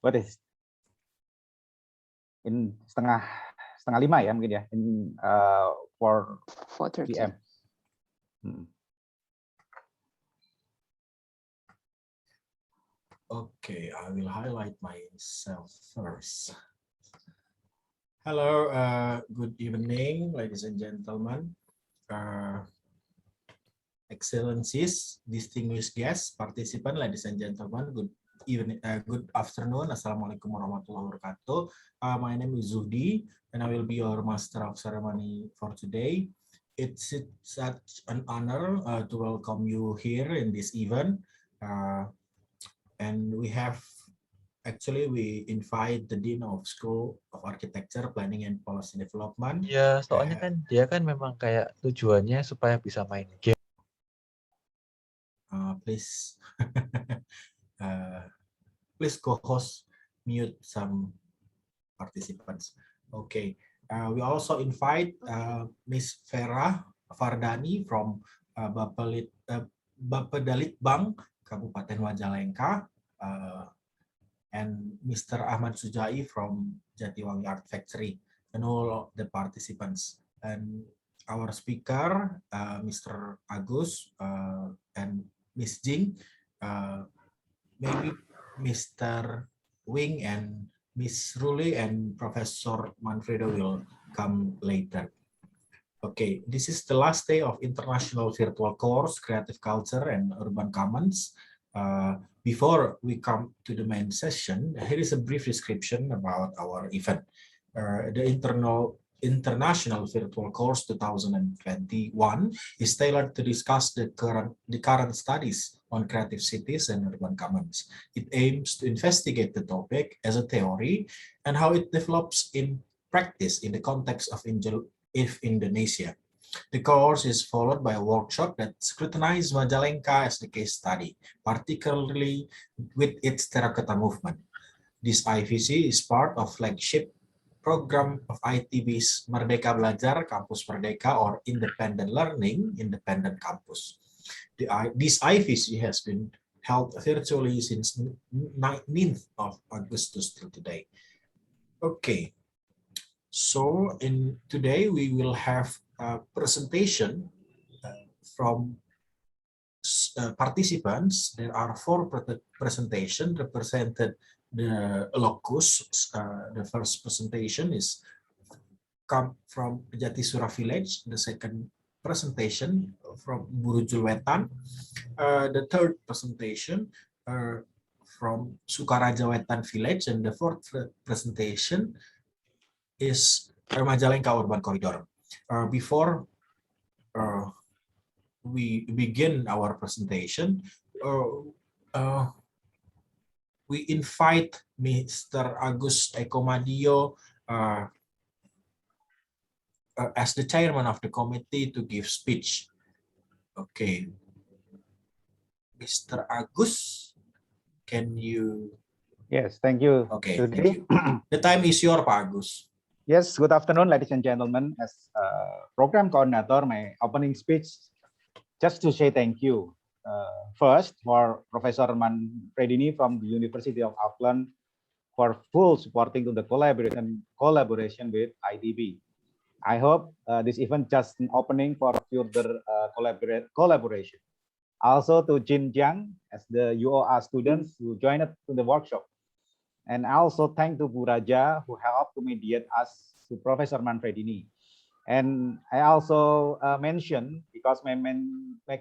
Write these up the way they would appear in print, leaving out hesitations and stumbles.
What is in setengah 5 ya mungkin ya, in 4 p.m. Okay, I will highlight myself first. Hello, good evening, ladies and gentlemen, excellencies, distinguished guests, participants, ladies and gentlemen, good evening, good afternoon. Assalamualaikum warahmatullahi wabarakatuh. My name is Zuhdi, and I will be your master of ceremony for today. It's such an honor to welcome you here in this event. And we invite the Dean of School of Architecture, Planning and Policy Development. Ya, soalnya kan dia kan memang kayak tujuannya supaya bisa main game. Please, please co-host mute some participants. Okay, we also invite Miss Vera Fardani from Bapedalitbang, Kabupaten Majalengka, and Mr. Ahmad Sujai from Jatiwangi Art Factory, and all the participants. And our speaker, Mr. Agus and Miss Jing, maybe Mr. Wing and Miss Ruli and Professor Manfredo will come later. Okay, this is the last day of International Virtual Course, Creative Culture and Urban Commons. Before we come to the main session, here is a brief description about our event. The International Virtual Course 2021 is tailored to discuss the current studies on creative cities and urban commons. It aims to investigate the topic as a theory and how it develops in practice in the context of Indonesia. The course is followed by a workshop that scrutinizes Majalengka as the case study, particularly with its Terracotta movement. This IVC is part of flagship program of ITB's Merdeka Belajar, Kampus Merdeka, or Independent Learning, Independent Campus. This IVC has been held virtually since 19th of August till today. Okay, so today we will have a presentation from participants. There are 4 presentations represented the locus. The first presentation come from Jatisura village. The second presentation from Burujul Wetan. The third presentation from Sukaraja Wetan village, and the fourth presentation is Majalengka Urban Corridor. Before we begin our presentation, we invite Mr. Agus Ekomadio as the chairman of the committee to give speech. Okay, Mr. Agus, can you? Yes, thank you. Okay, thank you. The time is yours, Pak Agus. Yes, good afternoon, ladies and gentlemen. As program coordinator, my opening speech, just to say thank you. First, for Professor Manfredini from the University of Auckland for full supporting to the collaboration with IDB. I hope this event just an opening for further collaboration. Also to Jin Jiang as the UOA students who joined to the workshop. And also thank to Bu Raja who helped to mediate us to Professor Manfredini. And I also mentioned, because my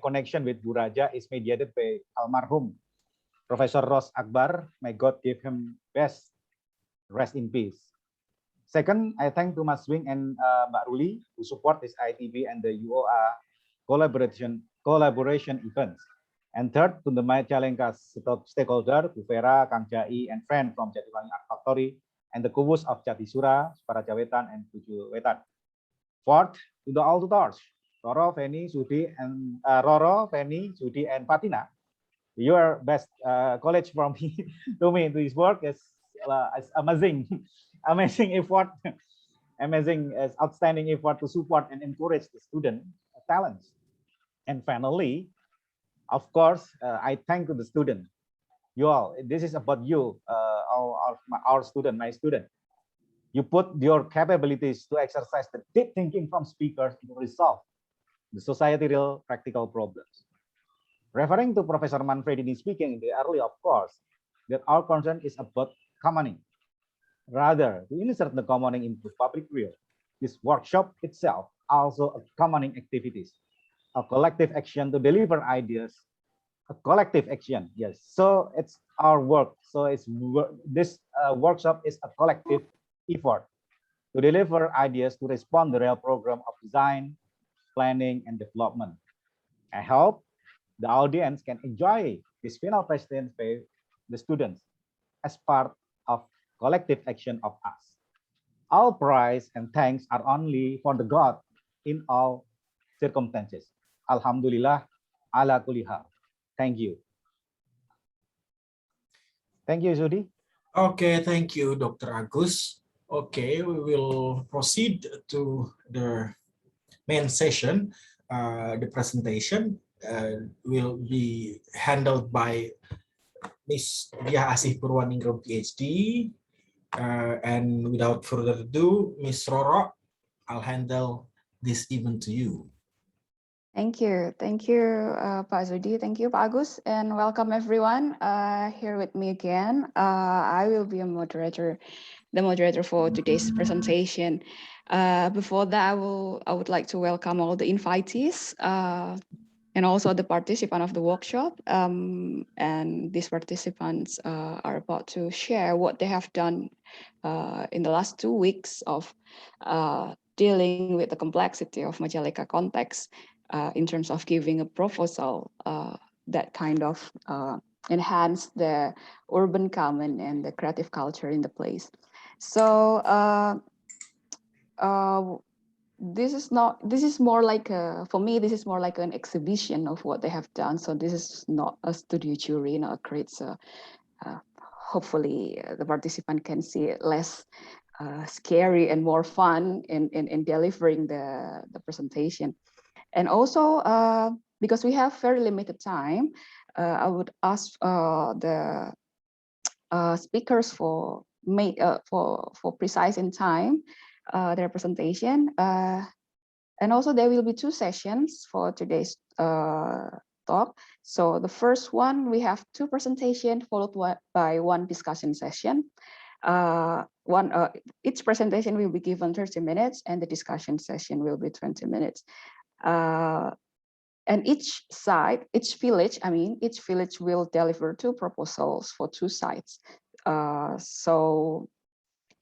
connection with Bu Raja is mediated by almarhum Professor Ros Akbar. May God give him best rest in peace. Second, I thank to Mas Wing and Mbak Ruli who support this ITB and the UOA collaboration events. And third, to the Majalengka stakeholder, Bu Vera, Kang Jai, and friend from Jatiwangi Art Factory, and the Kubus of Jatisura, Sukaraja Wetan, and Tujuh Wetan. Fourth, to the all tutors, Roro, Feni, Sudi, and Fatina. Your best college from me to me. This work is amazing, amazing effort, amazing, outstanding effort to support and encourage the student talents. And finally, of course, I thank the student. You all, this is about you, all our student, my student. You put your capabilities to exercise the deep thinking from speakers to resolve the societal practical problems. Referring to Professor Manfredini speaking in the early, of course, that our concern is about commoning. Rather, to insert the commoning into public real, this workshop itself also a commoning activities, a collective action to deliver ideas, a collective action. Yes, so it's our work. So this workshop is a collective effort to deliver ideas to respond to the real program of design, planning, and development. I hope the audience can enjoy this final presentation by the students as part of collective action of us. All praise and thanks are only for the God in all circumstances. Alhamdulillah, ala kulli hal. Thank you. Thank you, Zudi. Okay, thank you, Dr. Agus. Okay, we will proceed to the main session. The presentation will be handled by Ms. Dia Asih Purwaningrum, PhD. And without further ado, Ms. Roro, I'll handle this event to you. Thank you, Pak Zudi. Thank you, Pak Agus, and welcome everyone here with me again. I will be the moderator for today's presentation. Before that, I would like to welcome all the invitees and also the participants of the workshop. And these participants are about to share what they have done in the last 2 weeks of dealing with the complexity of Majalengka context. In terms of giving a proposal that kind of enhance the urban common and the creative culture in the place. So this is more like for me, this is more like an exhibition of what they have done. So this is not a studio jury, creates hopefully the participant can see it less scary and more fun in delivering the presentation. And also, because we have very limited time, I would ask the speakers for precise in time their presentation. And also, there will be 2 sessions for today's talk. So the first one, we have 2 presentations followed by 1 discussion session. Each presentation will be given 30 minutes, and the discussion session will be 20 minutes. And each village will deliver 2 proposals for 2 sites. So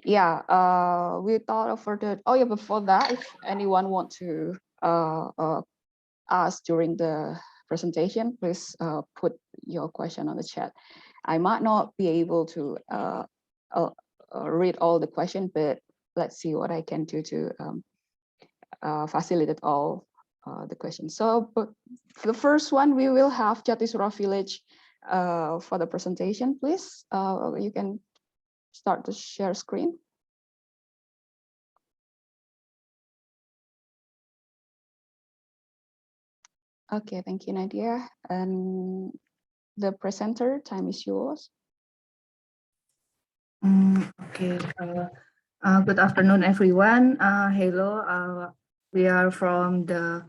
yeah, we thought of further. Oh yeah, before that, if anyone want to ask during the presentation, please put your question on the chat. I might not be able to read all the questions, but let's see what I can do to facilitate all the questions. So for the first one, we will have Jatisura Village for the presentation, please. You can start to share screen. Okay, thank you, Nadia. And the presenter, time is yours. Okay. Good afternoon, everyone. Hello. We are from the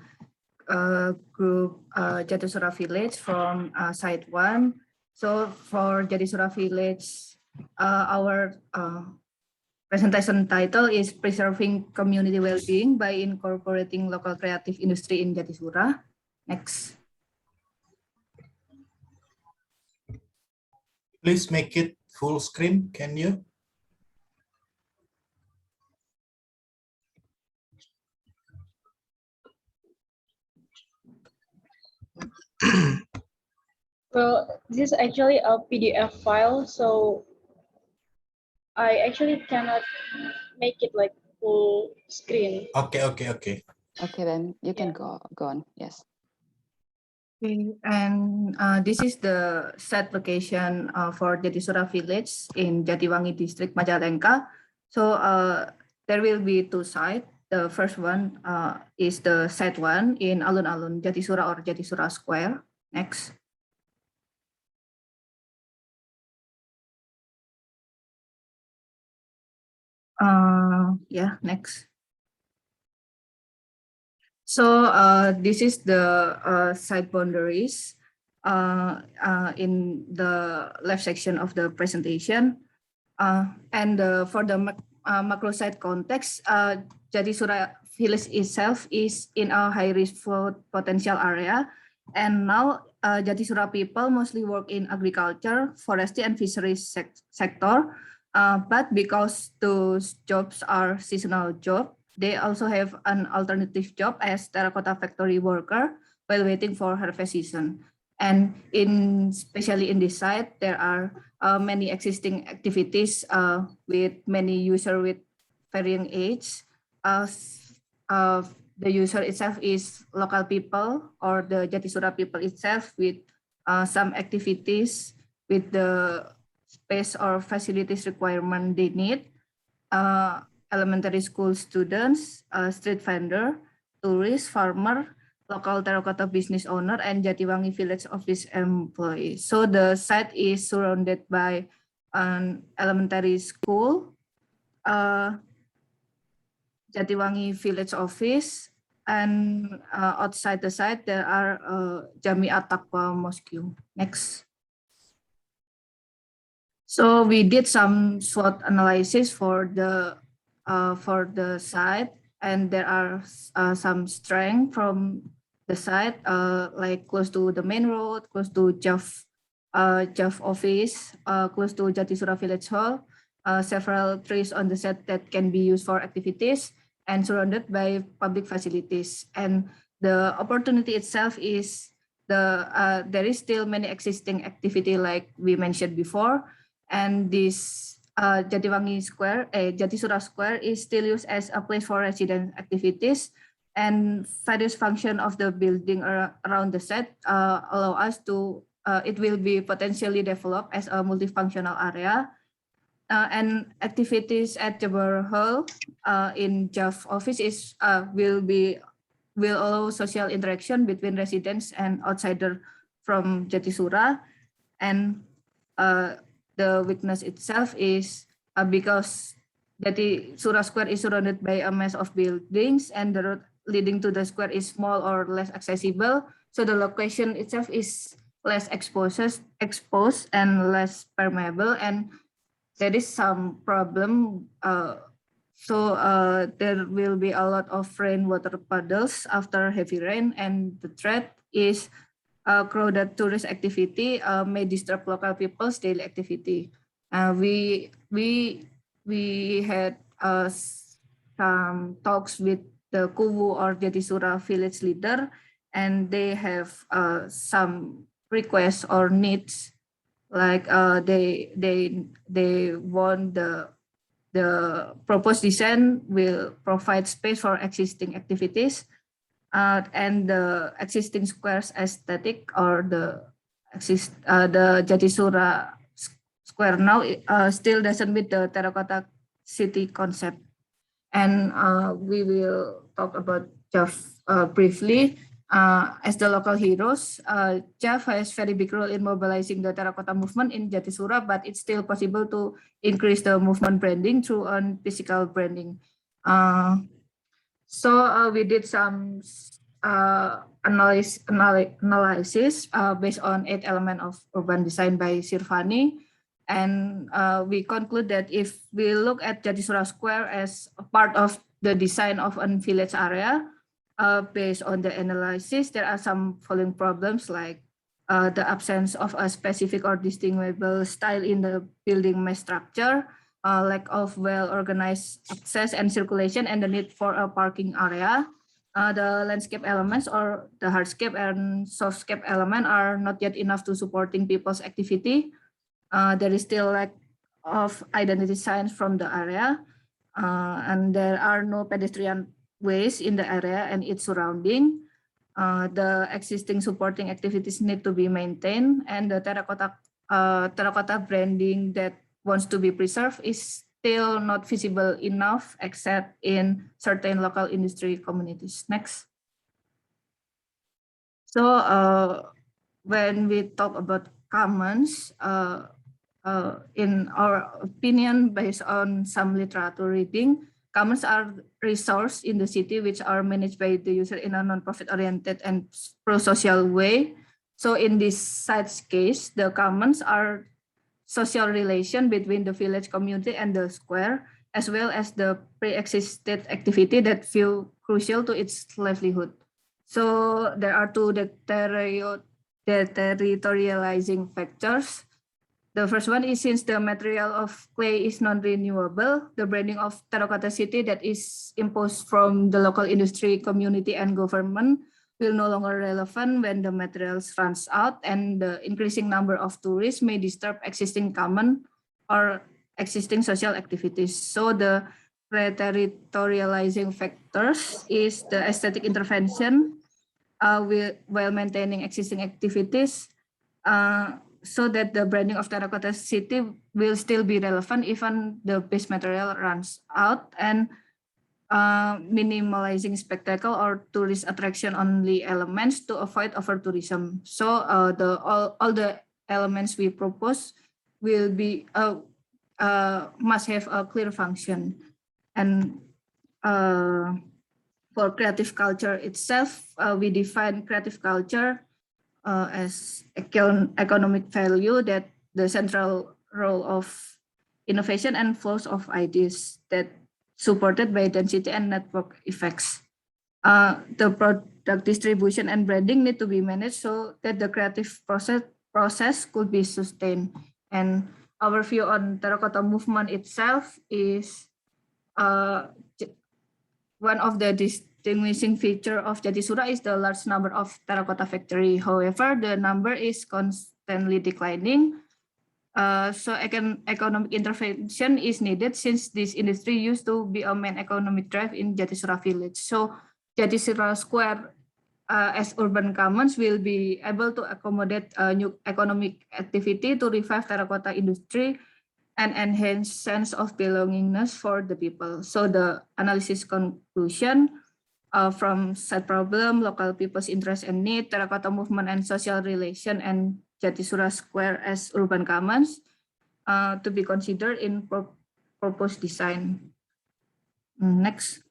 group Jatisura Village from Site 1. So for Jatisura Village, our presentation title is Preserving Community Well-being by Incorporating Local Creative Industry in Jatisura. Next. Please make it full screen, can you? Well, this is actually a PDF file, so I actually cannot make it like full screen. Okay. Okay, then you can go on. Yes. Okay, and this is the set location for Jatisura Village in Jatiwangi District, Majalengka. So there will be 2 sites. The first one is the Site 1 in Alun-Alun Jatisura or Jatisura Square. Next. Yeah, next. So this is the site boundaries in the left section of the presentation. And for the macro site context, Jatisura village itself is in a high risk for potential area. And now Jatisura people mostly work in agriculture, forestry, and fisheries sector. But because those jobs are seasonal jobs, they also have an alternative job as terracotta factory worker while waiting for harvest season. And especially in this site, there are many existing activities with many users with varying age. The user itself is local people or the Jatisura people itself with some activities with the space or facilities requirement they need. Elementary school students, street vendor, tourist, farmer, local terracotta business owner, and Jatiwangi village office employee. So the site is surrounded by an elementary school, Jatiwangi village office, and outside the site there are Jamiat Taqwa Mosque. Next. So we did some SWOT analysis for the site, and there are some strength from the site, like close to the main road, close to JAF office, close to Jatisura Village Hall, several trees on the site that can be used for activities, and surrounded by public facilities. And the opportunity itself is there is still many existing activity like we mentioned before. And this Jatiwangi Square, Jatisura Square is still used as a place for resident activities, and various function of the building around the site allow us to, it will be potentially developed as a multifunctional area. And activities at Jabber Hall in JAF office is will allow social interaction between residents and outsider from Jatisura. And the weakness itself is because Jatisura Square is surrounded by a mass of buildings, and the road leading to the square is small or less accessible. So the location itself is less exposed and less permeable, and there is some problem. So there will be a lot of rainwater puddles after heavy rain, and the threat is crowded tourist activity may disturb local people's daily activity. We had some talks with the Kuwu or Jatisura village leader, and they have some requests or needs, like they want the proposed design will provide space for existing activities. And the existing squares aesthetic or the Jatisura Square now still doesn't meet the terracotta city concept. And we will talk about JAF briefly. As the local heroes, JAF has very big role in mobilizing the terracotta movement in Jatisura, but it's still possible to increase the movement branding through physical branding. So we did some analysis based on 8 elements of urban design by Sirvani. And we conclude that if we look at Jatisura Square as a part of the design of a village area, based on the analysis, there are some following problems, like the absence of a specific or distinguishable style in the building mass structure, lack of well-organized access and circulation, and the need for a parking area. The landscape elements or the hardscape and softscape element are not yet enough to supporting people's activity. There is still lack of identity signs from the area, and there are no pedestrian ways in the area and its surrounding. The existing supporting activities need to be maintained, and the terracotta branding that wants to be preserved is still not visible enough except in certain local industry communities. Next. So when we talk about commons, in our opinion, based on some literature reading, commons are resources in the city which are managed by the user in a non-profit oriented and pro-social way. So in this site's case, the commons are social relation between the village community and the square, as well as the pre-existed activity that feel crucial to its livelihood. So there are two territorializing factors. The first one is, since the material of clay is non-renewable, the branding of Terracotta City that is imposed from the local industry, community, and government will no longer relevant when the materials runs out, and the increasing number of tourists may disturb existing common or existing social activities. So the territorializing factors is the aesthetic intervention while maintaining existing activities, so that the branding of Terracotta City will still be relevant even the base material runs out, and minimalizing spectacle or tourist attraction only elements to avoid over tourism. So all the elements we propose will be must have a clear function. And for creative culture itself, we define creative culture as economic value, that the central role of innovation and flows of ideas that supported by density and network effects. The product distribution and branding need to be managed so that the creative process could be sustained. And our view on terracotta movement itself is one of the distinguishing feature of Jatisura is the large number of terracotta factory. However, the number is constantly declining. So economic intervention is needed, since this industry used to be a main economic drive in Jatisura village. So Jatisura Square as urban commons will be able to accommodate new economic activity to revive terracotta industry and enhance sense of belongingness for the people. So the analysis conclusion from site problem, local people's interest and need, terracotta movement and social relation, and Jatisura Square as urban commons to be considered in proposed design. Next.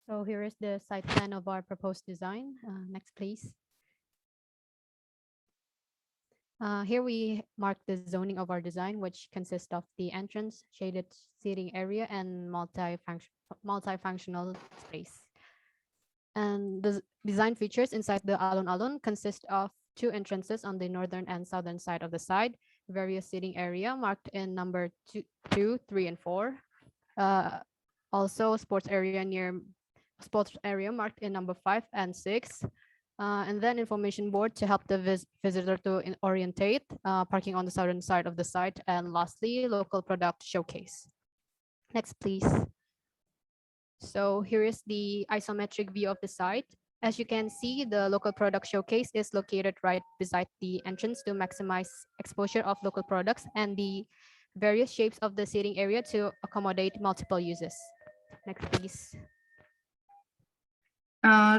So here is the site plan of our proposed design. Next, please. Here we mark the zoning of our design, which consists of the entrance, shaded seating area, and multifunctional space. And the design features inside the alun-alun consist of 2 entrances on the northern and southern side of the site, various seating area marked in number 2, 3, and 4. Also sports area marked in number 5 and 6. And then information board to help the visitor to orientate, parking on the southern side of the site, and lastly, local product showcase. Next, please. So here is the isometric view of the site. As you can see, the local product showcase is located right beside the entrance to maximize exposure of local products and the various shapes of the seating area to accommodate multiple uses. Next, please.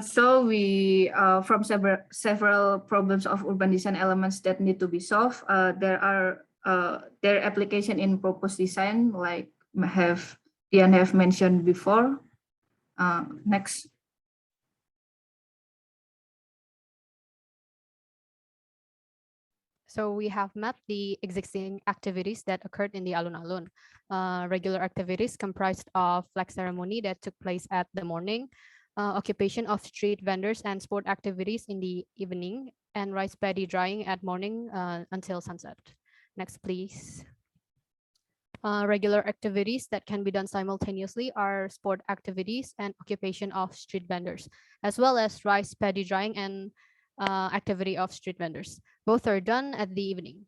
So we, from several problems of urban design elements that need to be solved, there are their application in proposed design, like Dian have mentioned before. Next. So we have mapped the existing activities that occurred in the alun-alun. Regular activities comprised of flag ceremony that took place at the morning, occupation of street vendors and sport activities in the evening, and rice paddy drying at morning until sunset. Next, please. Regular activities that can be done simultaneously are sport activities and occupation of street vendors, as well as rice paddy drying and activity of street vendors. Both are done at the evening.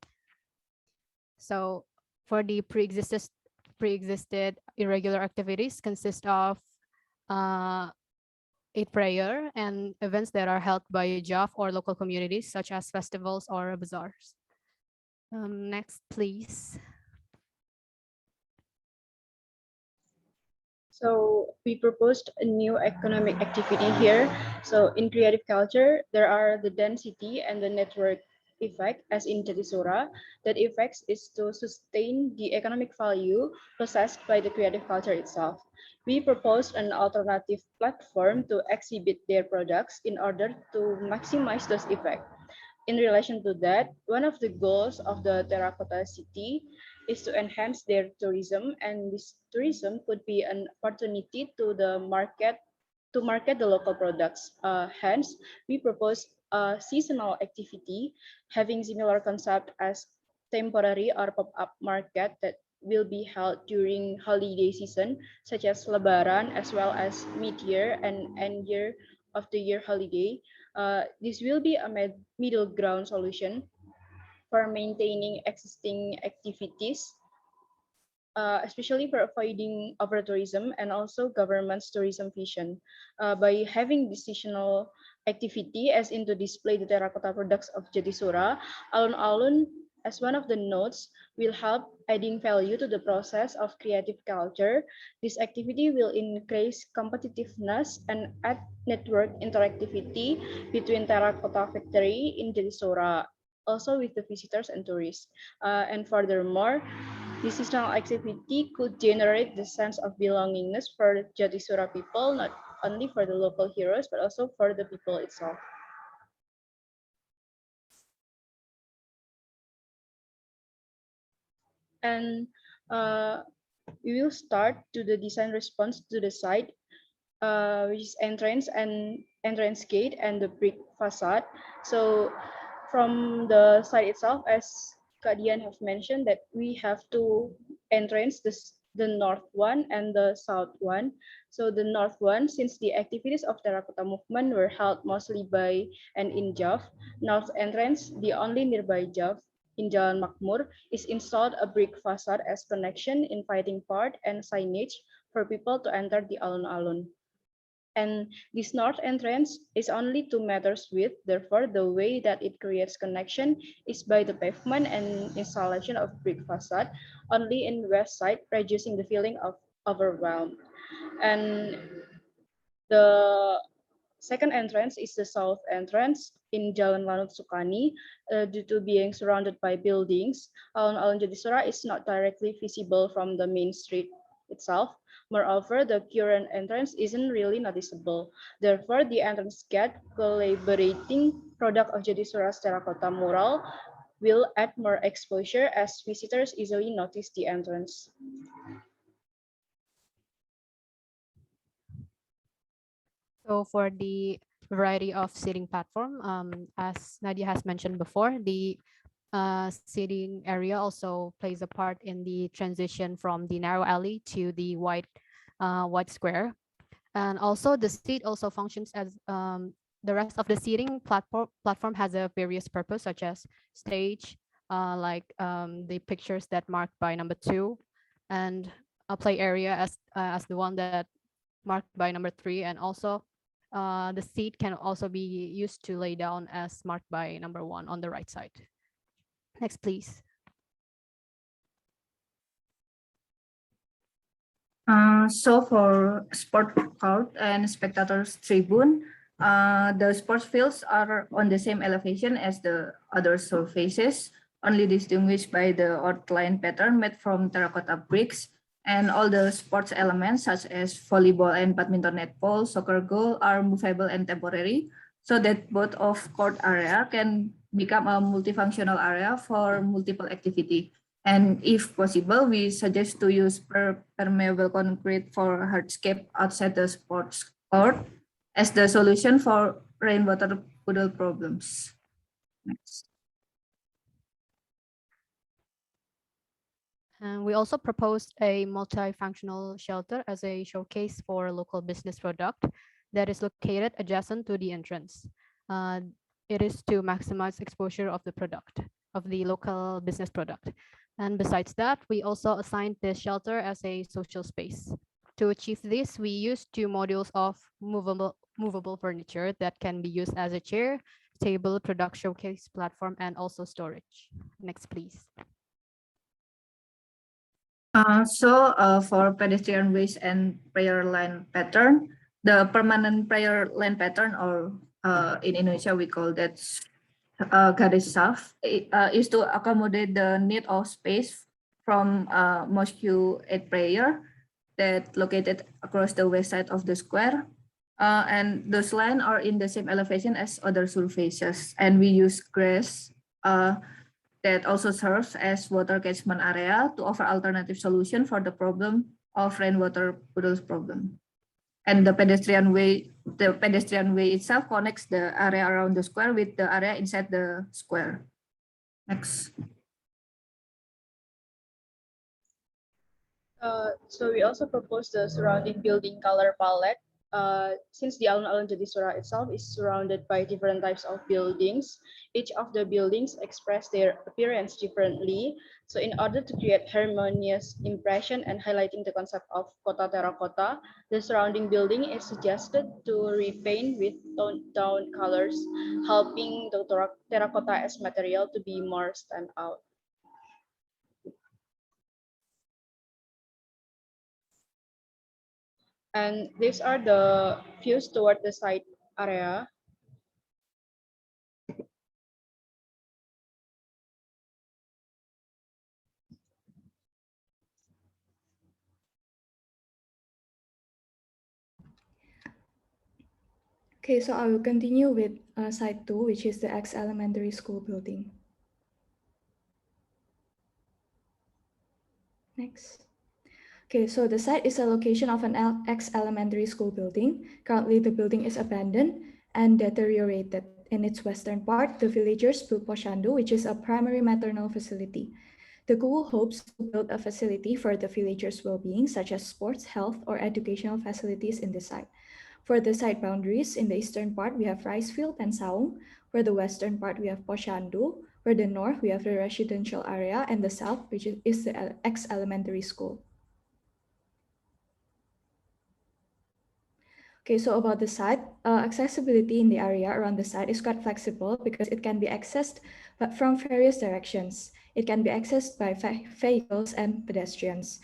So for the pre-existed irregular activities consist of a prayer and events that are held by JAF or local communities, such as festivals or bazaars. Next, please. So we proposed a new economic activity here. So in creative culture, there are the density and the network effect, as in Jatisura, that effect is to sustain the economic value possessed by the creative culture itself. We proposed an alternative platform to exhibit their products in order to maximize those effects. In relation to that, one of the goals of the Terracotta City is to enhance their tourism, and this tourism could be an opportunity to market the local products. Hence, we propose a seasonal activity having similar concept as temporary or pop-up market that will be held during holiday season, such as Lebaran, as well as mid-year and end year of the year holiday. This will be a middle ground solution for maintaining existing activities, especially for avoiding over-tourism and also government's tourism vision. By having this seasonal activity as in to display the terracotta products of Jatisura, alun-alun as one of the nodes will help adding value to the process of creative culture. This activity will increase competitiveness and add network interactivity between Terracotta Factory in Jatisura, also with the visitors and tourists. And furthermore, this seasonal activity could generate the sense of belongingness for Jatisura people, not only for the local heroes, but also for the people itself. And we will start to the design response to the site, which is entrance gate and the brick facade. So from the site itself, as Kak Dian have mentioned, that we have two entrance, the north one and the south one. So the north one, since the activities of Terracotta movement were held mostly by and in Jav, north entrance, the only nearby Jav in Jalan Makmur, is installed a brick facade as connection, inviting part and signage for people to enter the alun-alun. And this north entrance is only 2 meters width. Therefore, the way that it creates connection is by the pavement and installation of brick facade only in west side, reducing the feeling of overwhelm. And the second entrance is the south entrance in Jalan Lanut Sukani. Due to being surrounded by buildings, alun-alun Jatisura is not directly visible from the main street itself. Moreover, the current entrance isn't really noticeable. Therefore, the entrance gate collaborating product of Jatisura's terracotta mural will add more exposure as visitors easily notice the entrance. So for the variety of seating platform, as Nadia has mentioned before, the seating area also plays a part in the transition from the narrow alley to the wide square. And also the seat also functions as the rest of the seating platform has a various purpose, such as stage, like the pictures that marked by number 2, and a play area as the one that marked by number 3, and also the seat can also be used to lay down as marked by number 1 on the right side. Next, please. So for sport court and spectators tribune, the sports fields are on the same elevation as the other surfaces, only distinguished by the outline pattern made from terracotta bricks. And all the sports elements such as volleyball and badminton net ball, soccer goal are movable and temporary, so that both of court area can become a multifunctional area for multiple activity. And if possible, we suggest to use permeable concrete for hardscape outside the sports court as the solution for rainwater puddle problems. Next. And we also proposed a multifunctional shelter as a showcase for local business product that is located adjacent to the entrance. It is to maximize exposure of the product, of the local business product. And besides that, we also assigned this shelter as a social space. To achieve this, we used 2 modules of movable furniture that can be used as a chair, table, product showcase platform, and also storage. Next, please. For pedestrian ways and prayer line pattern, the permanent prayer line pattern, or in Indonesia we call that Garis South is to accommodate the need of space from mosque at prayer that located across the west side of the square. And those lands are in the same elevation as other surfaces. And we use grass that also serves as water catchment area to offer alternative solution for the problem of rainwater puddles problem. And the pedestrian way itself connects the area around the square with the area inside the square. Next. So we also propose the surrounding building color palette. Since the alun-alun Jadisura itself is surrounded by different types of buildings, each of the buildings express their appearance differently. So in order to create harmonious impression and highlighting the concept of kota terracotta, the surrounding building is suggested to repaint with toned down colors, helping the terracotta as material to be more stand out. And these are the views toward the site area. Okay, so I will continue with site 2, which is the X Elementary School building. Next. Okay, so the site is a location of an X Elementary School building. Currently, the building is abandoned and deteriorated. In its western part, the villagers built Pochandu, which is a primary maternal facility. The Kuwu hopes to build a facility for the villagers' well-being, such as sports, health, or educational facilities in the site. For the site boundaries, in the eastern part, we have rice field and saung. For the western part, we have Pochandu. For the north, we have the residential area, and the south, which is the X Elementary School. Okay, so about the site, accessibility in the area around the site is quite flexible because it can be accessed from various directions. It can be accessed by vehicles and pedestrians.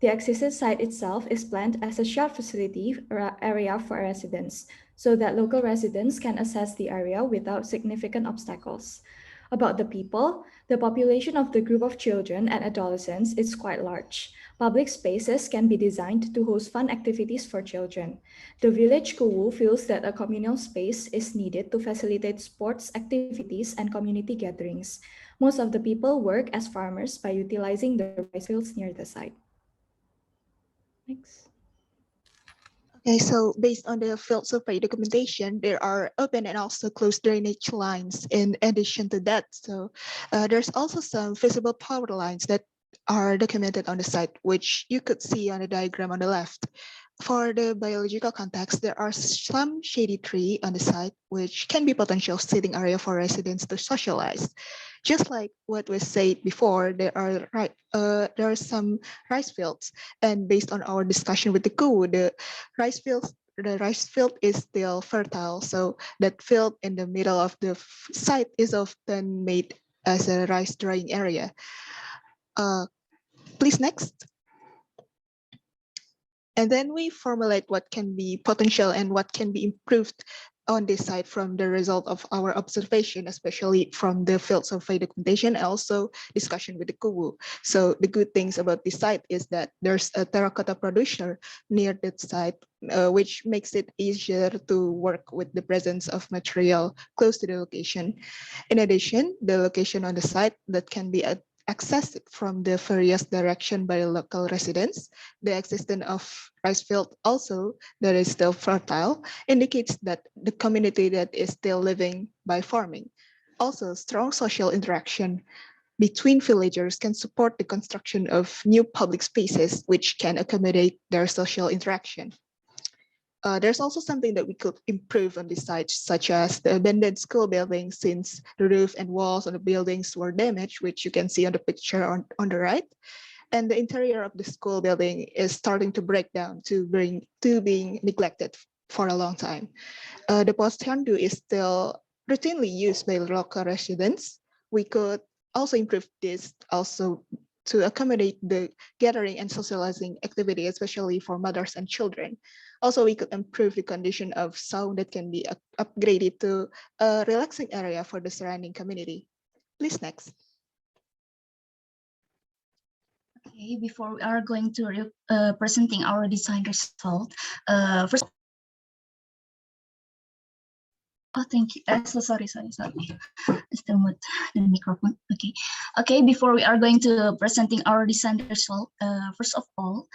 The existing site itself is planned as a shared facility area for residents, so that local residents can access the area without significant obstacles. About the people, the population of the group of children and adolescents is quite large. Public spaces can be designed to host fun activities for children. The village Kuwu feels that a communal space is needed to facilitate sports activities and community gatherings. Most of the people work as farmers by utilizing the rice fields near the site. Next. Okay, so based on the field survey documentation, there are open and also closed drainage lines in addition to that. So there's also some visible power lines that are documented on the site, which you could see on the diagram on the left. For the biological context, there are some shady tree on the site, which can be potential sitting area for residents to socialize. Just like what was said before, there are some rice fields, and based on our discussion with the Kuwu, the rice field is still fertile, so that field in the middle of the site is often made as a rice drying area. Please next. And then we formulate what can be potential and what can be improved on this site from the result of our observation, especially from the field survey documentation, and also discussion with the Kuwu. So the good things about this site is that there's a terracotta producer near that site, which makes it easier to work with the presence of material close to the location. In addition, the location on the site that can be accessed from the various direction by local residents. The existence of rice field also that is still fertile indicates that the community that is still living by farming. Also, strong social interaction between villagers can support the construction of new public spaces which can accommodate their social interaction. There's also something that we could improve on this site, such as the abandoned school building, since the roof and walls on the buildings were damaged, which you can see on the picture on the right. And the interior of the school building is starting to break down to being neglected for a long time. The Pochandu is still routinely used by local residents. We could also improve this also to accommodate the gathering and socializing activity, especially for mothers and children. Also, we could improve the condition of sound that can be upgraded to a relaxing area for the surrounding community. Please next. Okay, before we are going to presenting our design result, first. Oh, thank you. So sorry. Still mute the microphone. Okay. Before we are going to presenting our design result, first of all,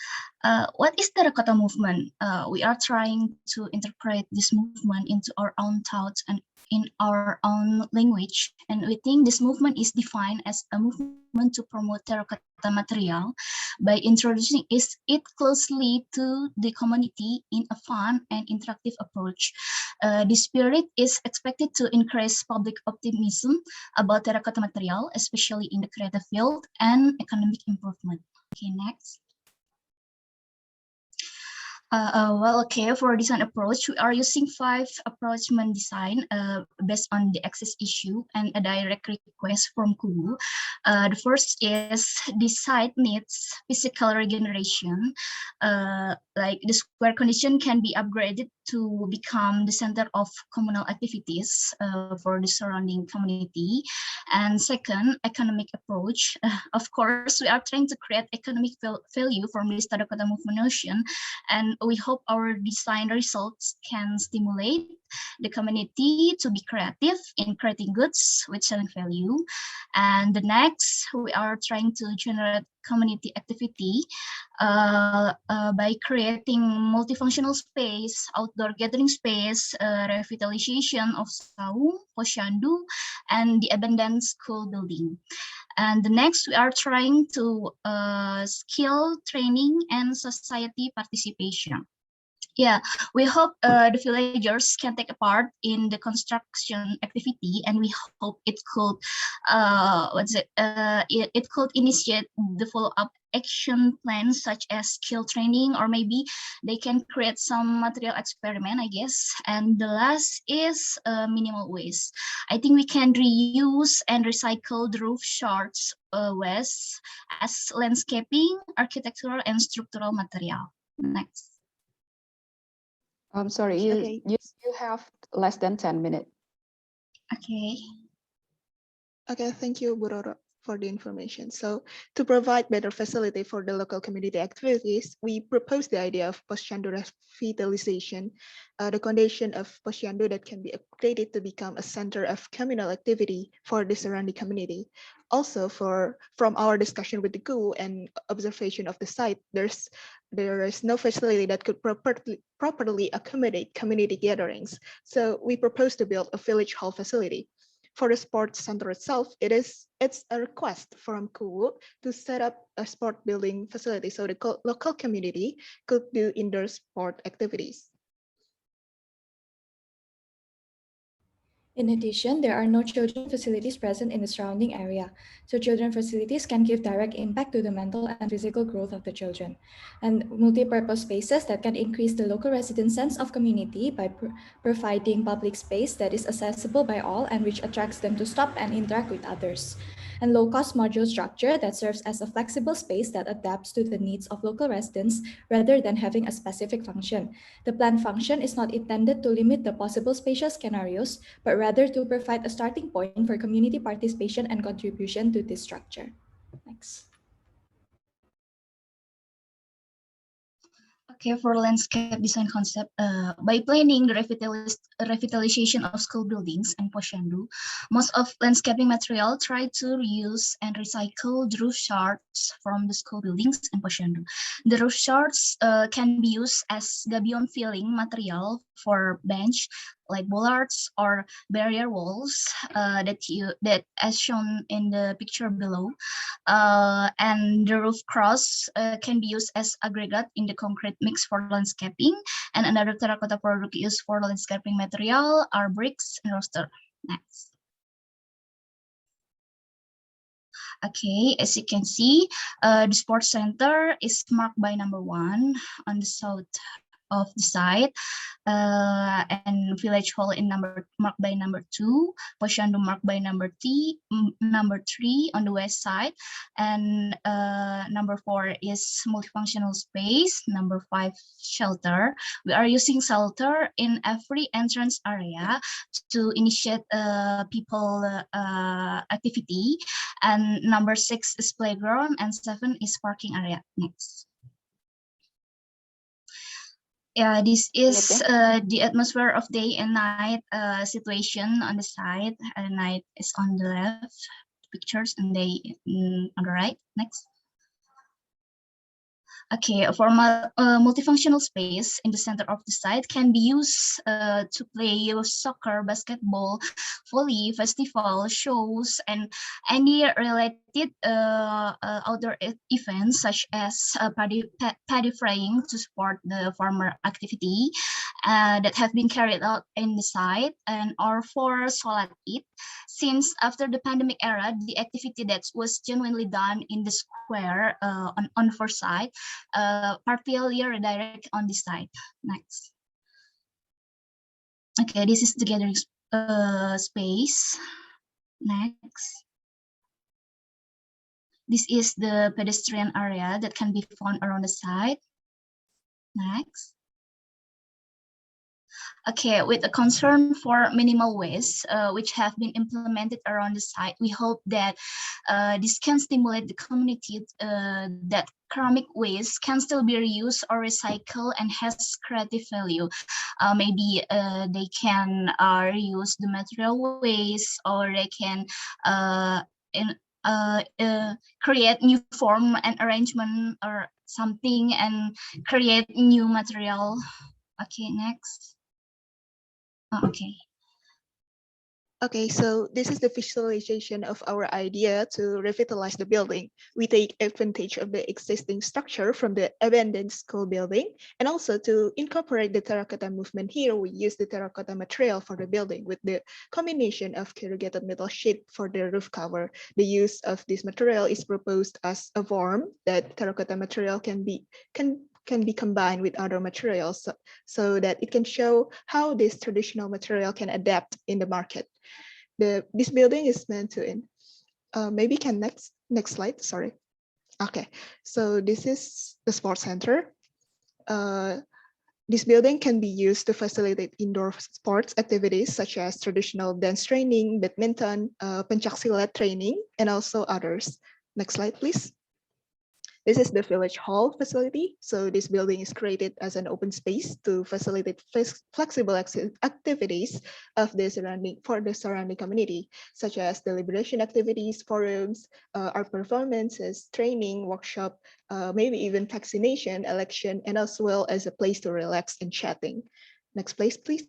what is the Terracotta movement? We are trying to interpret this movement into our own thoughts and in our own language, and we think this movement is defined as a movement to promote terracotta material by introducing it closely to the community in a fun and interactive approach. The spirit is expected to increase public optimism about terracotta material, especially in the creative field and economic improvement. Okay, next. For design approach, we are using 5 approachment design based on the access issue and a direct request from Kubu. The first is the site needs physical regeneration. Like the square condition can be upgraded to become the center of communal activities for the surrounding community. And second, economic approach. Of course, we are trying to create economic value from this Terracotta movement notion, and we hope our design results can stimulate the community to be creative in creating goods with selling value. And the next, we are trying to generate community activity by creating multifunctional space, outdoor gathering space, revitalization of Saung, Pochandu, and the abandoned school building. And the next, we are trying to skill training and society participation. Yeah, we hope the villagers can take a part in the construction activity, and we hope it could, it could initiate the follow-up action plans such as skill training, or maybe they can create some material experiment, I guess. And the last is minimal waste. I think we can reuse and recycle the roof shards waste as landscaping, architectural, and structural material. Next. I'm sorry, you have less than 10 minutes. Okay. Okay, thank you, Buroro, for the information. So to provide better facility for the local community activities, we propose the idea of Pochandu revitalization, the condition of Pochandu that can be upgraded to become a center of communal activity for the surrounding community. Also, from our discussion with the GU and observation of the site, there is no facility that could properly accommodate community gatherings. So we propose to build a village hall facility. For the sports center itself, it's a request from KUU to set up a sport building facility so the local community could do indoor sport activities. In addition, there are no children facilities present in the surrounding area, so children facilities can give direct impact to the mental and physical growth of the children. And multi-purpose spaces that can increase the local residents' sense of community by providing public space that is accessible by all and which attracts them to stop and interact with others. And low-cost module structure that serves as a flexible space that adapts to the needs of local residents rather than having a specific function. The planned function is not intended to limit the possible spatial scenarios, but rather to provide a starting point for community participation and contribution to this structure. Next. Okay, for landscape design concept, by planning the revitalization of school buildings and Pochandu, most of landscaping material try to reuse and recycle the roof shards from the school buildings and Pochandu. The roof shards can be used as gabion filling material for bench, like bollards or barrier walls that as shown in the picture below, and the roof cross can be used as aggregate in the concrete mix for landscaping, and another terracotta product used for landscaping material are bricks and roster. Next. Okay, as you can see, the sports center is marked by number 1 on the south of the site, and Village Hall in marked by number 2, Pochandu marked by number 3 on the west side, and number 4 is multifunctional space, number 5 shelter. We are using shelter in every entrance area to initiate people activity, and number 6 is playground, and 7 is parking area. Next. Yeah, this is the atmosphere of day and night situation on the side. Night is on the left pictures, and day on the right. Next. Okay, for multifunctional space in the center of the site can be used to play soccer, basketball, volley, festival, shows, and any related outdoor events such as paddy frying to support the farmer activity that have been carried out in the site, and or for Salat Eid. Since after the pandemic era, the activity that was genuinely done in the square on first side, partially redirect on this side. Next. Okay, this is the gathering space. Next. This is the pedestrian area that can be found around the site. Next. Okay, with a concern for minimal waste, which have been implemented around the site, we hope that this can stimulate the community that ceramic waste can still be reused or recycled and has creative value. Maybe they can reuse the material waste, or they can create new form and arrangement or something and create new material. Okay, next. Okay. Okay, so this is the visualization of our idea to revitalize the building. We take advantage of the existing structure from the abandoned school building, and also to incorporate the terracotta movement here, we use the terracotta material for the building with the combination of corrugated metal sheet for the roof cover. The use of this material is proposed as a form that terracotta material can be combined with other materials so that it can show how this traditional material can adapt in the market. This building is meant to, maybe can next slide, sorry. Okay, so this is the sports center. This building can be used to facilitate indoor sports activities such as traditional dance training, badminton, pencaksilat training, and also others. Next slide, please. This is the Village Hall facility. So this building is created as an open space to facilitate flexible activities of the surrounding community, such as deliberation activities, forums, art performances, training, workshop, maybe even vaccination, election, and as well as a place to relax and chatting. Next place, please.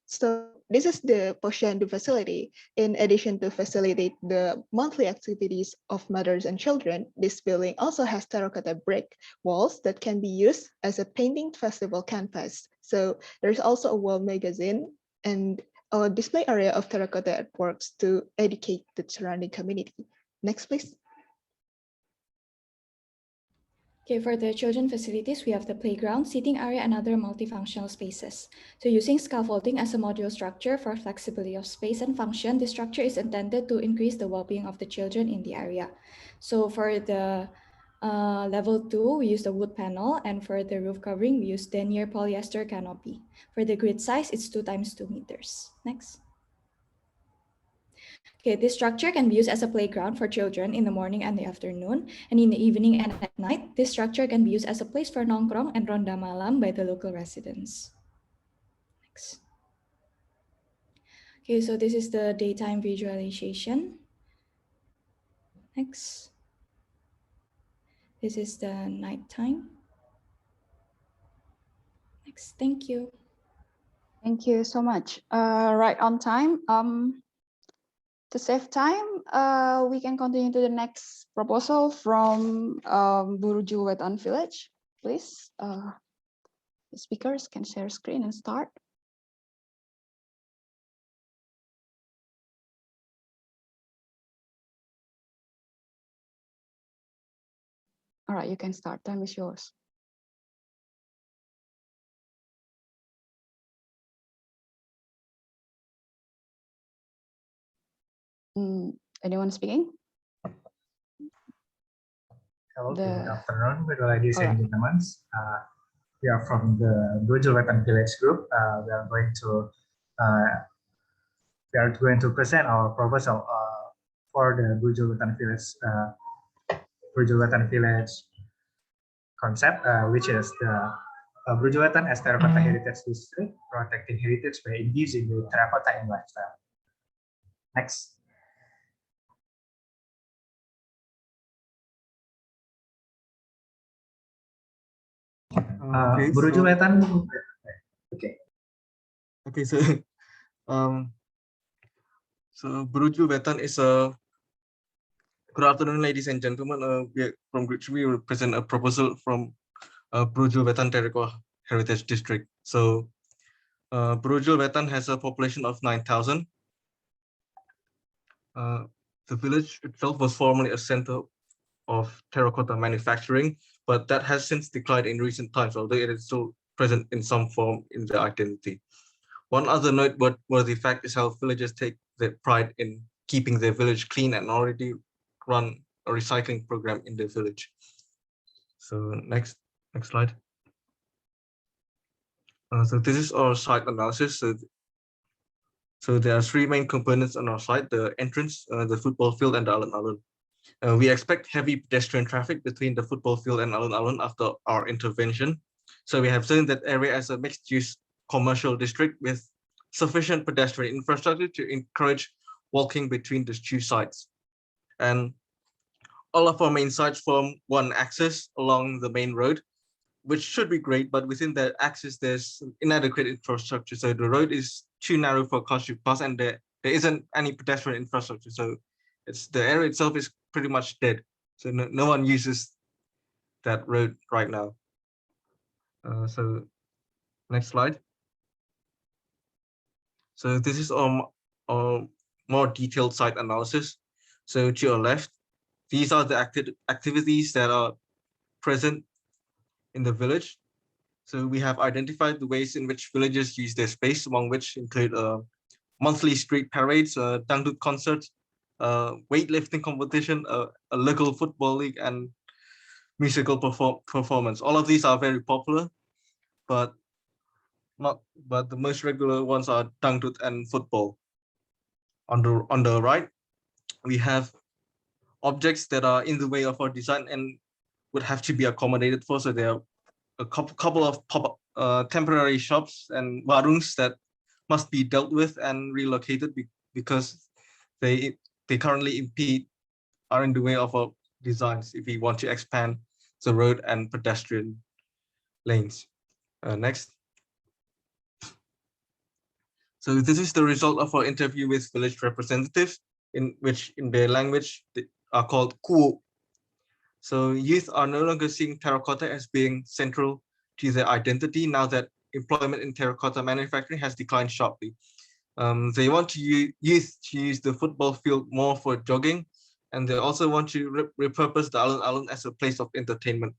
So this is the Pochandu Facility. In addition to facilitate the monthly activities of mothers and children, this building also has terracotta brick walls that can be used as a painting festival canvas. So there's also a wall magazine and a display area of terracotta artworks to educate the surrounding community. Next, please. Okay, for the children facilities, we have the playground, seating area, and other multifunctional spaces. So using scaffolding as a modular structure for flexibility of space and function, this structure is intended to increase the well-being of the children in the area. So for the level 2, we use the wood panel, and for the roof covering, we use denier polyester canopy. For the grid size, it's 2 × 2 meters. Next. Okay, this structure can be used as a playground for children in the morning and the afternoon, and in the evening and at night, this structure can be used as a place for nongkrong and ronda malam by the local residents. Next. Okay, so this is the daytime visualization. Next. This is the nighttime. Next, thank you. Thank you so much. Right on time. To save time, we can continue to the next proposal from Buruju Wetan Village. Please, the speakers can share screen and start. All right, you can start. Time is yours. Anyone speaking? Hello, The- good afternoon, ladies All and right. gentlemen. We are from the Magillango Village Group. We are going to present our proposal for the Magillango Village concept, which is the Magillango as Terracotta Heritage District, protecting heritage by infusing the terracotta in lifestyle. Next. Magillango. Okay. Okay, so Buruju Wetan is a good afternoon, ladies and gentlemen. We from Group 3 we will present a proposal from Buruju Wetan Terracotta Heritage District. So Buruju Wetan has a population of 9,000. The village itself was formerly a center of terracotta manufacturing, but that has since declined in recent times, although it is still present in some form in the identity. One other noteworthy fact is how villagers take their pride in keeping their village clean and already run a recycling program in their village. So next slide. So this is our site analysis. So there are three main components on our site: the entrance, the football field, and the alun-alun. We expect heavy pedestrian traffic between the football field and alun-alun after our intervention. So we have seen that area as a mixed-use commercial district with sufficient pedestrian infrastructure to encourage walking between the two sites. And all of our main sites form one axis along the main road, which should be great, but within that axis, there's inadequate infrastructure. So the road is too narrow for cars to pass, and there isn't any pedestrian infrastructure. So the area itself is pretty much dead. So no one uses that road right now. So next slide. So this is our more detailed site analysis. So to your left, these are the activities that are present in the village. So we have identified the ways in which villagers use their space, among which include monthly street parades, dangdut concerts, weightlifting competition, a local football league, and musical performance. All of these are very popular, but the most regular ones are dangdut and football. On the right, we have objects that are in the way of our design and would have to be accommodated for. So there are a couple of temporary shops and warungs that must be dealt with and relocated because they currently are in the way of our designs if we want to expand the road and pedestrian lanes. Next. So this is the result of our interview with village representatives, in which in their language they are called kuo. So youth are no longer seeing terracotta as being central to their identity now that employment in terracotta manufacturing has declined sharply. They want youth to use the football field more for jogging, and they also want to repurpose the alun-alun as a place of entertainment.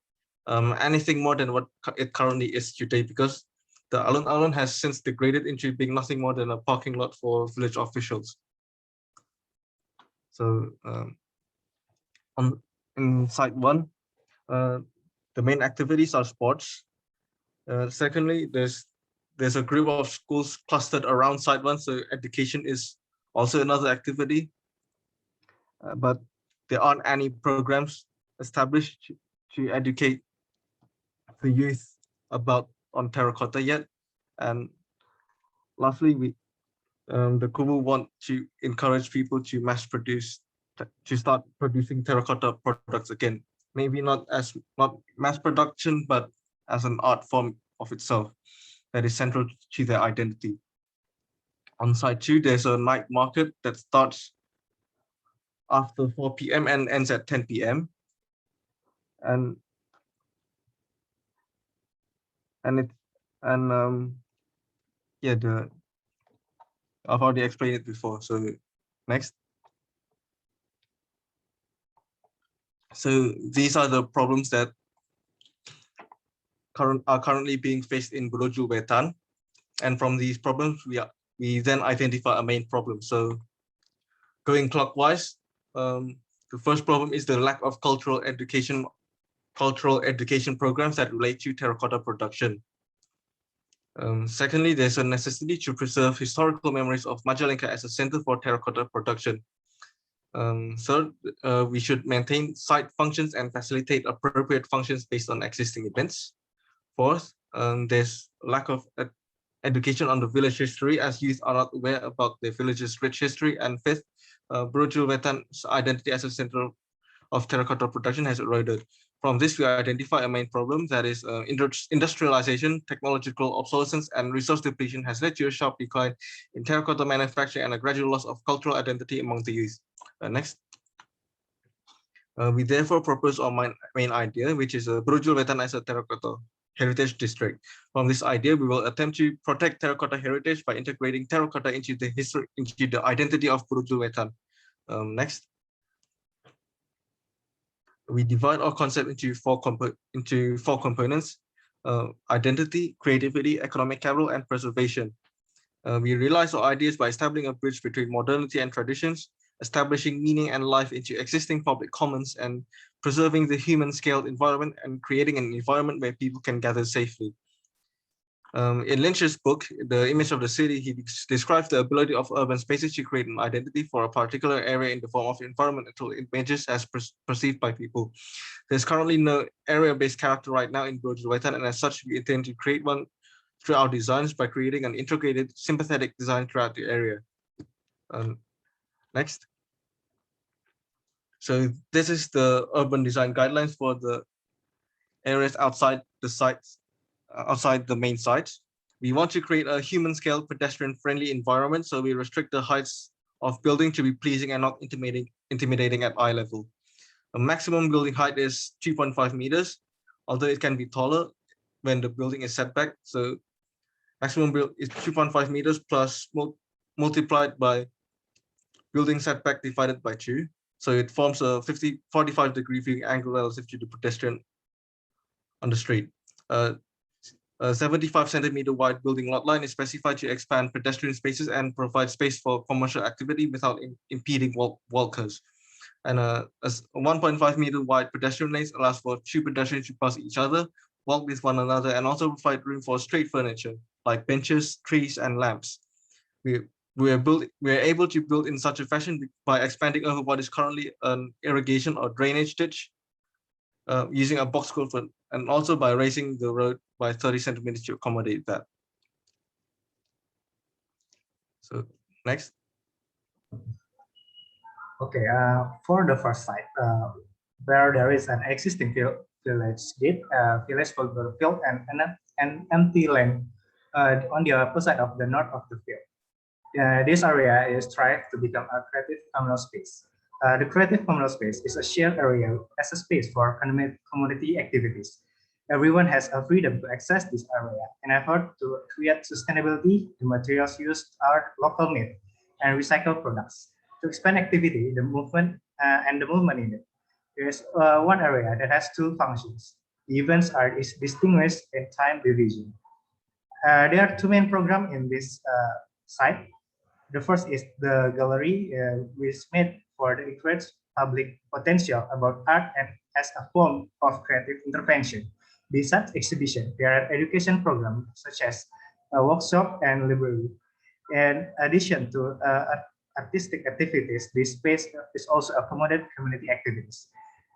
Anything more than what it currently is today, because the alun-alun has since degraded into being nothing more than a parking lot for village officials. So in site one, the main activities are sports. Secondly, there's a group of schools clustered around site one, so education is also another activity. But there aren't any programs established to educate the youth on terracotta yet. And lastly, the Kubu want to encourage people to to start producing terracotta products again. Maybe not mass production, but as an art form of itself that is central to their identity. On site 2, there's a night market that starts after 4 p.m. and ends at 10 p.m. And I've already explained it before. So next. So these are the problems that are currently being faced in Buruju Wetan, and from these problems we then identify a main problem. So Going clockwise, the first problem is the lack of cultural education programs that relate to terracotta production. Secondly, there's a necessity to preserve historical memories of Magillango as a center for terracotta production. Third, we should maintain site functions and facilitate appropriate functions based on existing events. Fourth, there's lack of education on the village history, as youth are not aware about the village's rich history. And fifth, Brojol Wetan's identity as a center of terracotta production has eroded. From this, we identify a main problem, that is industrialization, technological obsolescence, and resource depletion has led to a sharp decline in terracotta manufacturing and a gradual loss of cultural identity among the youth. Next. We therefore propose our main idea, which is Brojol Wetan as a terracotta heritage district. From this idea, we will attempt to protect terracotta heritage by integrating terracotta into the history, into the identity of Brojol Wetan. Next. We divide our concept into four components: identity, creativity, economic capital, and preservation. We realize our ideas by establishing a bridge between modernity and traditions, establishing meaning and life into existing public commons, and preserving the human-scaled environment and creating an environment where people can gather safely. In Lynch's book, The Image of the City, he describes the ability of urban spaces to create an identity for a particular area in the form of environmental images as perceived by people. There's currently no area-based character right now in Brojol Wetan, and as such, we intend to create one through our designs by creating an integrated, sympathetic design throughout the area. Next. So this is the urban design guidelines for the areas outside the sites, outside the main sites. We want to create a human-scale, pedestrian-friendly environment, so we restrict the heights of building to be pleasing and not intimidating at eye level. A maximum building height is 2.5 meters, although it can be taller when the building is set back. So maximum build is 2.5 meters plus multiplied by building setback divided by 2. So it forms a 45-degree viewing angle relative to the pedestrian on the street. A 75-centimeter wide building lot line is specified to expand pedestrian spaces and provide space for commercial activity without impeding walkers. And a 1.5-meter wide pedestrian lane allows for 2 pedestrians to pass each other, walk with one another, and also provide room for street furniture like benches, trees, and lamps. We are able to build in such a fashion by expanding over what is currently an irrigation or drainage ditch, using a box culvert, and also by raising the road by 30 centimeters to accommodate that. So next. Okay, for the first site, where there is an existing village gate, village field, and an empty land on the opposite of the north of the field. This area is tried to become a creative communal space. The creative communal space is a shared area as a space for community activities. Everyone has a freedom to access this area. In effort to create sustainability, the materials used are local made and recycled products. To expand activity, the movement in it. There is one area that has 2 functions. The events are distinguished in time division. There are 2 main programs in this site. The first is the gallery, which is made for the encourage public potential about art and as a form of creative intervention. Besides exhibition, there are education programs such as a workshop and library. In addition to artistic activities, this space is also accommodate community activities.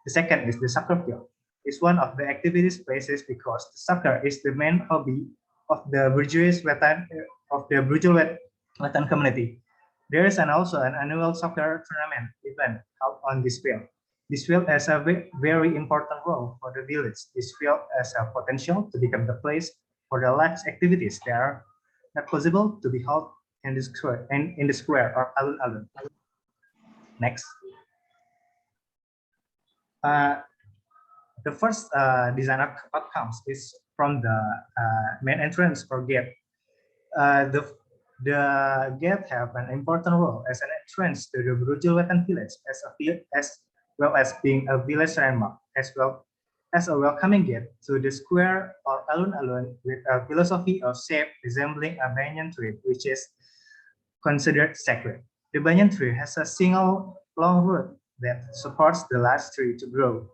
The second is the soccer field. It's one of the activity spaces because the soccer is the main hobby of the Brojol Wetan community. There is also an annual soccer tournament event held on this field. This field has a very important role for the village. This field has a potential to become the place for the large activities that are not possible to be held in the square or alun-alun. Next. The first design outcomes is from the main entrance or gate. The gate have an important role as an entrance to the Brojol Wetan village as well as being a village landmark, as well as a welcoming gate to the square or alun-alun with a philosophy of shape resembling a banyan tree, which is considered sacred. The banyan tree has a single long root that supports the large tree to grow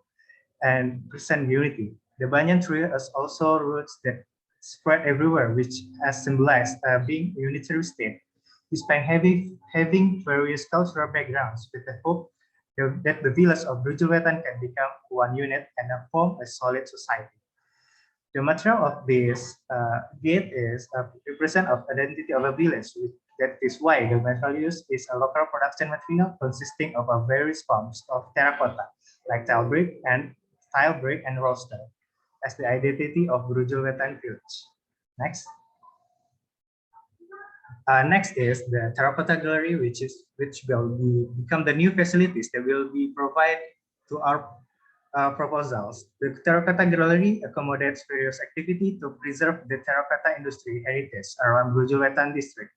and present unity. The banyan tree has also roots that spread everywhere, which has symbolized being a unitary state, despite having various cultural backgrounds, with the hope that the village of Brujuwetan can become one unit and form a solid society. The material of this gate is a represent of identity of a village. That is why the material used is a local production material consisting of a various forms of terracotta, like tile brick and roster, as the identity of Brujuwetan village. Next. Next is the Terracotta Gallery, which will become the new facilities that will be provided to our proposals. The Terracotta Gallery accommodates various activities to preserve the terracotta industry heritage around Brujuwetan district.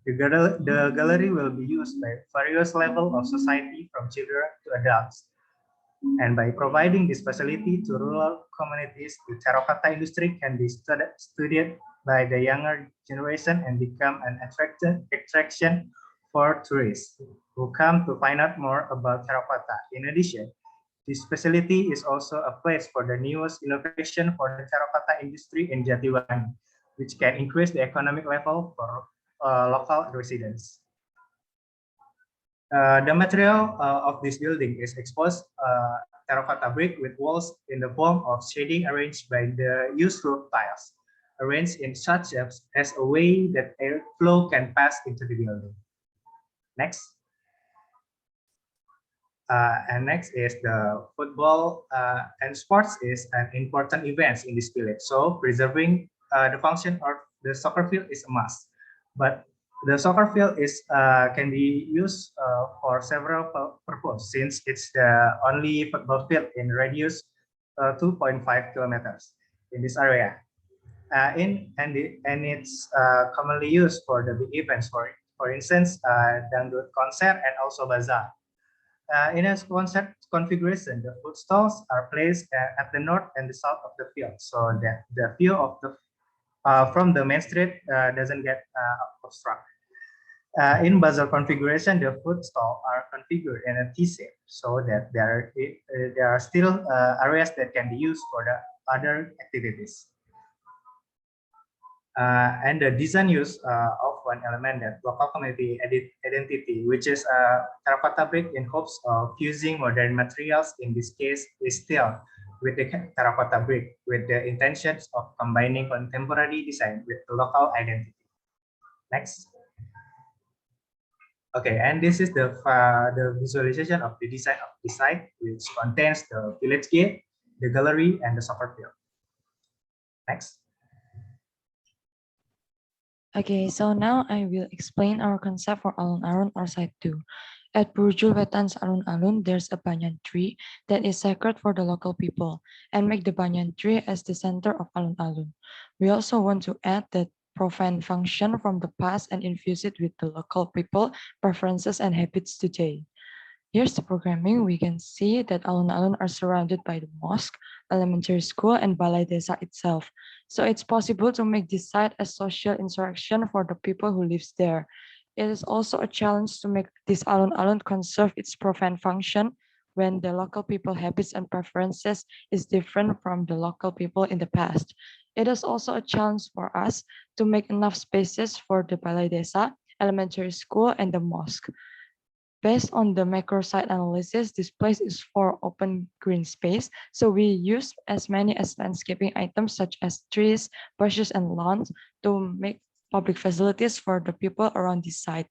The gallery will be used by various levels of society, from children to adults. And by providing this facility to rural communities, the terracotta industry can be studied by the younger generation and become an attraction for tourists who come to find out more about terracotta. In addition, this facility is also a place for the newest innovation for the terracotta industry in Jatiwangi, which can increase the economic level for local residents. The material of this building is exposed terracotta brick with walls in the form of shading arranged by the used roof tiles, arranged in such shapes as a way that airflow can pass into the building. Next. And next is the football and sports is an important event in this village. So preserving the function of the soccer field is a must. But the soccer field is can be used for several purposes, since it's the only football field in radius 2.5 kilometers in this area. And it's commonly used for the big events, for instance, dangdut concert and also bazaar. In a concert configuration, the food stalls are placed at the north and the south of the field, so that the view of the from the main street doesn't get obstructed. In bazaar configuration, the food stalls are configured in a T-shape, so that there are still areas that can be used for the other activities. And the design use of one element that local community identity, which is terracotta brick, in hopes of using modern materials. In this case, is still with the terracotta brick, with the intentions of combining contemporary design with the local identity. Next. Okay, and this is the visualization of the design of the site, which contains the village gate, the gallery, and the soccer field. Next. Okay, so now I will explain our concept for alun-alun or site 2. At Brujuwetan's alun-alun, there's a banyan tree that is sacred for the local people and make the banyan tree as the center of alun-alun. We also want to add that profane function from the past and infuse it with the local people, preferences, and habits today. Here's the programming. We can see that alun-alun are surrounded by the mosque, elementary school, and balai desa itself. So it's possible to make this site a social interaction for the people who live there. It is also a challenge to make this alun-alun conserve its profane function when the local people habits and preferences is different from the local people in the past. It is also a challenge for us to make enough spaces for the balai desa, elementary school, and the mosque. Based on the macro site analysis, this place is for open green space, so we use as many as landscaping items such as trees, bushes, and lawns to make public facilities for the people around this site.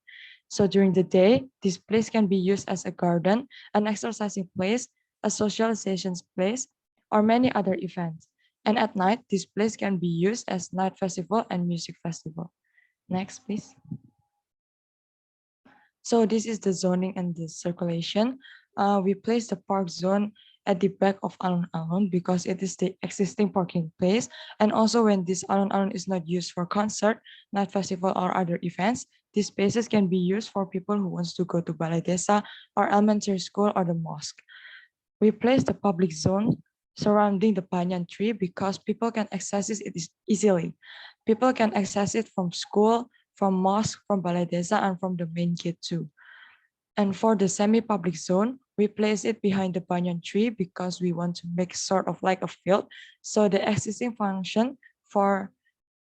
So during the day, this place can be used as a garden, an exercising place, a socialization place, or many other events. And at night, this place can be used as night festival and music festival. Next, please. So this is the zoning and the circulation. We place the park zone at the back of alun-alun because it is the existing parking place. And also when this alun-alun is not used for concert, night festival, or other events, these spaces can be used for people who wants to go to balai desa or elementary school or the mosque. We place the public zone surrounding the banyan tree because people can access it easily. People can access it from school, from mosque, from balai desa, and from the main gate too. And for the semi-public zone, we place it behind the banyan tree because we want to make sort of like a field. So the existing function for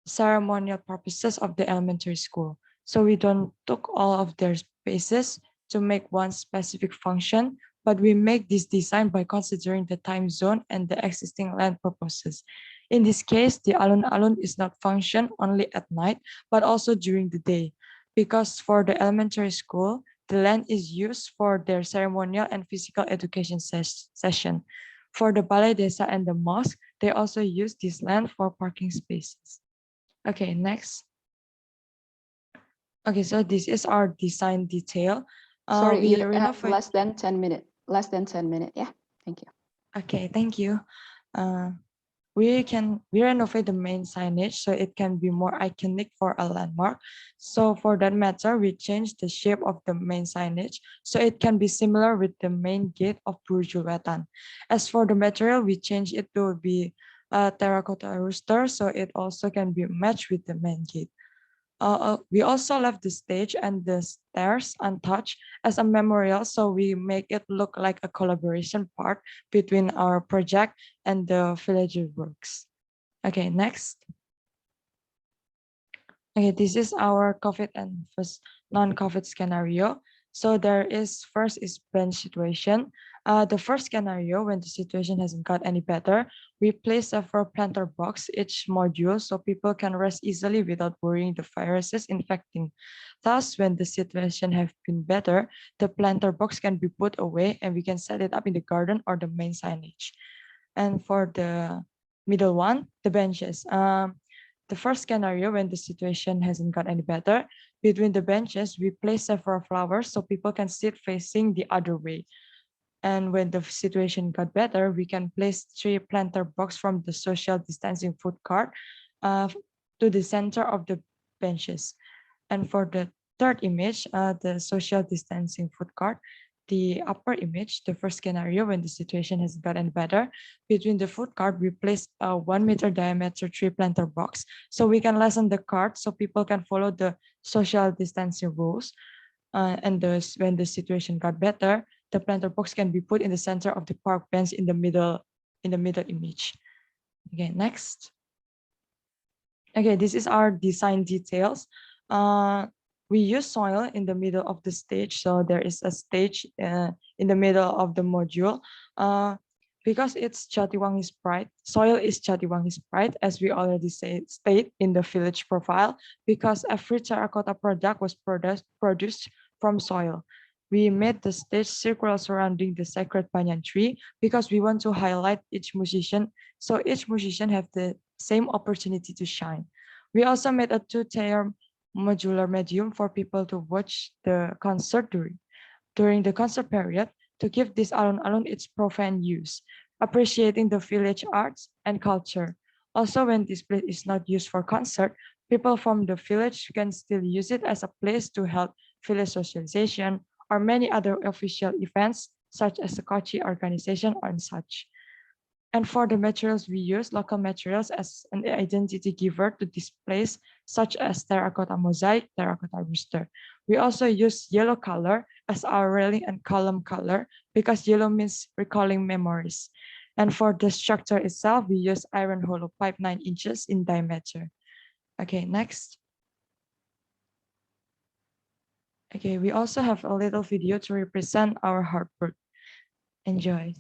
ceremonial purposes of the elementary school. So we don't took all of their spaces to make one specific function, but we make this design by considering the time zone and the existing land purposes. In this case, the alun-alun is not function only at night, but also during the day, because for the elementary school, the land is used for their ceremonial and physical education session. For the balai desa and the mosque, they also use this land for parking spaces. Okay, next. Okay, so this is our design detail. Sorry, We you have renovate. less than 10 minutes. Less than 10 minutes. Yeah, thank you. Okay, thank you. We renovate the main signage so it can be more iconic for a landmark. So for that matter, we change the shape of the main signage so it can be similar with the main gate of Burj Wetan. As for the material, we change it to be a terracotta rooster so it also can be matched with the main gate. We also left the stage and the stairs untouched as a memorial, so we make it look like a collaboration part between our project and the villager works. Okay, next. Okay, this is our COVID and first non-COVID scenario. So there is first is bench situation. The first scenario, when the situation hasn't got any better, we place several planter box each module so people can rest easily without worrying the viruses infecting. Thus, when the situation have been better, the planter box can be put away and we can set it up in the garden or the main signage. And for the middle one, the benches. The first scenario, when the situation hasn't got any better, between the benches, we place several flowers so people can sit facing the other way. And when the situation got better, we can place 3 planter box from the social distancing food cart to the center of the benches. And for the third image, the social distancing food cart, the upper image, the first scenario, when the situation has gotten better, between the food cart, we place a 1 meter diameter 3 planter box so we can lessen the cart so people can follow the social distancing rules. And when the situation got better, the planter box can be put in the center of the park bench in the middle image. Okay, next. Okay, this is our design details. We use soil in the middle of the stage. So there is a stage in the middle of the module. Because it's Jatiwangi's pride, soil is Jatiwangi's pride, as we already state in the village profile, because every terracotta product was produced from soil. We made the stage circular surrounding the sacred banyan tree because we want to highlight each musician, so each musician have the same opportunity to shine. We also made a 2-tier modular medium for people to watch the concert during the concert period to give this alun-alun its profane use, appreciating the village arts and culture. Also, when this place is not used for concert, people from the village can still use it as a place to help village socialization or many other official events, such as the Kochi organization and such. And for the materials, we use local materials as an identity giver to displays such as terracotta mosaic, terracotta rooster. We also use yellow color as our railing and column color because yellow means recalling memories. And for the structure itself, we use iron hollow pipe 9 inches in diameter. Okay, next. Okay, we also have a little video to represent our hard work. Enjoy.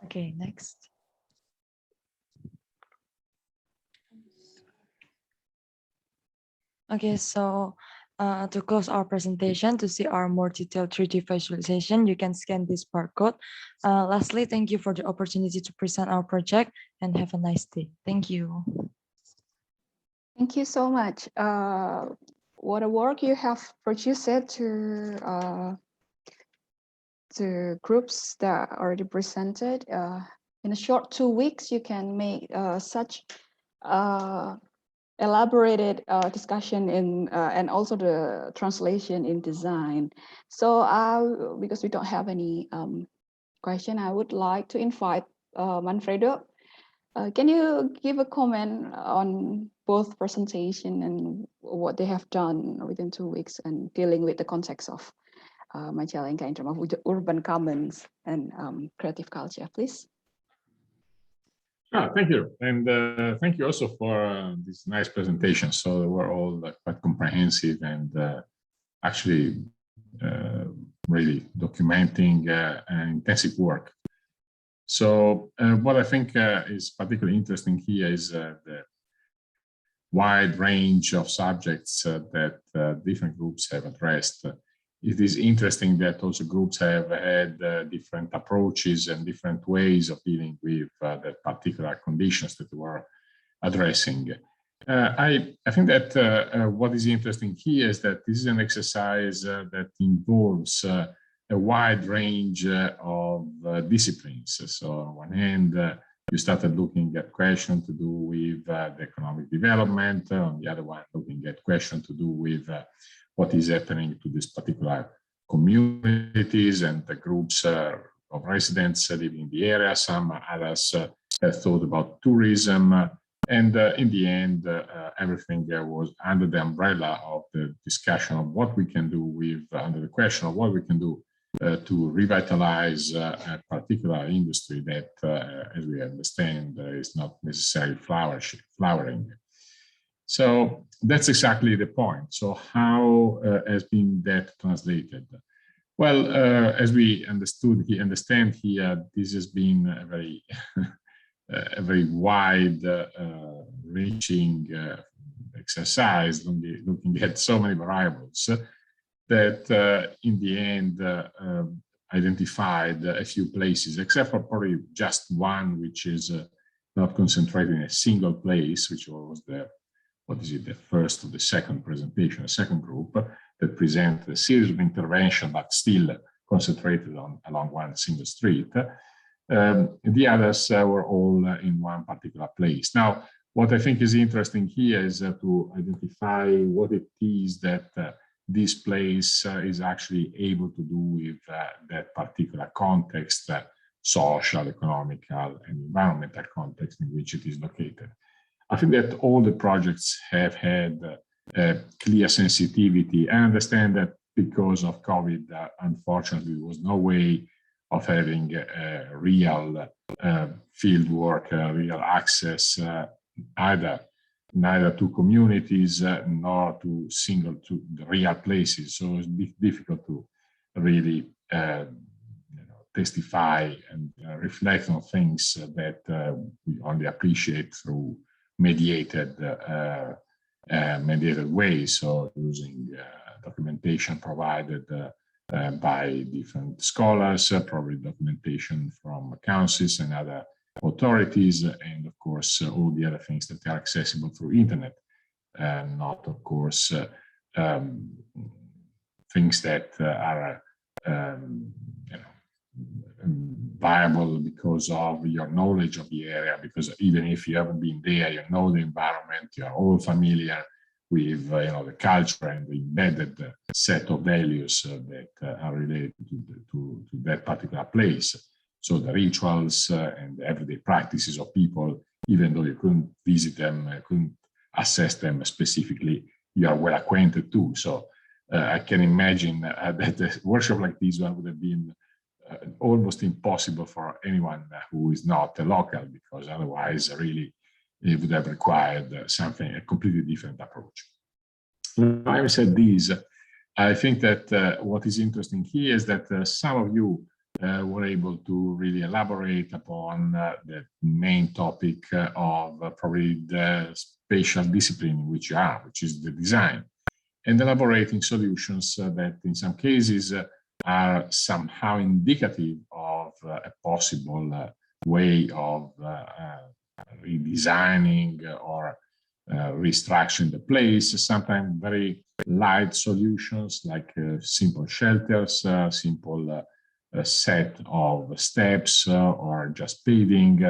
Okay, next. Okay, so to close our presentation, to see our more detailed 3D visualization, you can scan this barcode. Lastly, thank you for the opportunity to present our project and have a nice day. Thank you. Thank you so much. What a work you have produced to groups that are already presented. In a short 2 weeks, you can make such elaborated discussion in and also the translation in design. So because we don't have any question, I would like to invite Manfredo. Can you give a comment on both presentation and what they have done within 2 weeks and dealing with the context of Magillango in terms of urban commons and creative culture, please? Thank you. And thank you also for this nice presentation. So they were all quite comprehensive and actually really documenting intensive work. So what I think is particularly interesting here is the wide range of subjects that different groups have addressed. It is interesting that also groups have had different approaches and different ways of dealing with the particular conditions that they were addressing. I think that what is interesting here is that this is an exercise that involves a wide range of disciplines. So on one hand, you started looking at questions to do with the economic development. On the other one, looking at questions to do with what is happening to this particular communities and the groups of residents living in the area. Some others have thought about tourism. And in the end, everything was under the umbrella of the discussion of what we can do with, under the question of what we can do to revitalize a particular industry that, as we understand, is not necessarily flowering. So that's exactly the point. So how has been that translated? Well, as we understand here, this has been a very, a very wide-reaching exercise, looking at so many variables that, in the end, identified a few places, except for probably just one, which is not concentrated in a single place, which was the the first or the second presentation, a second group that presented a series of interventions, but still concentrated along one single street. The others were all in one particular place. Now, what I think is interesting here is to identify what it is that this place is actually able to do with that particular context, social, economical, and environmental context in which it is located. I think that all the projects have had clear sensitivity. I understand that because of COVID, unfortunately, there was no way of having real field work, real access, neither to communities nor to the real places. So it's difficult to really testify and reflect on things that we only appreciate through mediated ways, so using documentation provided by different scholars, probably documentation from councils and other authorities, and of course all the other things that are accessible through internet, not of course things that are viable because of your knowledge of the area, because even if you haven't been there, you know the environment, you're all familiar with the culture and the embedded set of values that are related to that particular place. So the rituals and the everyday practices of people, even though you couldn't visit them, couldn't assess them specifically, you are well acquainted too. So I can imagine that a workshop like this one would have been almost impossible for anyone who is not a local, because otherwise really it would have required a completely different approach. Having said this, I think that what is interesting here is that some of you were able to really elaborate upon the main topic of probably the spatial discipline in which you are, which is the design, and elaborating solutions that in some cases are somehow indicative of a possible way of redesigning or restructuring the place, sometimes very light solutions like simple shelters, simple set of steps or just paving,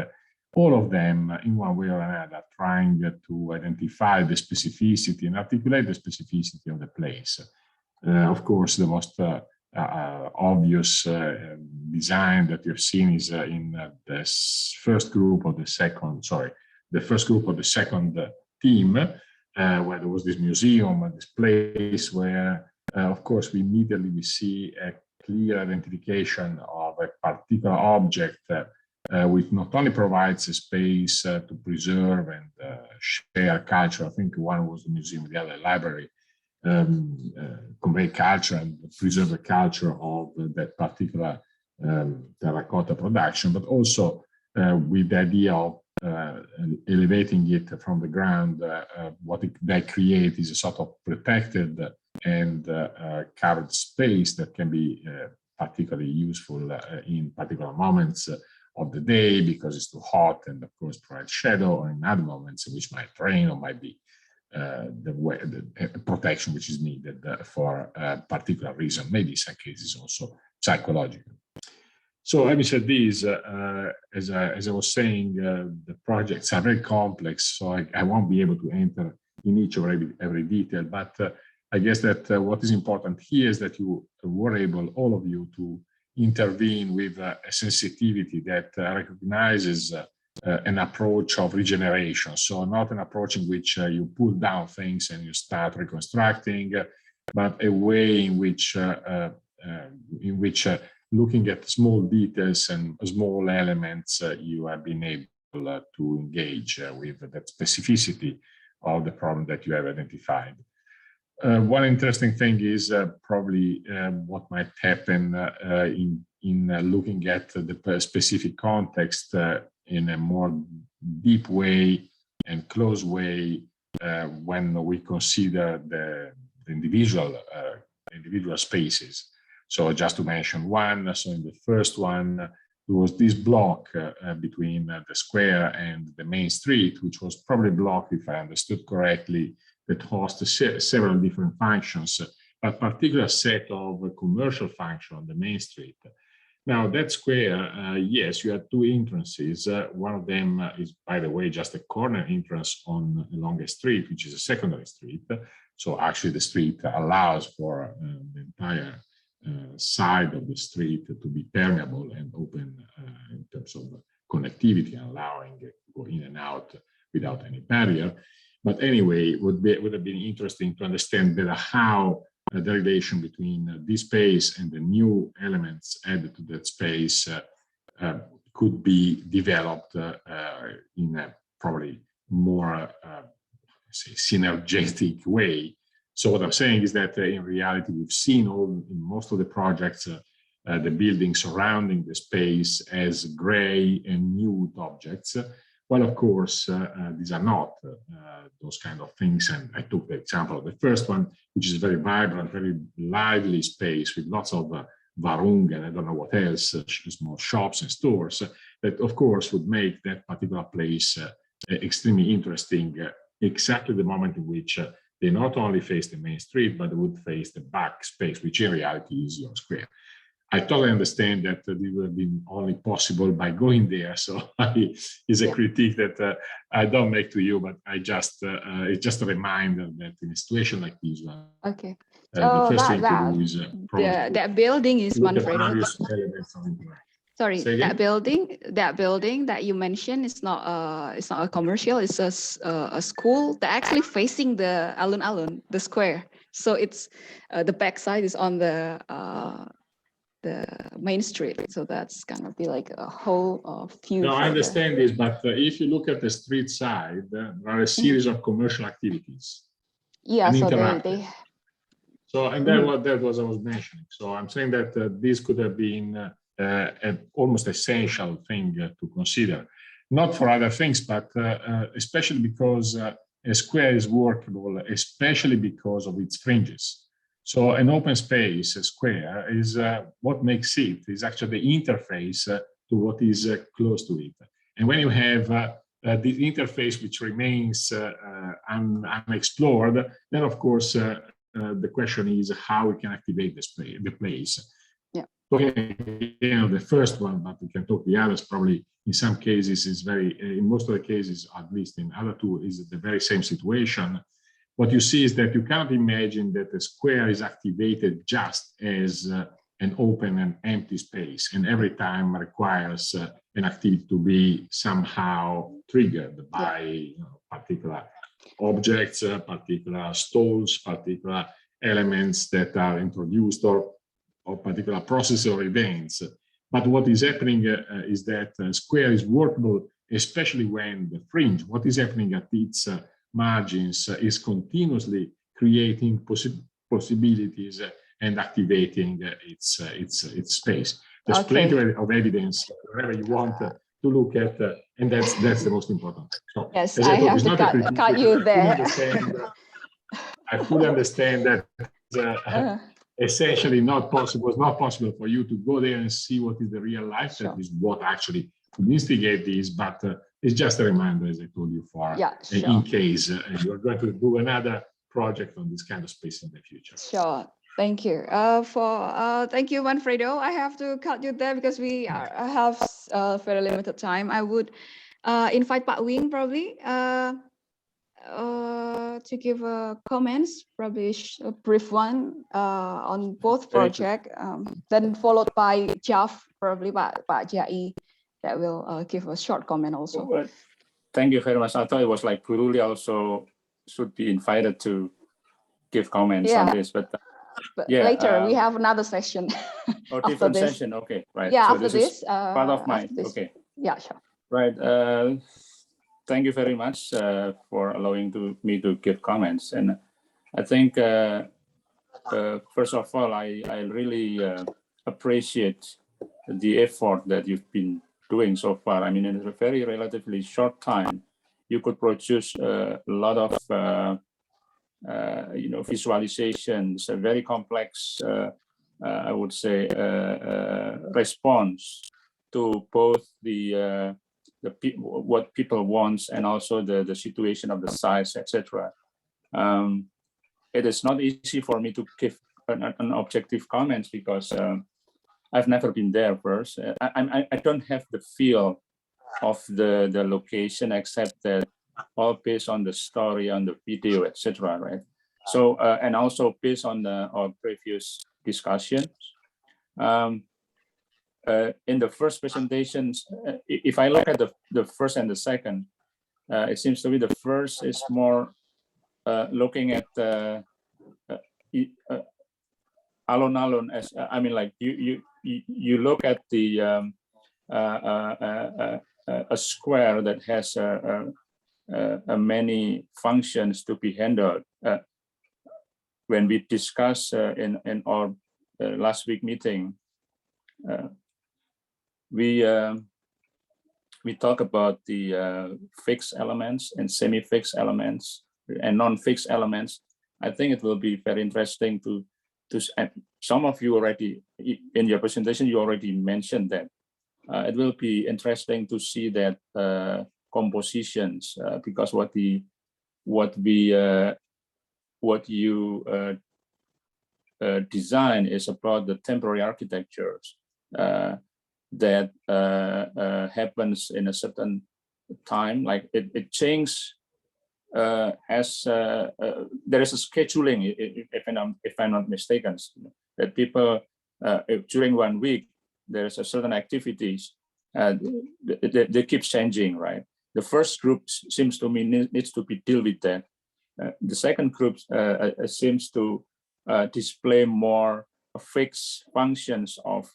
all of them in one way or another trying to identify the specificity and articulate the specificity of the place. Of course, the most obvious design that you've seen is in the first group of the second team, where there was this museum and this place where, of course, we see a clear identification of a particular object which not only provides a space to preserve and share culture. I think one was the museum, the other library, convey culture and preserve the culture of that particular terracotta production, but also with the idea of elevating it from the ground. What they create is a sort of protected and covered space that can be particularly useful in particular moments of the day because it's too hot, and of course provide shadow, or in other moments which might rain or might be the protection which is needed for a particular reason, maybe in some cases also psychological. So having said this, as I was saying, the projects are very complex, so I won't be able to enter in each or every detail, but I guess that what is important here is that you were able, all of you, to intervene with a sensitivity that recognizes an approach of regeneration. So not an approach in which you pull down things and you start reconstructing, but a way in which looking at small details and small elements, you have been able to engage with that specificity of the problem that you have identified. One interesting thing is probably what might happen in looking at the specific context in a more deep way and close way when we consider the individual spaces. So just to mention one, so in the first one, there was this block between the square and the main street, which was probably blocked, if I understood correctly, that hosts several different functions, a particular set of commercial functions on the main street. Now that square, yes, you have two entrances. One of them is, by the way, just a corner entrance along a street, which is a secondary street. So actually the street allows for the entire side of the street to be permeable and open in terms of connectivity, allowing it to go in and out without any barrier. But anyway, would have been interesting to understand better how the relation between this space and the new elements added to that space could be developed in a probably more synergetic way. So what I'm saying is that in reality, we've seen in most of the projects, the buildings surrounding the space as gray and nude objects. Well, of course, these are not those kind of things. And I took the example of the first one, which is a very vibrant, very lively space with lots of varung and I don't know what else, small shops and stores that, of course, would make that particular place extremely interesting, exactly the moment in which they not only face the main street, but they would face the back space, which in reality is your square. I totally understand that this would have been only possible by going there. So it's a critique that I don't make to you, but I just it's just a reminder that in a situation like this one, okay. The first thing to do is that building is Manfredo. Sorry, Say that again? building that you mentioned is not a commercial. It's a school that actually facing the alun-alun, the square. So it's the back side is on the main street. So that's gonna be like a whole view. No, I understand this, but if you look at the street side, there are a series of commercial activities. Yeah, so they. So and that was I was mentioning. So I'm saying that this could have been an almost essential thing to consider. Not for other things, but especially because a square is workable, especially because of its fringes. So an open space, a square, is what makes it, is actually the interface to what is close to it. And when you have this interface which remains unexplored, then of course the question is how we can activate the place. Yeah. Talking again of the first one, but we can talk the others. Probably in some cases is very, in most of the cases, at least in other two, is the very same situation. What you see is that you cannot imagine that a square is activated just as an open and empty space, and every time requires an activity to be somehow triggered by particular objects, particular stalls, particular elements that are introduced, or particular processes or events. But what is happening is that square is workable, especially when the fringe, what is happening at its margins, is continuously creating possibilities and activating its space. There's plenty of evidence wherever you want to look at, and that's the most important. So, yes, as I told, have to cut you there. I fully understand that essentially not possible. It's not possible for you to go there and see what is the real life. That is what actually could instigate this, but it's just a reminder, as I told you, for in case you're going to do another project on this kind of space in the future. Sure. Thank you. Thank you, Manfredo. I have to cut you there because we have very limited time. I would invite Pak Wing probably to give comments, probably a brief one on both projects, then followed by Jeff, probably Pak Jai, that will give a short comment also. Well, thank you very much. I thought it was like Puruli also should be invited to give comments on this, but yeah, later we have another session. Oh, different session. Okay, right. Yeah, so after this this. Part of mine. Okay. Yeah, sure. Right. Thank you very much for allowing me to give comments. And I think, first of all, I really appreciate the effort that you've been doing so far. I mean, in a very relatively short time, you could produce a lot of visualizations, a very complex, I would say, response to both what people want and also the situation of the size, etc. It is not easy for me to give an objective comments because I've never been there first. I don't have the feel of the location except that all based on the story, on the video, etc. Right. So and also based on our previous discussions. In the first presentations, if I look at the first and the second, it seems to be the first is more looking at alon as I mean, like you look at the a square that has many functions to be handled. When we discuss in our last week meeting, we talk about the fixed elements and semi-fixed elements and non-fixed elements. I think it will be very interesting to some of you already in your presentation you already mentioned that. It will be interesting to see that compositions because what you design is about the temporary architectures that happens in a certain time, like it changes as there is a scheduling, if I'm not mistaken, that people during 1 week there is a certain activities they keep changing, right? The first group seems to me needs to be deal with that. The second group seems to display more fixed functions of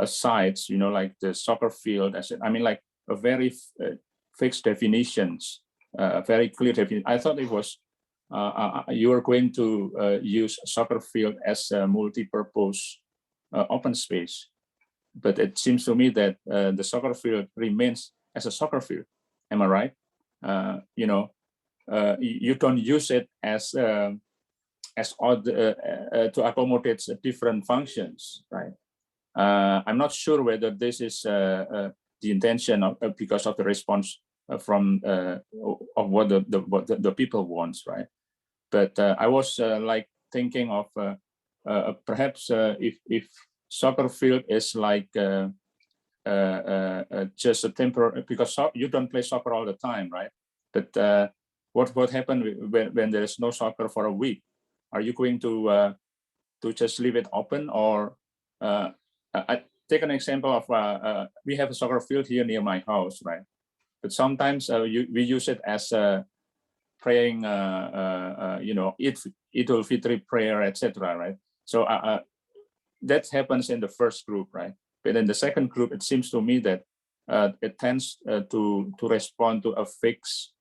sites, like the soccer field. I mean, like a very fixed definitions, very clear definition. I thought it was you are going to use a soccer field as a multi-purpose open space. But it seems to me that the soccer field remains as a soccer field. Am I right? You know, you don't use it as odd to accommodate different functions, right? I'm not sure whether this is the intention of, because of the response from of what the people wants, right? But I was like thinking of perhaps if soccer field is like just a temporary, because you don't play soccer all the time, right? But what happened when there is no soccer for a week? Are you going to just leave it open, or I take an example of we have a soccer field here near my house, right? But sometimes we use it as a praying, you know, Idul Fitri prayer, etc. Right? So that happens in the first group, right? But in the second group, it seems to me that it tends to respond to a fixed,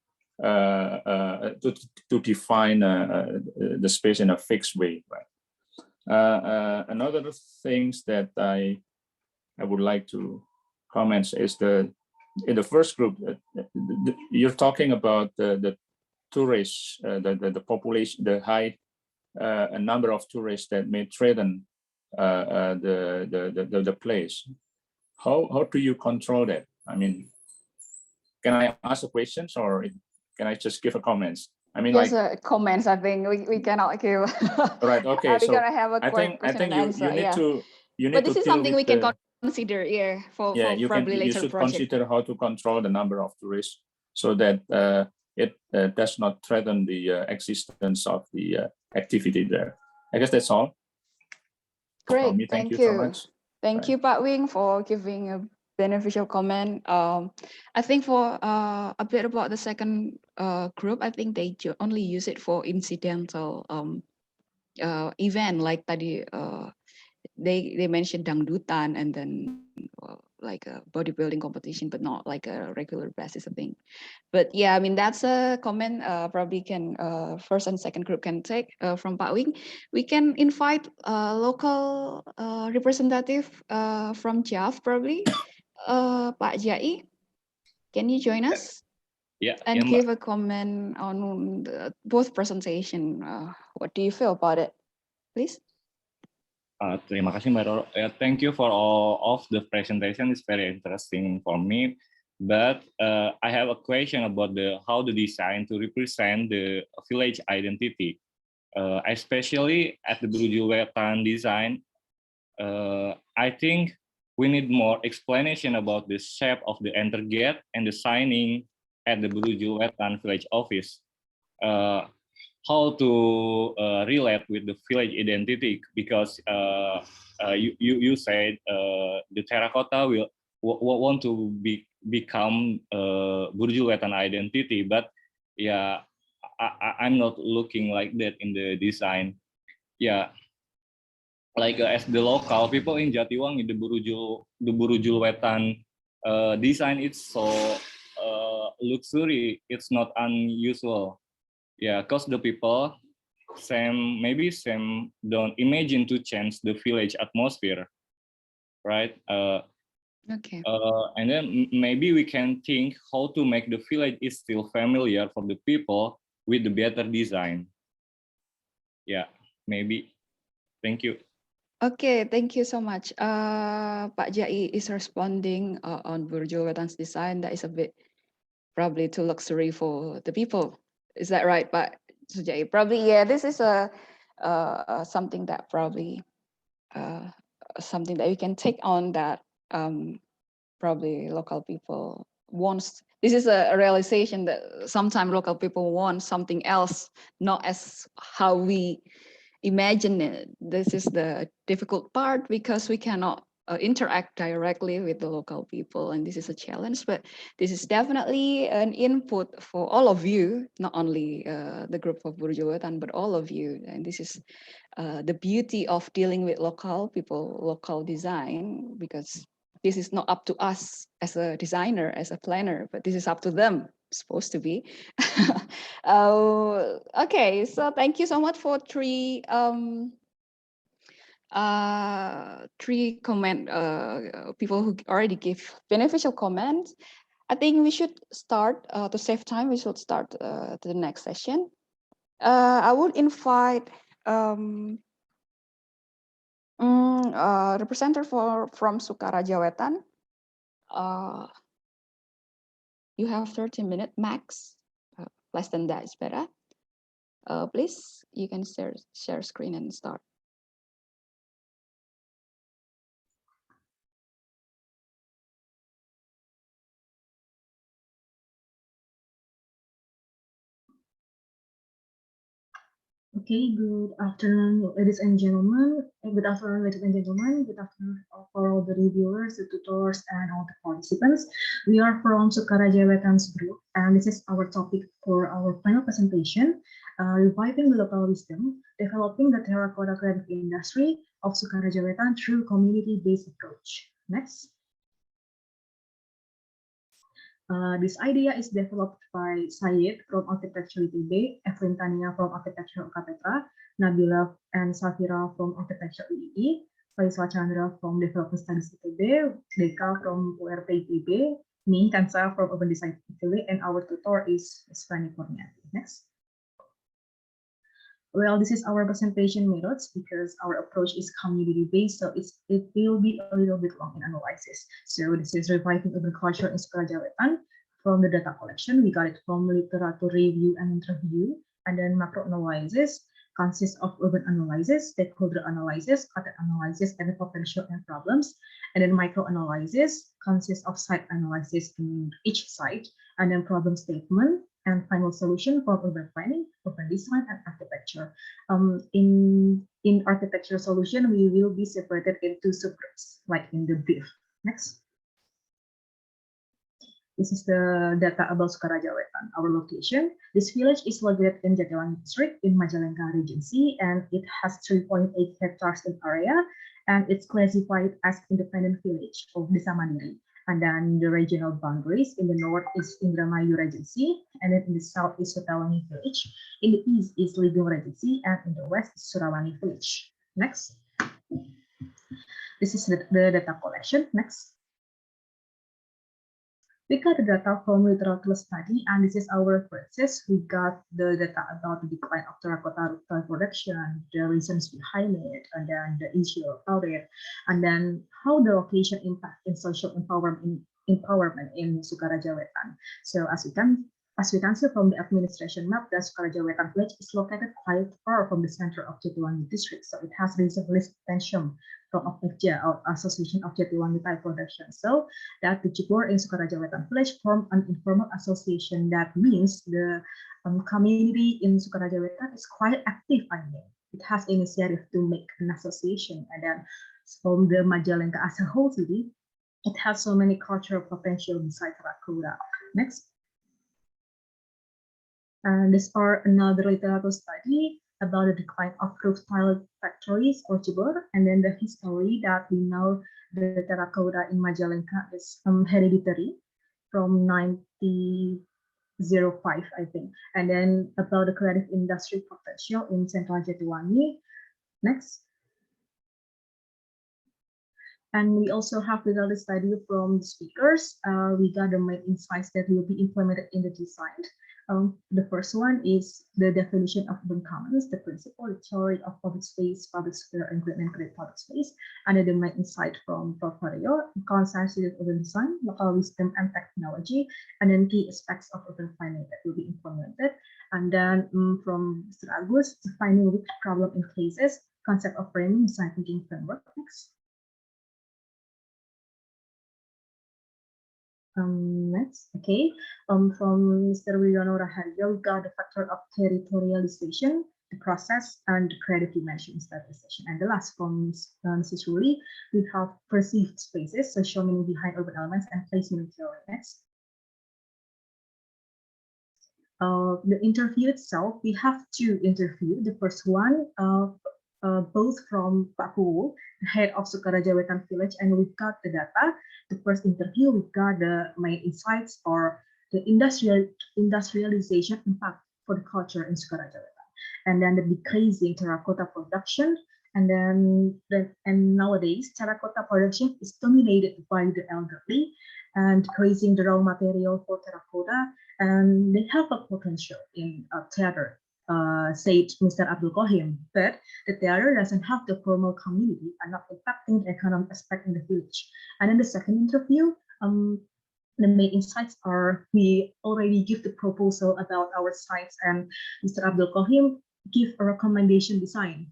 to define the space in a fixed way, right? Another things that I would like to comment is in the first group, you're talking about the tourists, the population, the high number of tourists that may threaten the place. How do you control that? I mean, can I ask a questions, or can I just give a comments? I mean, just like comments. I think we cannot give. Right. Okay. We're So gonna have a I think answer, you need yeah. to But this is deal something with we can the, consider, yeah, for you probably you later should project. consider how to control the number of tourists so that it does not threaten the existence of the activity there. I guess that's all. Great, From me. Thank you so much. Thank you, Pak Wing, for giving a beneficial comment. I think for a bit about the second group, I think they only use it for incidental event, like tadi they mentioned dangdutan and then like a bodybuilding competition, but not like a regular basis of thing. But yeah, I mean, that's a comment probably can first and second group can take from Pak Wing. We can invite local representative from JAF probably. Pak Jai, can you join us? Yeah. And Mbak. give a comment on both presentation. What do you feel about it, please? Terima kasih Mbak Roro. Thank you for all of the presentation. It's very interesting for me. But I have a question about how the design to represent the village identity, especially at the Brujul Wetan design. I think we need more explanation about the shape of the enter gate and the signing at the Brujul Wetan village office. How to relate with the village identity, because you said the terracotta will want to become Brujul Wetan identity, but yeah, I'm not looking like that in the design. Yeah, like as the local people in Jatiwangi, the Brujul Wetan design, it's so luxury. It's not unusual. Yeah, because the people maybe don't imagine to change the village atmosphere, right? Okay. And then maybe we can think how to make the village is still familiar for the people with the better design. Yeah, maybe. Thank you. Okay, thank you so much. Pak Jai is responding on Brujul Wetan's design that is a bit probably too luxury for the people. Is that right, Pak Sujai? Probably, yeah. This is something that probably something that you can take on that probably local people wants. This is a realization that sometimes local people want something else, not as how we imagine it. This is the difficult part because we cannot interact directly with the local people, and this is a challenge, but this is definitely an input for all of you, not only the group of Brujul Wetan, but all of you. And this is the beauty of dealing with local people, local design, because this is not up to us as a designer, as a planner, but this is up to them, supposed to be. Okay, so thank you so much for three people who already give beneficial comments. I think we should start to save time. We should start to the next session. I would invite representative from Sukaraja Wetan. You have 30 minutes max. Less than that is better. Please, you can share screen and start. Okay, good afternoon, ladies and gentlemen. Good afternoon, ladies and gentlemen. Good afternoon for all the reviewers, the tutors, and all the participants. We are from Sukaraja Wetan's group, and this is our topic for our final presentation, reviving the local wisdom, developing the terracotta creative industry of Sukaraja Wetan through community-based approach. Next. This idea is developed by Syed from Architecture ITB, Evelyn Tania from Architecture UKPetra, Nabila and Safira from Architecture UII, Faisal Chandra from Development Studies ITB, Deka from URP ITB, me, Kansa from Urban Design ITB, and our tutor is Svani Kurniati. Next. Well, this is our presentation methods because our approach is community-based, so it will be a little bit long in analysis. So this is reviving urban culture in Sukaraja Wetan. From the data collection, we got it from literature review and interview, and then macro analysis consists of urban analysis, stakeholder analysis, content analysis, and potential and problems. And then micro analysis consists of site analysis in each site, and then problem statement, and final solution for urban planning, urban design, and architecture. In architecture solution, we will be separated into subgroups, like in the brief. Next. This is the data about Sukaraja Wetan, our location. This village is located in Jatiwangi district in Magillango Regency, and it has 3.8 hectares in area, and it's classified as independent village of Desa Mandiri. And then the regional boundaries in the north is Indramayu Regency, and then in the south is Sutawangi Village. In the east is Ligung Regency, and in the west is Surawangi Village. Next. This is the data collection. Next. We got the data from literature study, and this is our references. We got the data about the decline of terracotta rooftop production, the reasons behind it, and then the issue about it, and then how the location impact in social empowerment in Sukaraja Wetan. So as we can see from the administration map, the Sukaraja Wetan village is located quite far from the center of Jatiwangi district, so it has received least attention from OPECJA, or Association of Jatiwangi Tile Production. So that the Jipur in Sukaraja Wetan village form an informal association. That means the community in Sukaraja Wetan is quite active. I mean, it has initiative to make an association, and then from the Magillango as a whole city, it has so many cultural potential besides Terracotta. Next. And this are another literature study about the decline of roof tile factories or Jibor, and then the history that we know the terracotta in Magillango is hereditary from 1905, I think, and then about the creative industry potential in Central Jatiwangi. Next. And we also have the study from the speakers. We got the main insights that will be implemented in the design. The first one is the definition of urban commons, the principle, the theory of public space, public sphere, and create public space. And then the main insight from portfolio, consensus of urban design, local wisdom and technology, and then key aspects of urban planning that will be implemented. And then from Mr. Agus, defining which problem in cases, concept of framing, design thinking framework. Next. Next, okay. From Mr. Wiono Raharjo, we got the factor of territorialization, the process, and the creative dimension stabilization. And the last from Mrs. Ruli, we have perceived spaces, social meaning behind urban elements, and placement theory. Next. The interview itself, we have two interviews. The first one, both from Pak Kuwu, the head of Sukaraja Wetan village, and we've got the data. The first interview, we've got the main insights or the industrialization impact for the culture in Sukaraja Wetan. And then the decreasing terracotta production. And nowadays, terracotta production is dominated by the elderly and decreasing the raw material for terracotta. And they have a potential in theater, said Mr. Abdul Kohim, but the theater doesn't have the formal community and not impacting the economic aspect in the village. And in the second interview, the main insights are we already give the proposal about our sites, and Mr. Abdul Kohim give a recommendation design.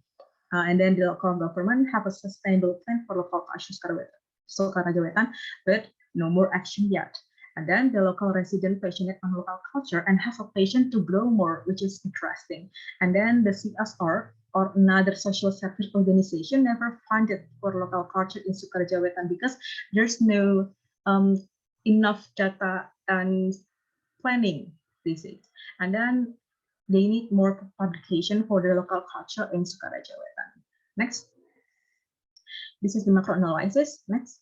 And then the local government have a sustainable plan for local culture Sukaraja Wetan, but no more action yet. And then the local resident passionate on local culture and have a passion to grow more, which is interesting. And then the CSR or another social service organization never funded for local culture in Sukaraja Wetan because there's no enough data and planning, they say. And then they need more publication for the local culture in Sukaraja Wetan. Next. This is the macro analysis. Next.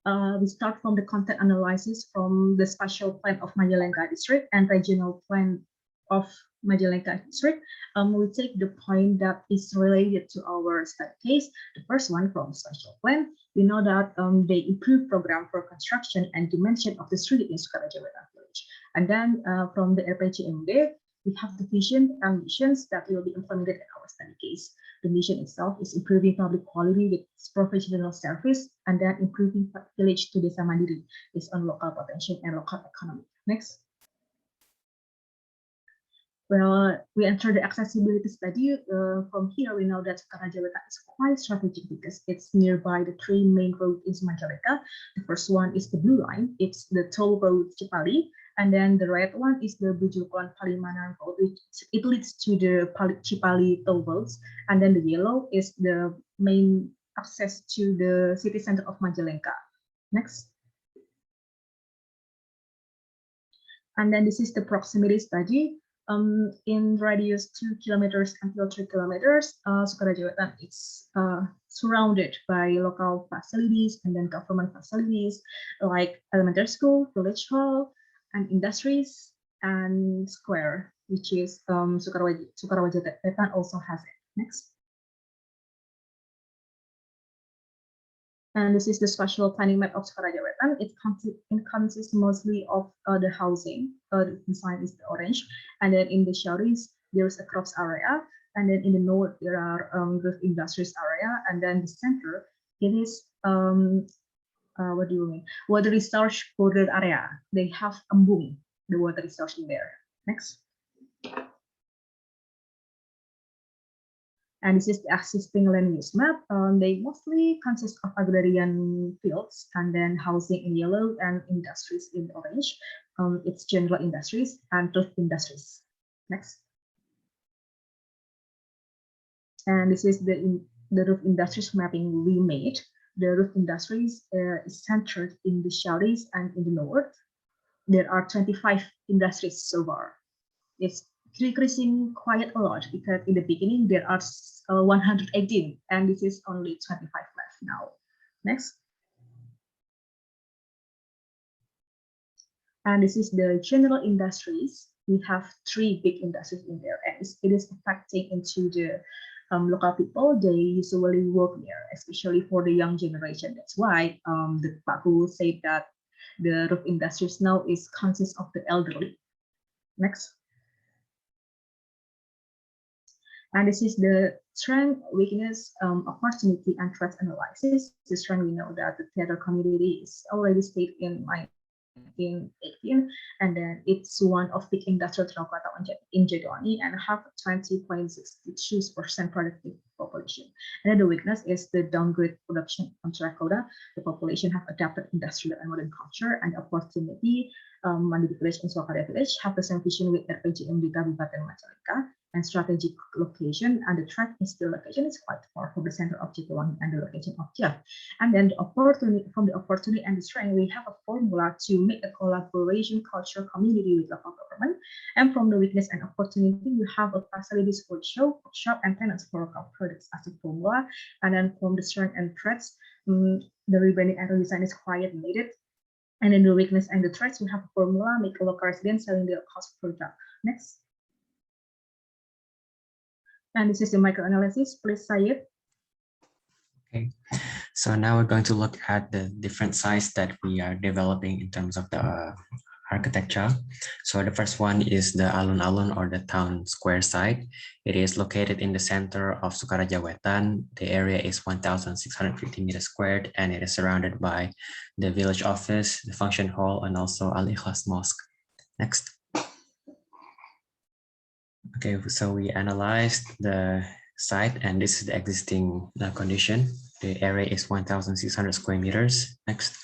We start from the content analysis from the spatial plan of Magillango district and regional plan of Magillango district. We take the point that is related to our study case. The first one from spatial plan. We know that they improve program for construction and dimension of the street in Sukaraja Wetan village. And then from the RPJMD, we have the vision and missions that will be implemented in our study case. The mission itself is improving public quality with professional service, and then improving village to desa mandiri based on local potential and local economy. Next. Well, we enter the accessibility study. From here, we know that Sukaraja Wetan is quite strategic because it's nearby the three main roads in Magillango. The first one is the blue line. It's the toll road Cipali. And then the red one is the Bujukan Palimanan road, which it leads to the Cipali toll roads. And then the yellow is the main access to the city center of Magillango. Next. And then this is the proximity study. In radius 2 kilometers until 3 kilometers, Sukaraja Wetan is surrounded by local facilities and then government facilities like elementary school, village hall, and industries and square, which is Sukaraja Wetan also has it. Next. And this is the spatial planning map of Sukaraja Wetan. It consists mostly of the housing. The design is the orange. And then in the shadows, there's a crops area. And then in the north, there are the industries area. And then the center, it is, what do you mean? Water resource border area. They have Embung, the water resource in there. Next. And this is the existing land use map. They mostly consist of agrarian fields and then housing in yellow and industries in orange. It's general industries and roof industries. Next. And this is the roof industries mapping we made. The roof industries is centered in the southeast and in the north. There are 25 industries so far. It's decreasing quite a lot because in the beginning there are 118 and this is only 25 left now. Next. And this is the general industries. We have 3 big industries in there, and it is affecting into the local people. They usually work there, especially for the young generation. That's why the Paku said that the roof industries now consists of the elderly. Next. And this is the strength, weakness, opportunity, and threat analysis. The strength, we know that the theater community is already stated in 1918, and then it's one of big industrial terracotta in Jedwani and have 20.62% productive population. And then the weakness is the downgrade production on terracotta. The population have adapted industrial and modern culture, and opportunity. Mandiri village and Swakada village have the same vision with RPJMD Kabupaten Magillango and strategic location, and the threat is the location is quite far from the center of Jatiwangi and the location of Jah. And then the opportunity, from the opportunity and the strength, we have a formula to make a collaboration culture community with local government. And from the weakness and opportunity, we have a facilities for show, shop, and tenants for local products as a formula. And then from the strength and threats, the rebranding and redesign is quite needed. And then the weakness and the threats, we have a formula, make a local resident selling the cost product. Next. And this is the microanalysis. Please, Sayed. Okay, so now we're going to look at the different sites that we are developing in terms of the architecture. So the first one is the alun-alun or the town square site. It is located in the center of Sukaraja Wetan. The area is 1,650 meters squared, and it is surrounded by the village office, the function hall, and also Al-Ikhlas Mosque. Next. Okay, so we analyzed the site, and this is the existing condition. The area is 1,600 square meters. Next.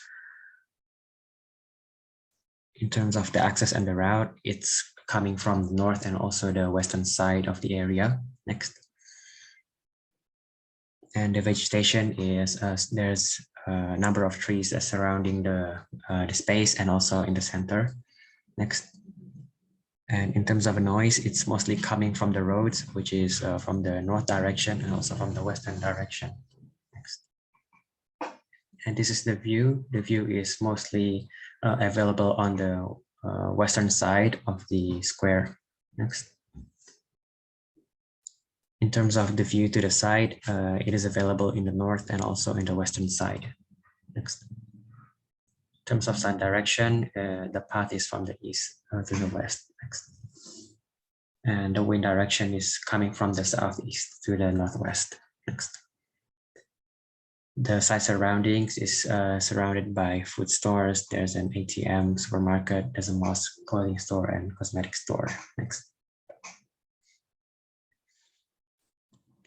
In terms of the access and the route, it's coming from the north and also the western side of the area. Next. And the vegetation is, there's a number of trees surrounding the space and also in the center. Next. And in terms of noise, it's mostly coming from the roads, which is from the north direction and also from the western direction. Next. And this is the view. The view is mostly available on the western side of the square. Next. In terms of the view to the side, it is available in the north and also in the western side. Next. In terms of sun direction, the path is from the east to the west. Next. And the wind direction is coming from the southeast to the northwest. Next. The site surroundings is surrounded by food stores. There's an ATM, supermarket, there's a mosque, clothing store, and cosmetic store. Next.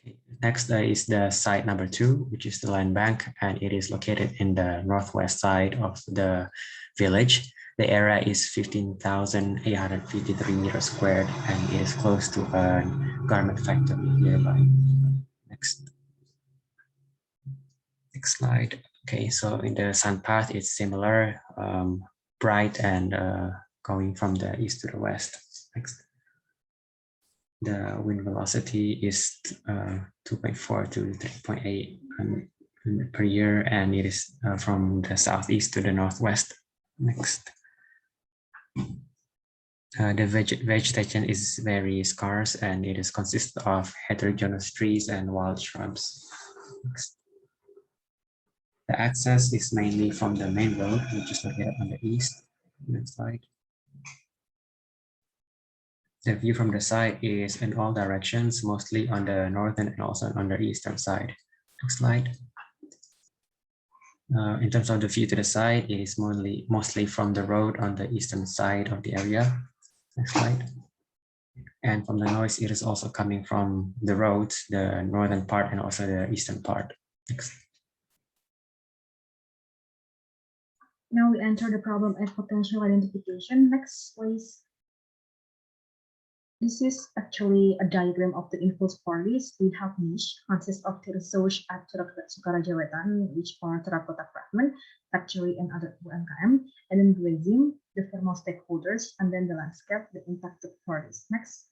Okay. Next is the site number 2, which is the land bank, and it is located in the northwest side of the village. The area is 15,853 meters squared, and it is close to a garment factory nearby. Next. Next slide. Okay, so in the sun path, it's similar, bright and going from the east to the west. Next. The wind velocity is 2.4 to 3.8 per year, and it is from the southeast to the northwest. Next. The vegetation is very scarce, and it is consists of heterogeneous trees and wild shrubs. Next. The access is mainly from the main road, which is located on the east. Next slide. The view from the site is in all directions, mostly on the northern and also on the eastern side. Next slide. In terms of the view to the side, it is mostly from the road on the eastern side of the area. Next slide. And from the noise, it is also coming from the roads, the northern part and also the eastern part. Next. Now we enter the problem and potential identification. Next, please. This is actually a diagram of the influence parties. We have niche, consists of the research at Sukaraja Wetan, which are terracotta craftsmen, factory, and other UMKM, and then the regime, the formal stakeholders, and then the landscape, the impacted parties. Next.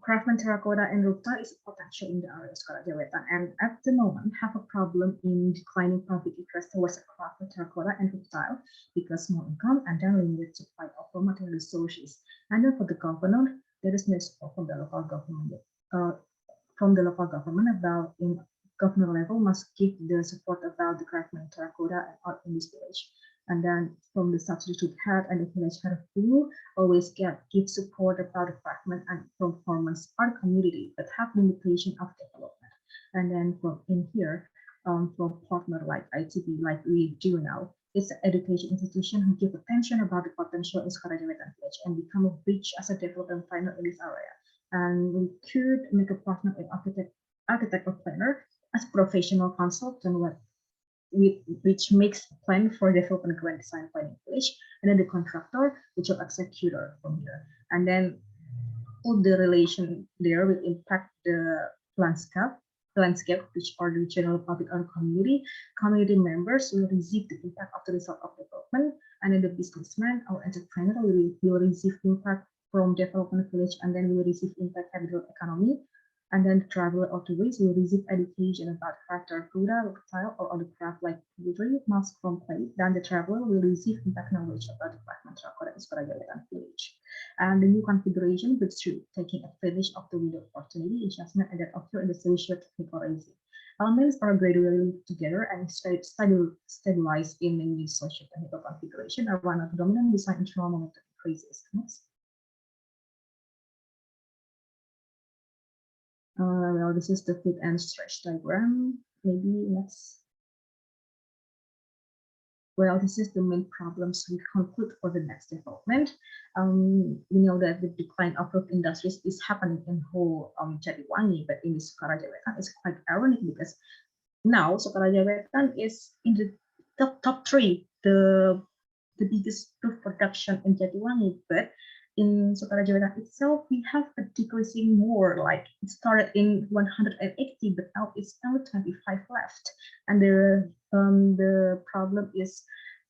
Craftsman terracotta and rupta is potential in the area of Sukaraja Wetan, and at the moment have a problem in declining public interest towards craftsman terracotta and ruptile because small income and then limited supply of raw material resources. And then for the governor, there is no support from the local government. About in governor level must give the support about the craftsman terracotta and art in this village. And then from the substitute head and the village head of who always give support about the craftsman and performance art community, but have limitation of development. And then from in here, from partner like ITB, like we do now, it's an education institution who give attention about the potential in Sukaraja Wetan village and become a bridge as a development planner in this area. And we could make a partner in architect or planner as professional consultant which makes a plan for development grand design planning village, and then the contractor, which will executor from here. And then all the relation there will impact the landscape, which are the general public and community members will receive the impact of the result of development, and then the businessman or entrepreneur will receive impact from development village, and then will receive impact capital economy, And then the traveler or tourists will receive education about Terracotta, tile, or other craft like pottery, mask from clay. Then the traveler will receive impact knowledge about the craftsman Terracotta Skywalk village. And the new configuration goes through taking advantage of the window opportunity adjustment and that occur in the social technical elements are gradually linked together and stabilized in the new social technical configuration are one of the dominant design internal momentum increases. Next. Well, this is the fit and stretch diagram. Maybe next. Well, this is the main problems we conclude for the next development. We know that the decline of road industries is happening in whole Jatiwangi, but in Sukaraja Wetan it's quite ironic because now Sukaraja Wetan is in the top three, the biggest roof production in Jatiwangi, but in Sukaraja Wetan itself, we have a decreasing more, like it started in 180, but now it's only 25 left. And the problem is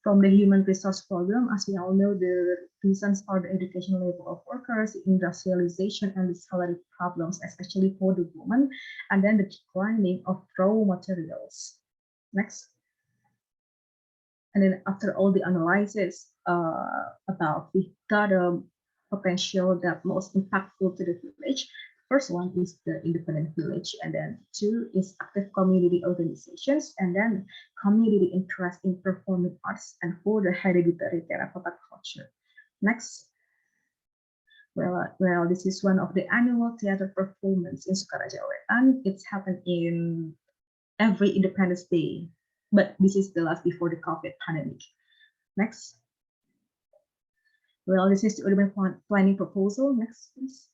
from the human resource problem. As we all know, the reasons are the educational level of workers, the industrialization, and the salary problems, especially for the women, and then the declining of raw materials. Next. And then after all the analysis we got a potential that most impactful to the village. First one is the independent village, and then two is active community organizations, and then community interest in performing arts, and four, the hereditary terracotta culture. Next. Well, this is one of the annual theater performance in Sukaraja Wetan. It's happened in every Independence Day, but this is the last before the COVID pandemic. Next. Well, this is the urban planning proposal. Next, please.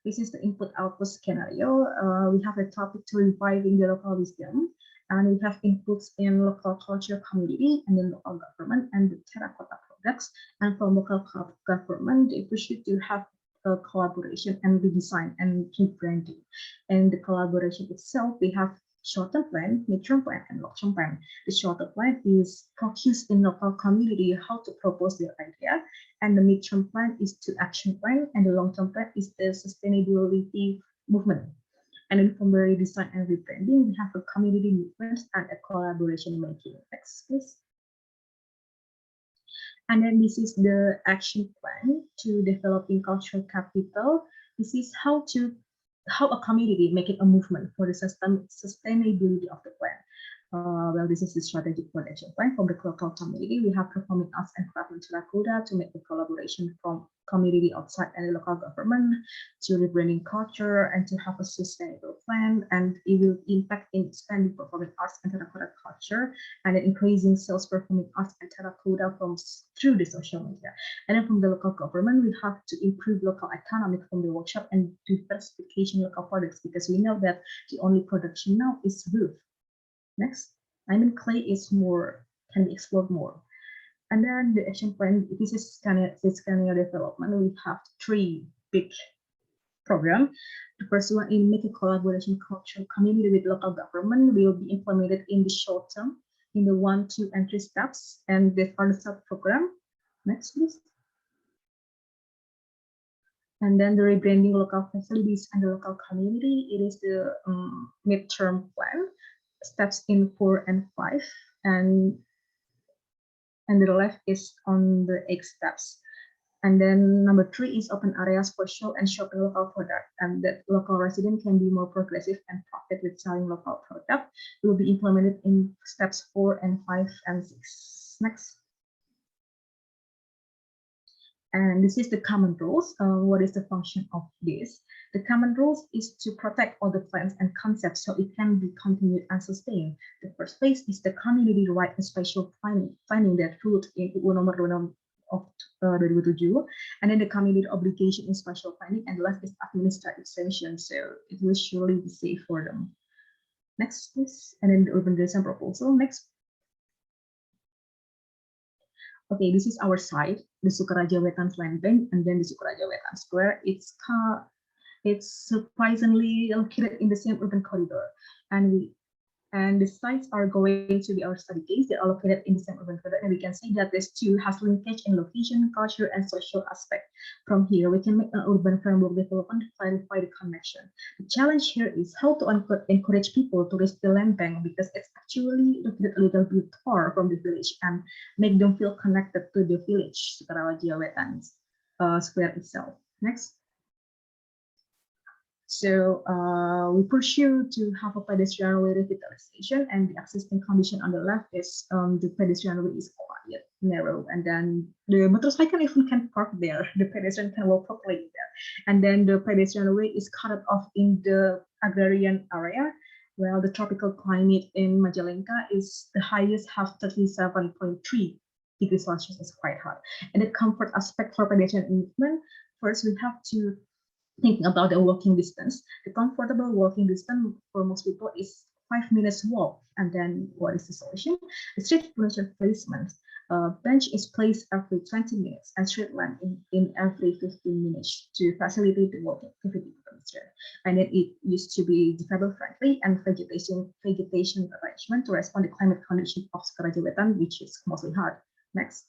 This is the input-output scenario. We have a topic to reviving the local wisdom, and we have inputs in local culture community, and then local government, and the terracotta products. And from local government, they push you to have a collaboration and redesign and rebranding. And the collaboration itself, we have short-term plan, mid-term plan, and long-term plan. The short-term plan is focused in local community how to propose their idea, and the mid-term plan is to action plan, and the long-term plan is the sustainability movement. And then from the redesign and rebranding, we have a community movement and a collaboration making. Next, please. And then this is the action plan to developing cultural capital. This is how a community making a movement for the sustainability of the plan. Well, this is the strategic production plan from the local community. We have performing arts and craft in Terracotta to make the collaboration from community outside and the local government to rebranding culture and to have a sustainable plan, and it will impact in expanding performing arts and terracotta culture and then increasing sales performing arts and terracotta through the social media. And then from the local government, we have to improve local economy from the workshop and diversification local products, because we know that the only production now is roof. Next, clay is more, can be explored more. And then the action plan, this is Scania development. We have three big programs. The first one is make a collaboration cultural community with local government will be implemented in the short term in the 1, 2, and 3 steps. And the further sub-program. Next, please. And then the rebranding local facilities and the local community. It is the midterm plan. Steps in 4 and 5, and the left is on the 8 steps. And then number 3 is open areas for show and shopping local product, and that local resident can be more progressive and profit with selling local product. It will be implemented in steps 4 and 5 and 6. Next. And this is the common rules. What is the function of this? The common rules is to protect all the plans and concepts so it can be continued and sustained. The first phase is the community right and spatial planning that ruled in UU Nomor 26 of 2007, and then the community obligation in spatial planning, and the last is administrative sanction, so it will surely be safe for them. Next, please. And then the urban design proposal. Next. Okay, this is our site, the Sukaraja Wetan Land Bank, and then the Sukaraja Wetan Square. It's surprisingly located in the same urban corridor, and And the sites are going to be our study case. They are located in the same urban corridor, and we can see that this too has linkage in location, culture, and social aspect. From here, we can make an urban framework development to clarify the connection. The challenge here is how to encourage people to reach the land bank, because it's actually located a little bit far from the village, and make them feel connected to the village, Sukaraja Wetlands square itself. Next. So we pursue to have a pedestrian way revitalization, and the existing condition on the left is the pedestrian way is quite narrow, and then the motorcycle even can park there. The pedestrian can walk properly there, and then the pedestrian way is cut off in the agrarian area. Well, the tropical climate in Magillango is the highest, have 37.3 degrees Celsius, is quite hot. And the comfort aspect for pedestrian movement, first we have to thinking about the walking distance. The comfortable walking distance for most people is 5 minutes walk. And then what is the solution? The street furniture placement. Bench is placed every 20 minutes and street lamp in every 15 minutes to facilitate the walking activity for pedestrian. And then it used to be disabled friendly and vegetation arrangement to respond to climate condition of Sukaraja Wetan, which is mostly hot. Next.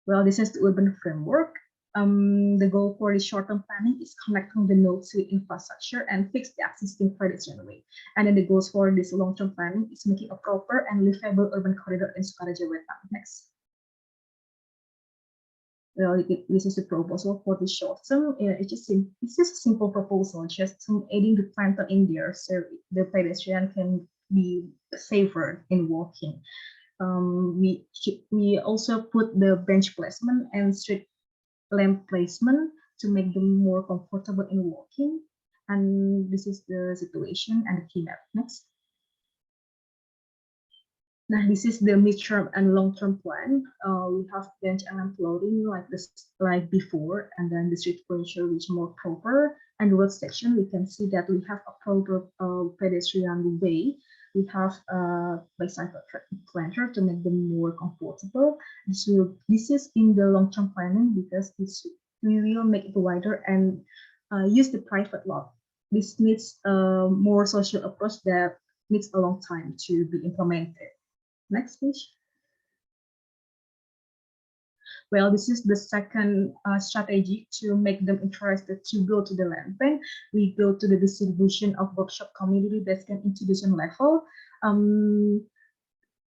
Well, this is the urban framework. The goal for the short-term planning is connecting the nodes with infrastructure and fix the existing pedestrian way. And then the goals for this long-term planning is making a proper and livable urban corridor in Sukaraja Wetan. Next. Well, this is the proposal for the short term. It's just a simple proposal, just adding the planter in there so the pedestrian can be safer in walking. We also put the bench placement and street lamp placement to make them more comfortable in walking. And this is the situation and the key map. Next. Now, this is the midterm and long-term plan. We have bench and lamp loading like this, like before, and then the street furniture which is more proper. And the road section, we can see that we have a proper pedestrian way. We have a bicycle planter to make them more comfortable. This is in the long-term planning because we will make it wider and use the private lot. This needs a more social approach that needs a long time to be implemented. Next, please. Well, this is the second strategy to make them interested to go to the land bank. We go to the distribution of workshop community based on institution level.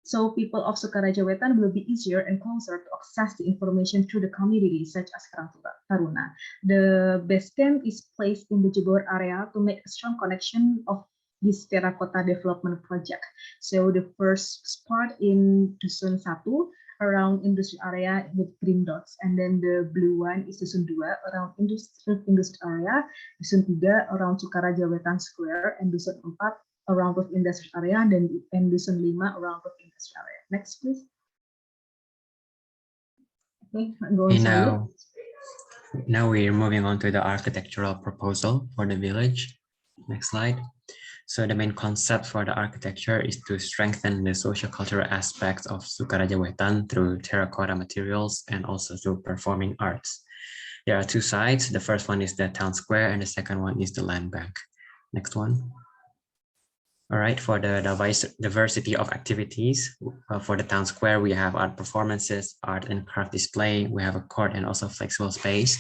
So people of Sukaraja Wetan will be easier and closer to access the information through the community, such as Karang Taruna. The base camp is placed in the Jebor area to make a strong connection of this Terracotta development project. So the first spot in Dusun 1 around industry area with green dots, and then the blue one is Dusun 2 around industry area, Dusun 3 around Sukaraja Wetan Square, and Dusun 4 around of industry area, and Dusun 5 around of industry area. Next, please. Okay, now we're moving on to the architectural proposal for the village. Next slide. So the main concept for the architecture is to strengthen the socio-cultural aspects of Sukaraja Wetan through terracotta materials and also through performing arts. There are two sides. The first one is the town square and the second one is the land bank. Next one. All right, for the diversity of activities, for the town square, we have art performances, art and craft display. We have a court and also flexible space.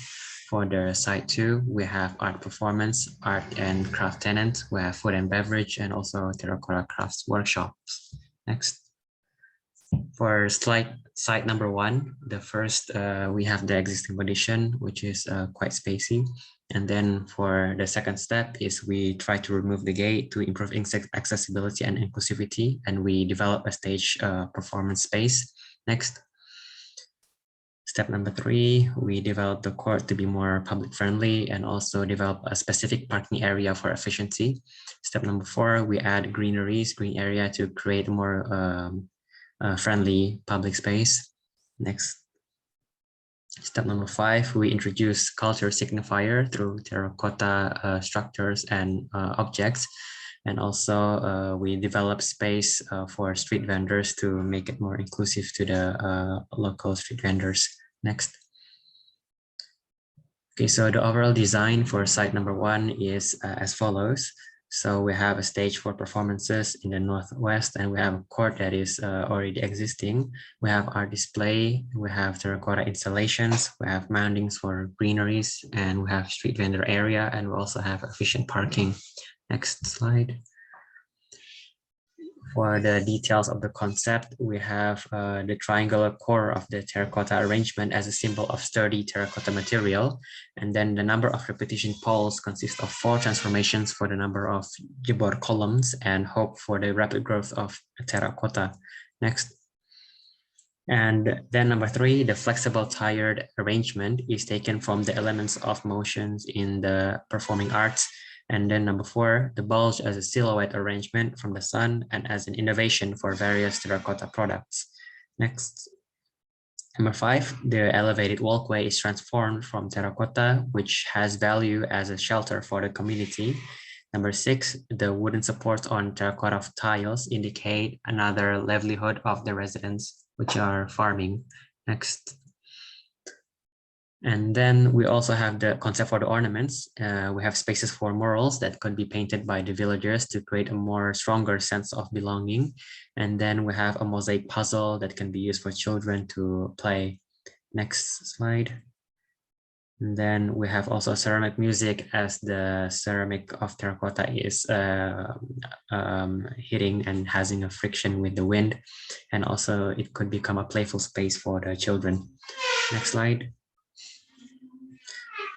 For the side 2, we have art performance, art and craft tenant. We have food and beverage and also terracotta crafts workshops. Next. For site number 1, the first, we have the existing condition, which is quite spacey. And then for the second step is we try to remove the gate to improve accessibility and inclusivity, and we develop a stage performance space. Next. Step number 3, we develop the court to be more public friendly and also develop a specific parking area for efficiency. Step number 4, we add green area to create more friendly public space. Next. Step number 5, we introduce culture signifier through terracotta structures and objects. And also we develop space for street vendors to make it more inclusive to the local street vendors. Next. Okay, so the overall design for site number 1 is as follows. So we have a stage for performances in the northwest, and we have a court that is already existing. We have art display, we have terracotta installations, we have mountings for greeneries, and we have street vendor area, and we also have efficient parking. Next slide. For the details of the concept, we have the triangular core of the terracotta arrangement as a symbol of sturdy terracotta material. And then the number of repetition poles consists of 4 transformations for the number of jebor columns and hope for the rapid growth of terracotta. Next. And then number 3, the flexible tired arrangement is taken from the elements of motions in the performing arts. And then number 4, the bulge as a silhouette arrangement from the sun and as an innovation for various terracotta products. Next. Number 5, the elevated walkway is transformed from terracotta, which has value as a shelter for the community. Number 6, the wooden supports on terracotta tiles indicate another livelihood of the residents, which are farming. Next. And then we also have the concept for the ornaments. We have spaces for murals that could be painted by the villagers to create a more stronger sense of belonging. And then we have a mosaic puzzle that can be used for children to play. Next slide. And then we have also ceramic music, as the ceramic of terracotta is hitting and having a friction with the wind. And also it could become a playful space for the children. Next slide.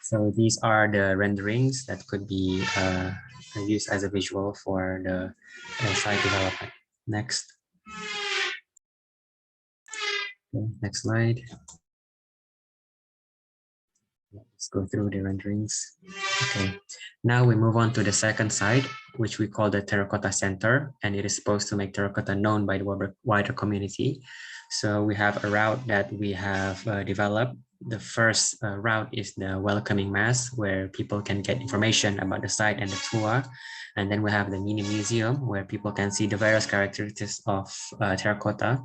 So these are the renderings that could be used as a visual for the site development. Next. Okay, next slide. Let's go through the renderings. Okay, now we move on to the second side, which we call the Terracotta Center, and it is supposed to make terracotta known by the wider community. So we have a route that we have developed. The first route is the welcoming mass, where people can get information about the site and the tour. And then we have the mini museum, where people can see the various characteristics of terracotta.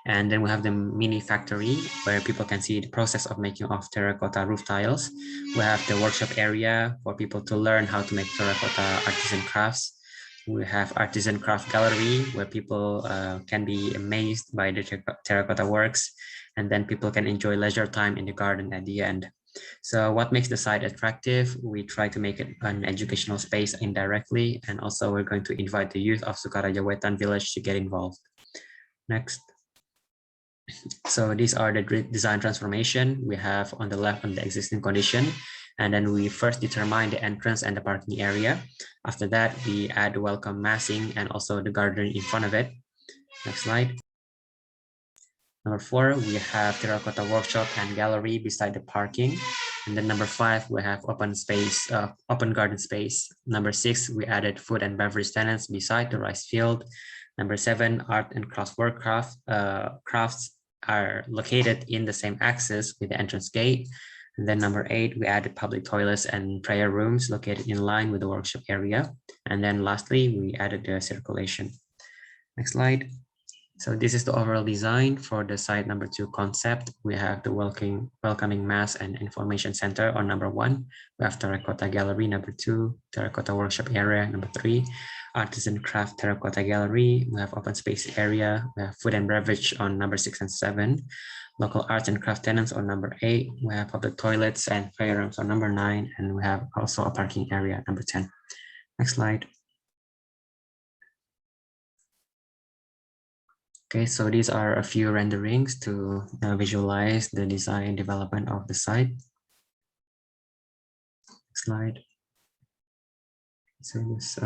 And then we have the mini factory, where people can see the process of making of terracotta roof tiles. We have the workshop area for people to learn how to make terracotta artisan crafts. We have artisan craft gallery, where people can be amazed by the terracotta works, and then people can enjoy leisure time in the garden at the end. So what makes the site attractive? We try to make it an educational space indirectly, and also we're going to invite the youth of Sukaraja Wetan village to get involved. Next. So these are the design transformation. We have on the left on the existing condition, and then we first determine the entrance and the parking area. After that, we add the welcome massing and also the garden in front of it. Next slide. Number 4, we have terracotta workshop and gallery beside the parking. And then number 5, we have open space, open garden space. Number 6, we added food and beverage tenants beside the rice field. Number 7, art and crafts are located in the same axis with the entrance gate. And then number 8, we added public toilets and prayer rooms located in line with the workshop area. And then lastly, we added the circulation. Next slide. So this is the overall design for the site number 2 concept. We have the welcoming mass and information center on number 1. We have Terracotta Gallery number 2, Terracotta Workshop area number 3, Artisan Craft Terracotta Gallery. We have open space area. We have food and beverage on number 6 and 7. Local arts and craft tenants on number 8. We have public toilets and prayer rooms on number 9. And we have also a parking area number 10. Next slide. Okay, so these are a few renderings to visualize the design development of the site. Next slide. So this,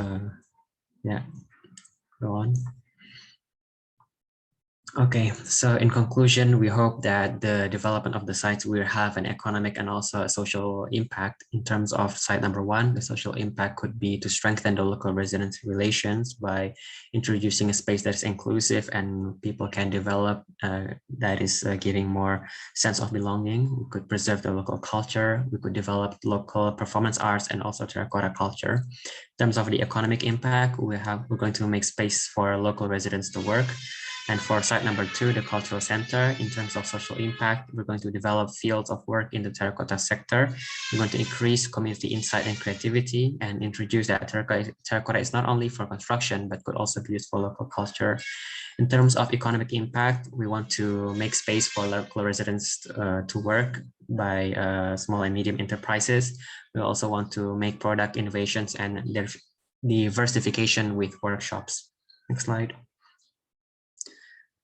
yeah, go on. Okay, so in conclusion, we hope that the development of the sites will have an economic and also a social impact. In terms of site number 1, the social impact could be to strengthen the local residents' relations by introducing a space that is inclusive and people can develop, that is giving more sense of belonging. We could preserve the local culture. We could develop local performance arts and also terracotta culture. In terms of the economic impact, we're going to make space for local residents to work. And for site number 2, the cultural center, in terms of social impact, we're going to develop fields of work in the terracotta sector. We're going to increase community insight and creativity and introduce that terracotta is not only for construction, but could also be used for local culture. In terms of economic impact, we want to make space for local residents to work by small and medium enterprises. We also want to make product innovations and diversification with workshops. Next slide.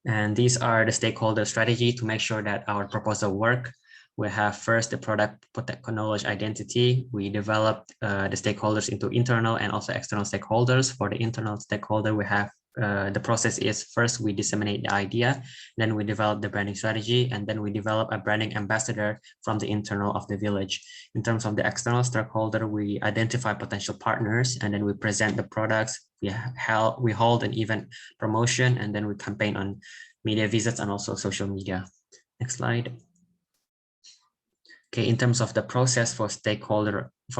And these are the stakeholder strategy to make sure that our proposal work. We have first the product knowledge identity. We developed the stakeholders into internal and also external stakeholders. For the internal stakeholder, we have the process is first we disseminate the idea, then we develop the branding strategy, and then we develop a branding ambassador from the internal of the village. In terms of the external stakeholder, we identify potential partners, and then we present the products. We hold an event promotion, and then we campaign on media visits and also social media. Next slide. Okay, in terms of the process for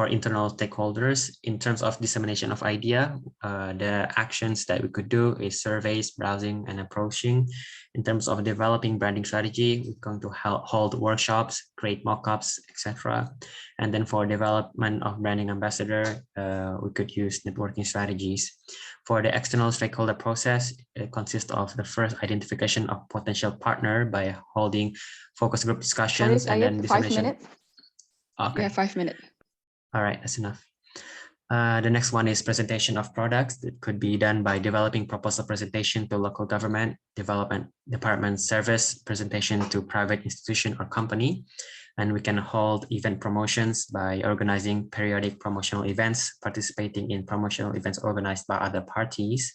internal stakeholders, in terms of dissemination of idea, the actions that we could do is surveys, browsing, and approaching. In terms of developing branding strategy, we're going to hold workshops, create mock-ups, etc. And then for development of branding ambassador, we could use networking strategies. For the external stakeholder process, it consists of the first identification of potential partner by holding focus group discussions. Sorry, and then 5 minutes. Okay. Yeah, 5 minutes. All right, that's enough. The next one is presentation of products. It could be done by developing proposal presentation to local government, development department service, presentation to private institution or company. And we can hold event promotions by organizing periodic promotional events, participating in promotional events organized by other parties.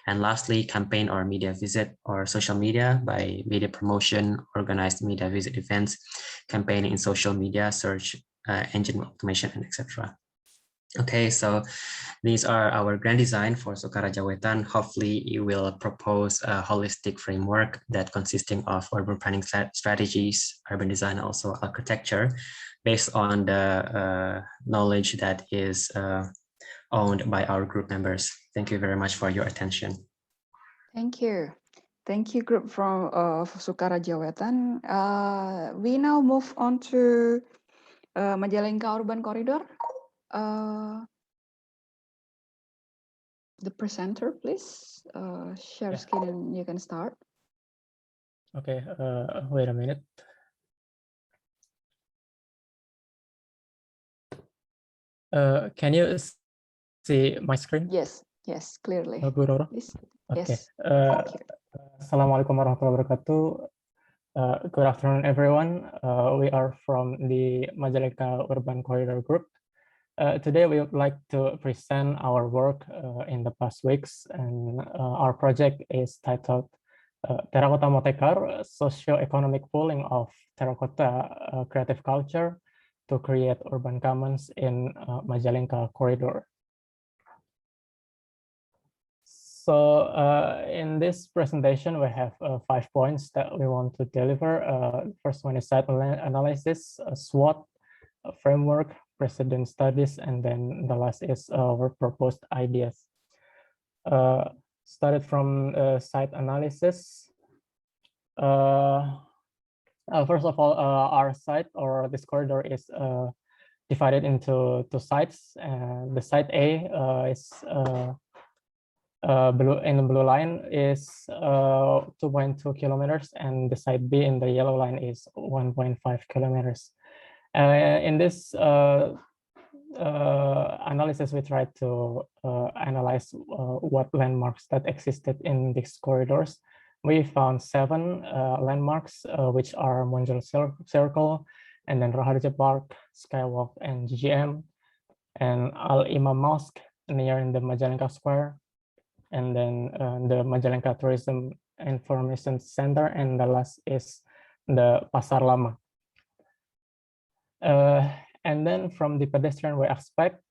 And lastly, campaign or media visit or social media by media promotion, organized media visit events, campaigning in social media, search engine automation, and etc. Okay, so these are our grand design for Sukaraja Wetan. Hopefully you will propose a holistic framework that consisting of urban planning strategies, urban design, also architecture, based on the knowledge that is owned by our group members. Thank you very much for your attention. Thank you. Thank you, group from Sukaraja Wetan. We now move on to Magillango Urban Corridor. The presenter, please share screen and you can start. Okay, wait a minute. Can you see my screen? Yes, yes, clearly. Bu Roro? Please. Okay. Yes. Assalamualaikum warahmatullahi wabarakatuh. Good afternoon, everyone. We are from the Magillango Urban Corridor Group. Today, we would like to present our work in the past weeks, and our project is titled Terracotta Motekar, Socio-Economic Pooling of Terracotta Creative Culture to Create Urban Commons in Magillango Corridor. So in this presentation, we have 5 points that we want to deliver. First one is site analysis, SWOT, framework, precedent studies, and then the last is our proposed ideas. Started from site analysis. First of all, our site or this corridor is divided into 2 sites. The site A is in the blue line is 2.2 kilometers, and the site B in the yellow line is 1.5 kilometers. In this analysis, we tried to analyze what landmarks that existed in these corridors. We found 7 landmarks, which are Monjol Circle, and then Raharja Park, Skywalk, and GGM, and Al Imam Mosque near in the Magillango Square, and then the Magillango Tourism Information Center, and the last is the Pasar Lama. And then from the pedestrian way aspect,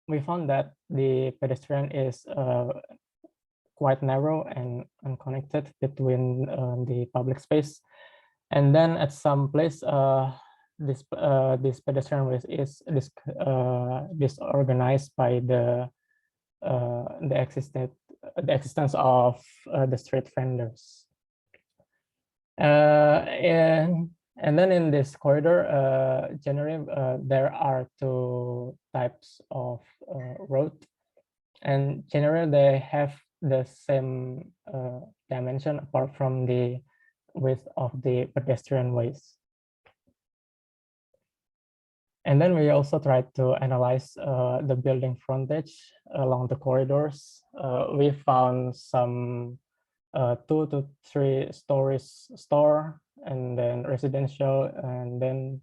we found that the pedestrian is quite narrow and unconnected between the public space. And then at some place, this pedestrian way is disorganized by the existing the existence of the street vendors. And then in this corridor, generally, there are two types of road, and generally they have the same dimension apart from the width of the pedestrian ways. And then we also tried to analyze the building frontage along the corridors. We found some 2 to 3 stories store, and then residential, and then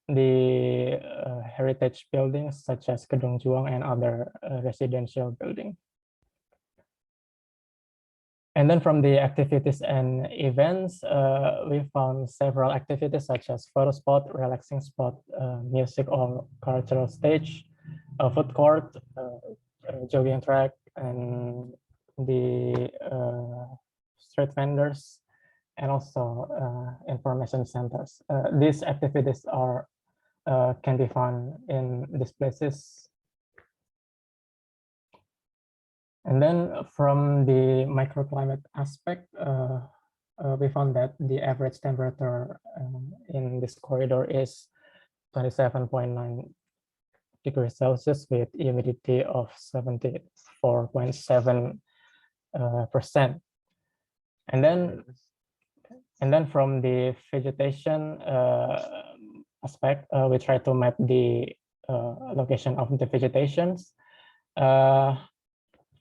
the heritage buildings such as Gedung Juang and other residential buildings. And then from the activities and events, we found several activities such as photo spot, relaxing spot, music or cultural stage, a food court, jogging track, and the street vendors, and also information centers. These activities are can be found in these places. And then from the microclimate aspect, we found that the average temperature in this corridor is 27.9 degrees Celsius with humidity of 74.7%. And then from the vegetation aspect, we try to map the location of the vegetations.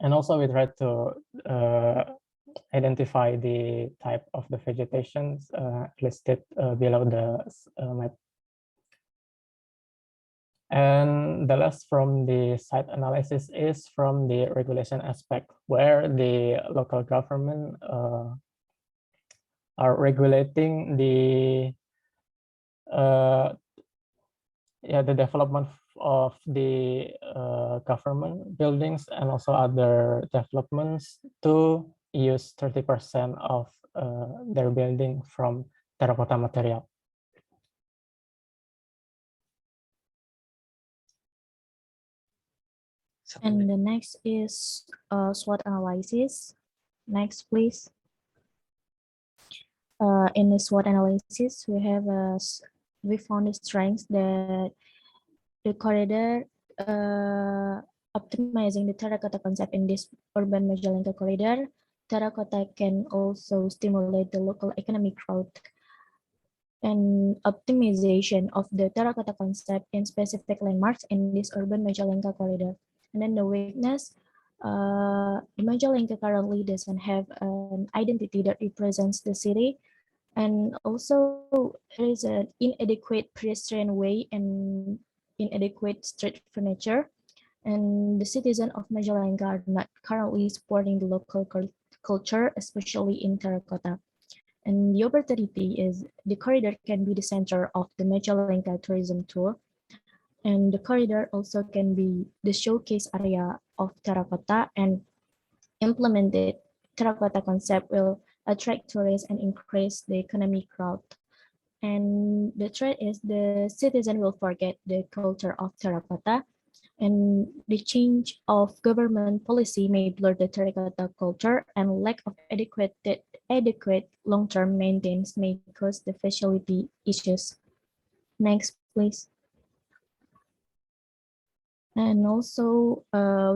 And also we try to identify the type of the vegetations listed below the map. And the last from the site analysis is from the regulation aspect, where the local government are regulating the development of the government buildings and also other developments to use 30% of their building from terracotta material. And the next is SWOT analysis. Next, please. In the SWOT analysis, we found the strengths that the corridor optimizing the terracotta concept in this urban Magillango corridor. Terracotta can also stimulate the local economic growth and optimization of the terracotta concept in specific landmarks in this urban Magillango corridor. And then the weakness, the Magillango currently doesn't have an identity that represents the city. And also there is an inadequate pedestrian way and inadequate street furniture. And the citizens of Magillango are not currently supporting the local culture, especially in terracotta. And the opportunity is the corridor can be the center of the Magillango tourism tour. And the corridor also can be the showcase area of terracotta, and implemented terracotta concept will attract tourists and increase the economic growth. And the threat is the citizen will forget the culture of terracotta, and the change of government policy may blur the terracotta culture, and lack of adequate long-term maintenance may cause the facility issues. Next, please. And also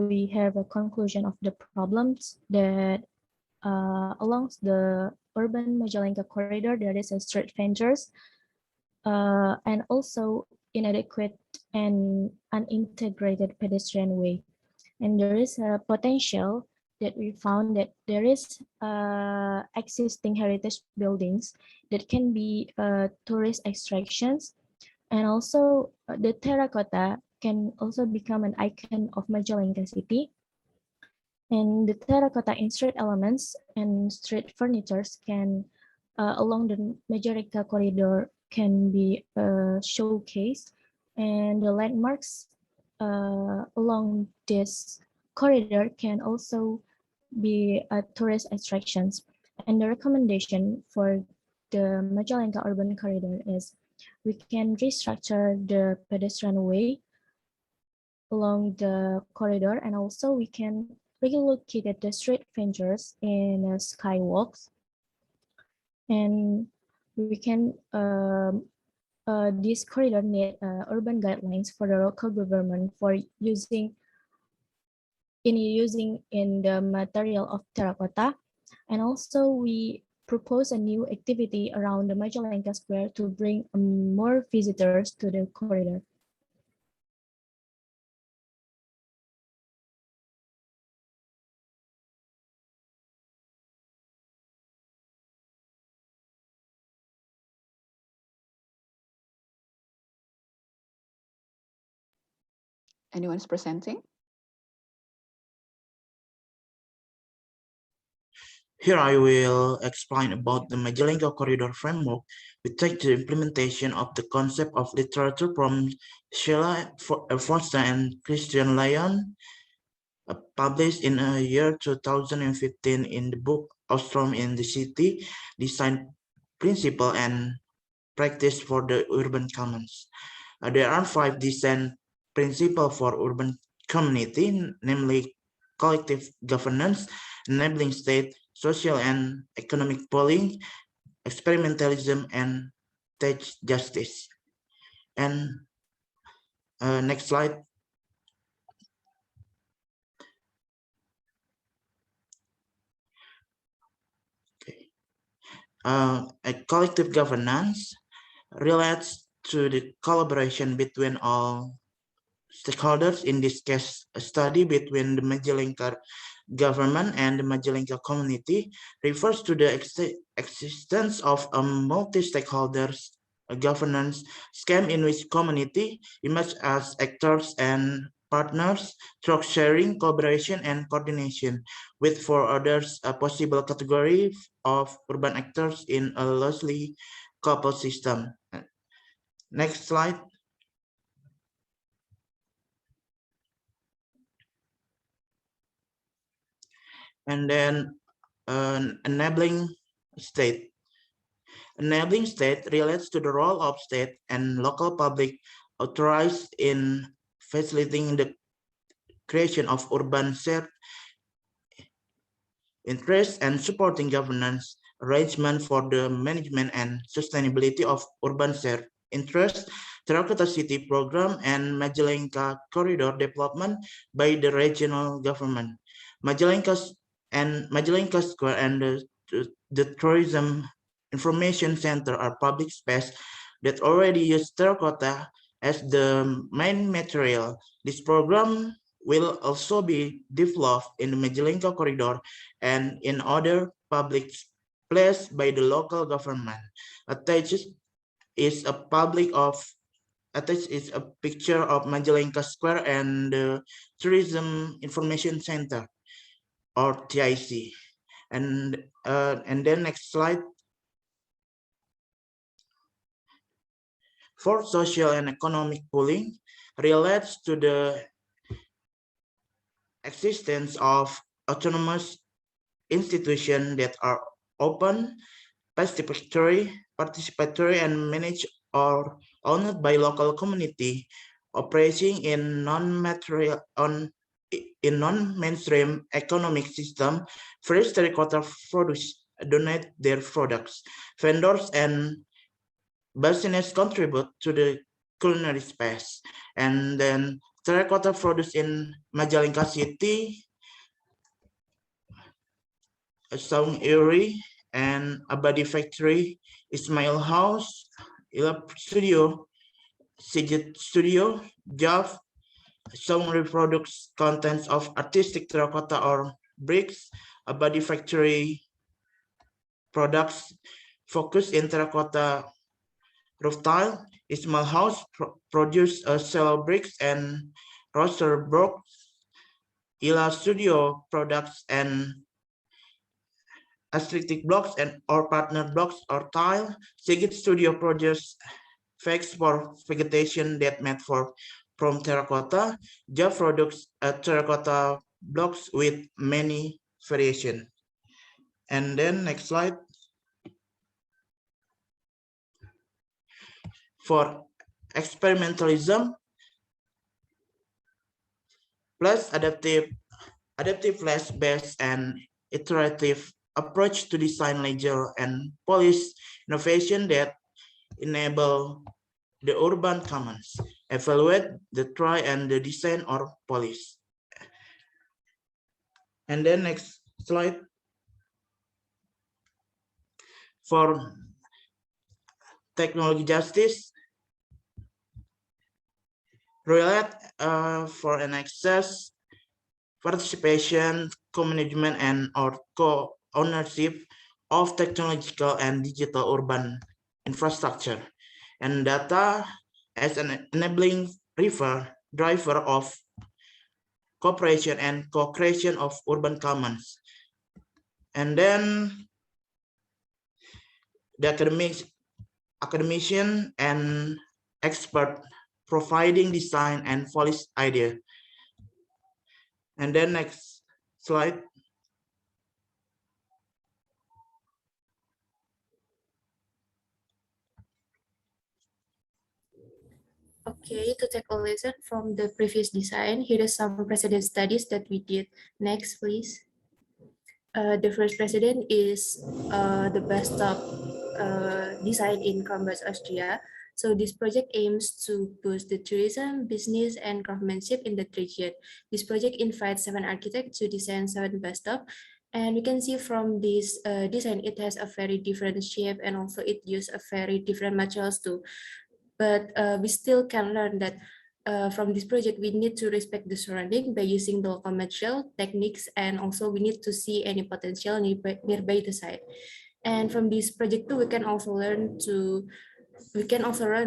we have a conclusion of the problems that along the urban Magillango corridor, there is a street vendors and also inadequate and unintegrated pedestrian way. And there is a potential that we found that there is existing heritage buildings that can be tourist attractions, and also the terracotta can also become an icon of Magillango city. And the terracotta in street elements and street furnitures can along the Magillango corridor can be showcased, and the landmarks along this corridor can also be tourist attractions. And the recommendation for the Magillango urban corridor is we can restructure the pedestrian way along the corridor, and also we can relocated the street vendors in Skywalks, and we can this corridor need urban guidelines for the local government for using in the material of terracotta, and also we propose a new activity around the Magillango Square to bring more visitors to the corridor. Anyone's presenting? Here I will explain about the Magillango Corridor Framework. We take the implementation of the concept of literature from Sheila Foster and Christian Lyon, published in the year 2015 in the book Ostrom in the City, Design Principle and Practice for the Urban Commons. There are 5 design principles for urban community, namely collective governance, enabling state, social and economic pooling, experimentalism, and tech justice. And next slide. Okay. A collective governance relates to the collaboration between all stakeholders, in this case, a study between the Magillango government and the Magillango community, refers to the existence of a multi-stakeholders governance scheme in which community emerge as actors and partners through sharing, collaboration, and coordination, with 4 others a possible category of urban actors in a loosely coupled system. Next slide. And then enabling state. Enabling state relates to the role of state and local public authorized in facilitating the creation of urban shared interests and supporting governance arrangement for the management and sustainability of urban shared interests, Terracotta City program, and Magillango corridor development by the regional government. Magillango Square and the Tourism Information Center are public space that already use terracotta as the main material. This program will also be developed in the Magillango corridor and in other public places by the local government. Attached is a picture of Magillango Square and the Tourism Information Center, or TIC. And then next slide. For social and economic pooling relates to the existence of autonomous institutions that are open, participatory, and managed or owned by local community, operating in non-mainstream economic system. First, terracotta produce donate their products. Vendors and business contribute to the culinary space. And then terracotta produced in Magillango City, Song Erie, and Abadi Factory, Ismail House, Ilap Studio, Signage Studio, Jav, Song reproduces contents of artistic terracotta or bricks. Abadi Factory products focus in terracotta roof tile. Ismail House produce cello bricks and roster blocks. Ila Studio products and aesthetic blocks and or partner blocks or tile. Signage Studio produce fakes for vegetation that made from terracotta. Jav products terracotta blocks with many variations. And then next slide. For experimentalism plus adaptive adaptive less-based and iterative approach to design leisure and police innovation that enable the urban commons, evaluate the try and the design or police. And then next slide. For technology justice, relate for an access, participation, co-management, and or co-ownership of technological and digital urban infrastructure, and data as an enabling driver of cooperation and co-creation of urban commons. And then the academician and expert providing design and policy idea. And then next slide. Okay, to take a lesson from the previous design, here is some precedent studies that we did. Next, please. The first precedent is the bus stop design in Columbus, Austria. So this project aims to boost the tourism, business, and craftsmanship in the region. This project invites 7 architects to design 7 bus stops. And we can see from this design, it has a very different shape, and also it uses a very different materials too. But we still can learn that from this project, we need to respect the surrounding by using the local material techniques, and also we need to see any potential nearby the site. And from this project too, we can also learn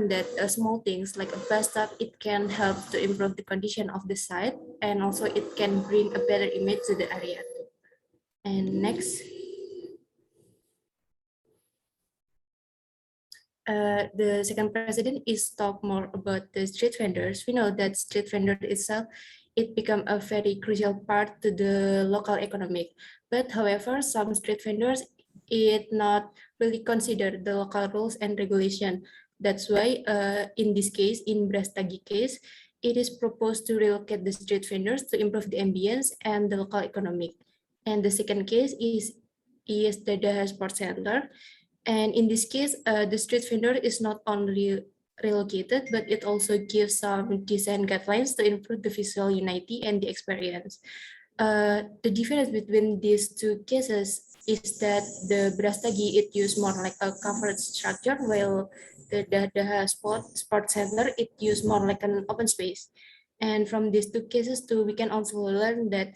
that small things like a bus stop, it can help to improve the condition of the site, and also it can bring a better image to the area too. And next. The second precedent is talk more about the street vendors. We know that street vendor itself, it become a very crucial part to the local economic. But however, some street vendors, it not really consider the local rules and regulation. That's why in this case, in Brastagi case, it is proposed to relocate the street vendors to improve the ambience and the local economic. And the second case is the Daha Sports Center. And in this case, the street vendor is not only relocated, but it also gives some design guidelines to improve the visual unity and the experience. The difference between these two cases is that the Brastagi, it used more like a covered structure, while the Daha Sports Center, it used more like an open space. And from these two cases too, we can also learn that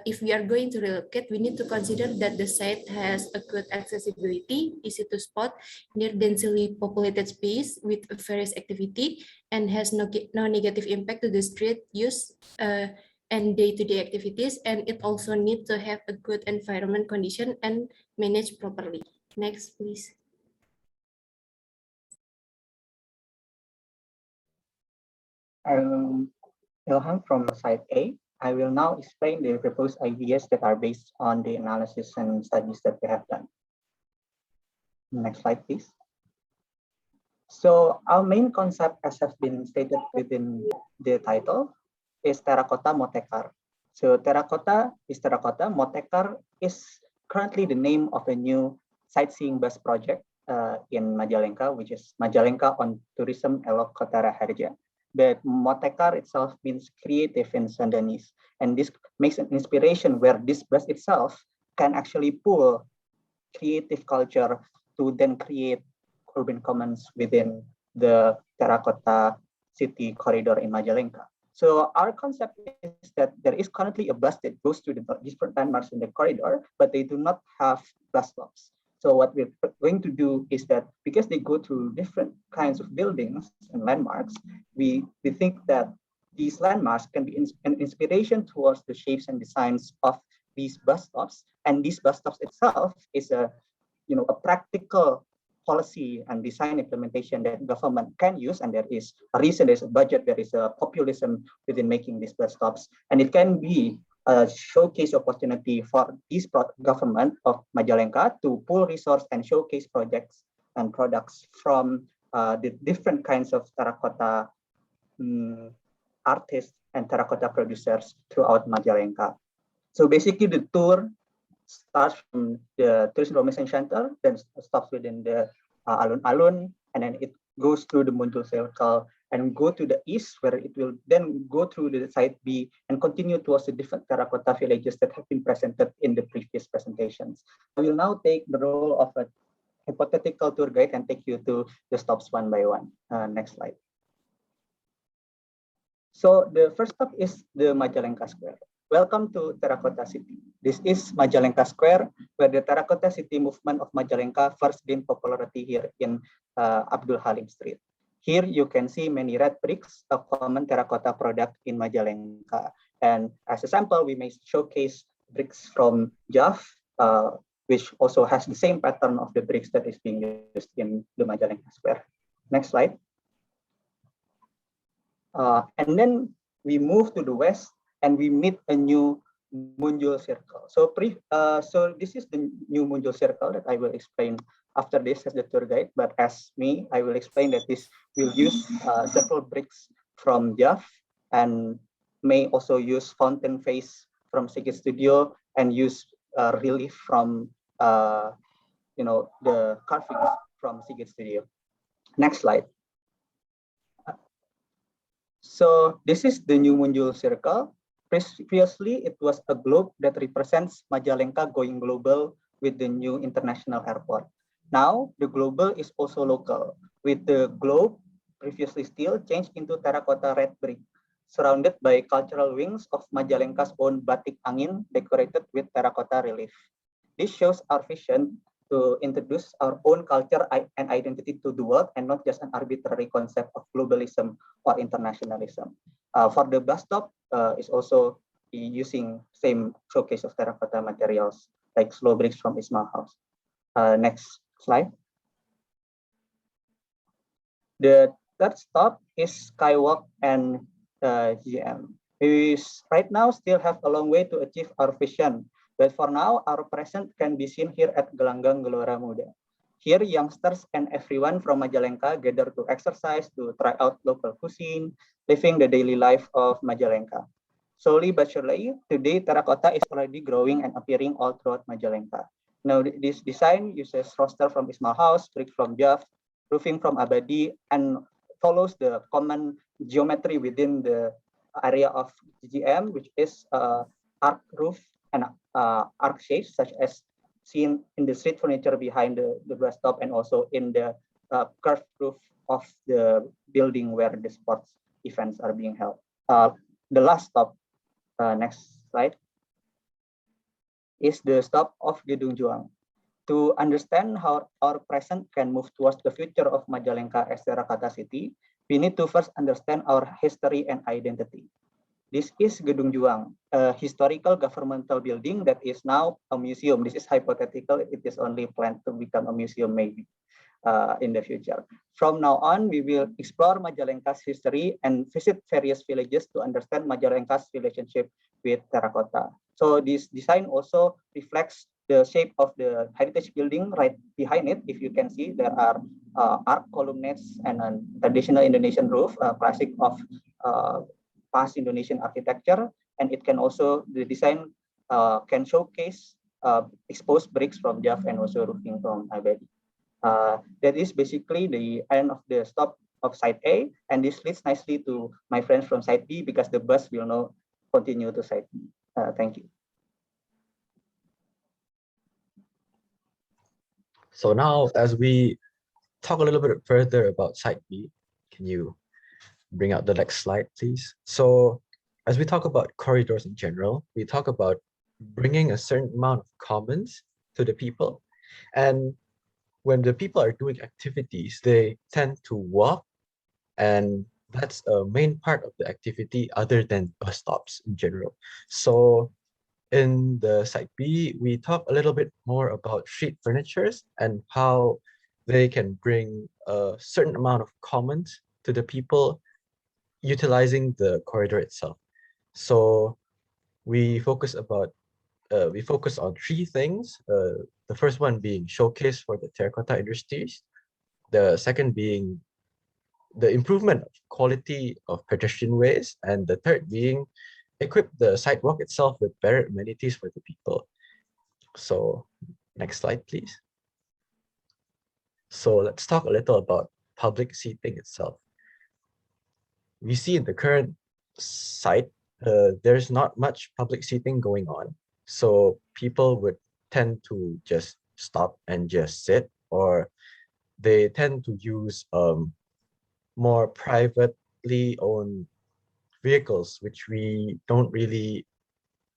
if we are going to relocate, we need to consider that the site has a good accessibility, easy to spot, near densely populated space with various activity, and has no negative impact to the street use and day-to-day activities. And it also needs to have a good environment condition and managed properly. Next, please. Ilham from Site A. I will now explain the proposed ideas that are based on the analysis and studies that we have done. Next slide, please. So our main concept, as has been stated within the title, is Terracotta Motekar. So Terracotta is Terracotta. Motekar is currently the name of a new sightseeing bus project in Magillango, which is Magillango on Tourism Elok Kota Raharja. But Motekar itself means creative in Sundanese, and this makes an inspiration where this bus itself can actually pull creative culture to then create urban commons within the Terracotta City corridor in Magillango. So our concept is that there is currently a bus that goes to the different landmarks in the corridor, but they do not have bus stops. So what we're going to do is that because they go through different kinds of buildings and landmarks, we think that these landmarks can be an inspiration towards the shapes and designs of these bus stops. And these bus stops itself is a practical policy and design implementation that government can use. And there is a reason, there's a budget, there is a populism within making these bus stops. And it can be a showcase opportunity for this government of Magillango to pull resource and showcase projects and products from the different kinds of terracotta artists and terracotta producers throughout Magillango. So basically the tour starts from the Tourist Information Center, then stops within the alun-alun, and then it goes through the Muncul Circle and go to the east, where it will then go through the site B and continue towards the different terracotta villages that have been presented in the previous presentations. I will now take the role of a hypothetical tour guide and take you to the stops one by one. Next slide. So the first stop is the Magillango Square. Welcome to Terracotta City. This is Magillango Square, where the Terracotta City movement of Magillango first gained popularity here in Abdul Halim Street. Here you can see many red bricks, a common terracotta product in Magillango. And as a sample, we may showcase bricks from Jaff, which also has the same pattern of the bricks that is being used in the Magillango Square. Next slide. And then we move to the west and we meet a new Muncul Circle. So this is the new Muncul Circle that I will explain after this as the tour guide. But as me, I will explain that this will use several bricks from Jaff and may also use fountain face from Signage Studio and use relief from the carvings from Signage Studio. Next slide. So this is the new Muncul Circle. Previously, it was a globe that represents Magillango going global with the new international airport. Now, the global is also local, with the globe, previously steel, changed into terracotta red brick, surrounded by cultural wings of Magillango's own batik angin, decorated with terracotta relief. This shows our vision to introduce our own culture and identity to the world, and not just an arbitrary concept of globalism or internationalism. For the bus stop, is also using same showcase of terracotta materials like slow bricks from Ismail House. Next slide. The third stop is Skywalk and GM. We right now still have a long way to achieve our vision, but for now, our presence can be seen here at Gelanggang Gelora Muda. Here, youngsters and everyone from Magillango gather to exercise, to try out local cuisine, living the daily life of Magillango. Slowly but surely, today terracotta is already growing and appearing all throughout Magillango. Now, this design uses roster from Ismail House, brick from Jaff, roofing from Abadi, and follows the common geometry within the area of GGM, which is arc roof and arc shapes, such as seen in the street furniture behind the bus stop, and also in the curved roof of the building where the sports events are being held. The last stop, next slide, is the stop of Gedung Juang. To understand how our present can move towards the future of Magillango as Terracotta City, we need to first understand our history and identity. This is Gedung Juang, a historical governmental building that is now a museum. This is hypothetical. It is only planned to become a museum maybe in the future. From now on, we will explore Magillango's history and visit various villages to understand Magillango's relationship with terracotta. So this design also reflects the shape of the heritage building right behind it. If you can see, there are arc columnates and a traditional Indonesian roof, classic of past Indonesian architecture, and it can also, the design can showcase exposed bricks from Jaff and also roofing from Abadi. That is basically the end of the stop of site A, and this leads nicely to my friends from site B, because the bus will now continue to site B. Thank you. So now, as we talk a little bit further about site B, can you bring out the next slide, please? So as we talk about corridors in general, we talk about bringing a certain amount of commons to the people. And when the people are doing activities, they tend to walk, and that's a main part of the activity other than bus stops in general. So in the site B, we talk a little bit more about street furnitures and how they can bring a certain amount of commons to the people utilizing the corridor itself. So we focus on three things. The first one being showcase for the terracotta industries. The second being the improvement of quality of pedestrian ways, and the third being equip the sidewalk itself with better amenities for the people. So next slide, please. So let's talk a little about public seating itself. We see in the current site, there's not much public seating going on. So people would tend to just stop and just sit, or they tend to use more privately owned vehicles, which we don't really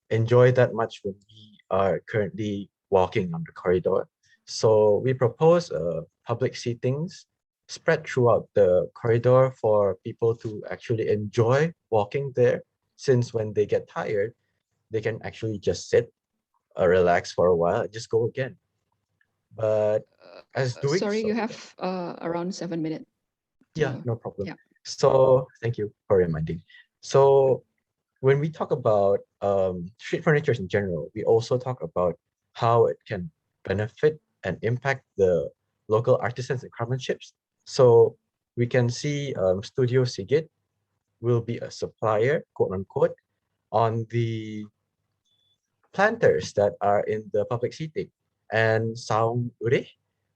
enjoy that much when we are currently walking on the corridor. So we propose public seatings spread throughout the corridor for people to actually enjoy walking there, since when they get tired, they can actually just sit, relax for a while, and just go again. But as doing Sorry, so, you have around 7 minutes. yeah, no problem. Yeah. So thank you for reminding. So when we talk about street furniture in general, we also talk about how it can benefit and impact the local artisans and craftsmanships. So we can see Studio Sigit will be a supplier, quote unquote, on the planters that are in the public seating. And Saung Ure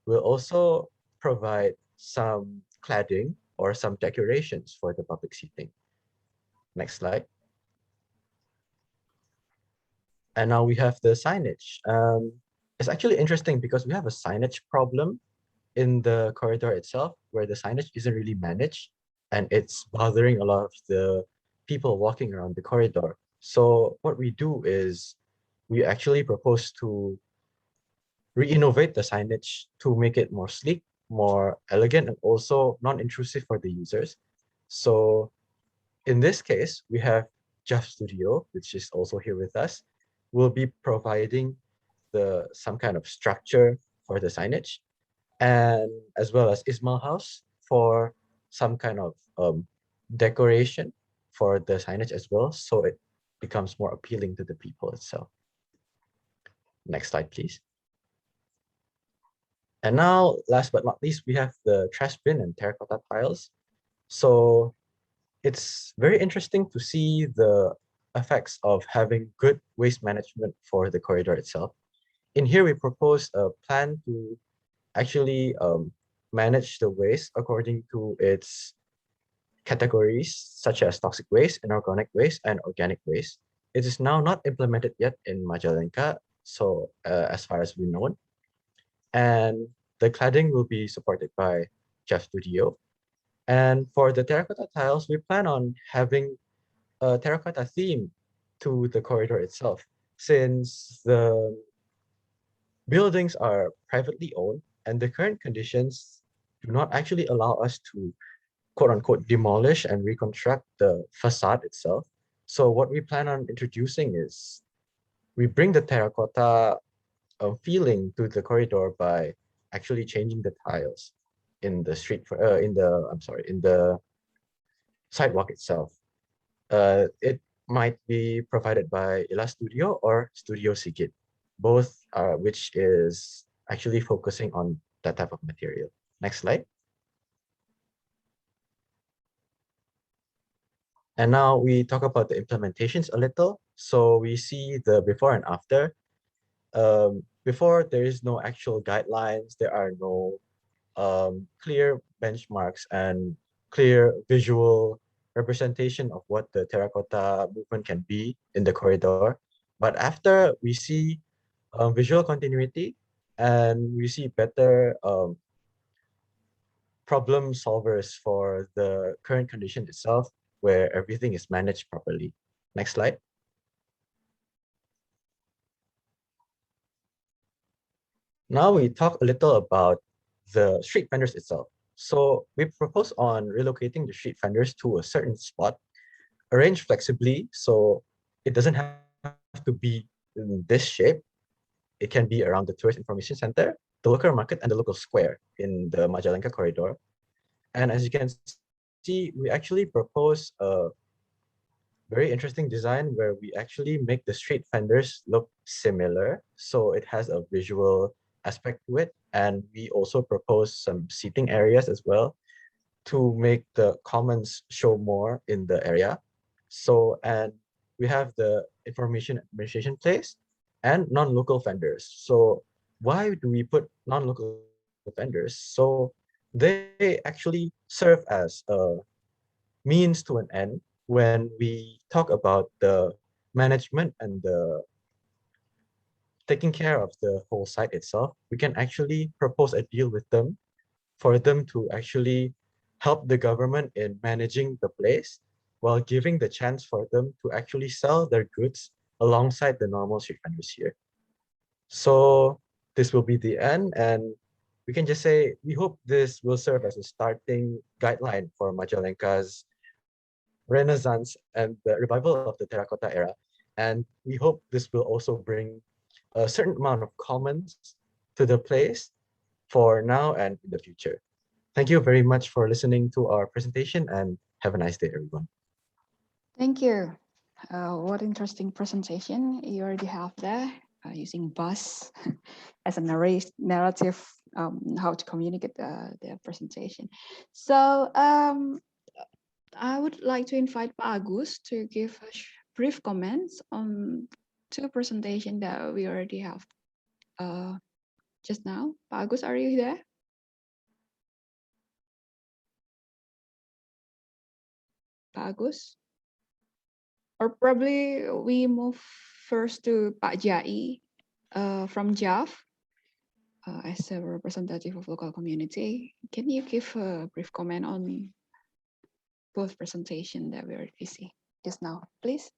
will also provide some cladding or some decorations for the public seating. Next slide. And now we have the signage. It's actually interesting because we have a signage problem in the corridor itself, where the signage isn't really managed, and it's bothering a lot of the people walking around the corridor. So what we do is we actually propose to re-innovate the signage to make it more sleek, more elegant, and also non-intrusive for the users. So in this case, we have Jeff Studio, which is also here with us, will be providing some kind of structure for the signage, and as well as Ismail House for some kind of decoration for the signage as well, so it becomes more appealing to the people itself. Next slide, please. And now, last but not least, we have the trash bin and terracotta tiles. So it's very interesting to see the effects of having good waste management for the corridor itself. In here, we propose a plan to actually manage the waste according to its categories, such as toxic waste, inorganic waste, and organic waste. It is now not implemented yet in Magillango, so as far as we know. And the cladding will be supported by Jeff Studio. And for the terracotta tiles, we plan on having a terracotta theme to the corridor itself, since the buildings are privately owned and the current conditions do not actually allow us to, quote unquote, demolish and reconstruct the facade itself. So what we plan on introducing is we bring the terracotta feeling to the corridor by actually changing the tiles in the in the sidewalk itself. It might be provided by Ila Studio or Studio Sigit, both which is actually focusing on that type of material. Next slide. And now we talk about the implementations a little. So we see the before and after. Before, there is no actual guidelines. There are no clear benchmarks and clear visual representation of what the terracotta movement can be in the corridor. But after, we see visual continuity, and we see better problem solvers for the current condition itself, where everything is managed properly. Next slide. Now we talk a little about the street vendors itself. So we propose on relocating the street vendors to a certain spot, arranged flexibly, so it doesn't have to be in this shape. It can be around the Tourist Information Center, the local market, and the local square in the Magillango corridor. And as you can see, we actually propose a very interesting design where we actually make the street vendors look similar. So it has a visual aspect to it. And we also propose some seating areas as well to make the commons show more in the area. So, and we have the information administration place and non-local vendors. So why do we put non-local vendors? So they actually serve as a means to an end when we talk about the management and the taking care of the whole site itself. We can actually propose a deal with them for them to actually help the government in managing the place while giving the chance for them to actually sell their goods alongside the normal street vendors here. So this will be the end, and we can just say we hope this will serve as a starting guideline for Majalengka's renaissance and the revival of the terracotta era. And we hope this will also bring a certain amount of comments to the place for now and in the future. Thank you very much for listening to our presentation, and have a nice day, everyone. Thank you. What interesting presentation you already have there, using bus as a narrative, how to communicate the presentation. So I would like to invite Pak Agus to give a brief comments on two presentations that we already have just now. Pak Agus, are you there? Pak Agus? Or probably we move first to Pak Jai from JAV as a representative of local community. Can you give a brief comment on both presentation that we already see just now, please?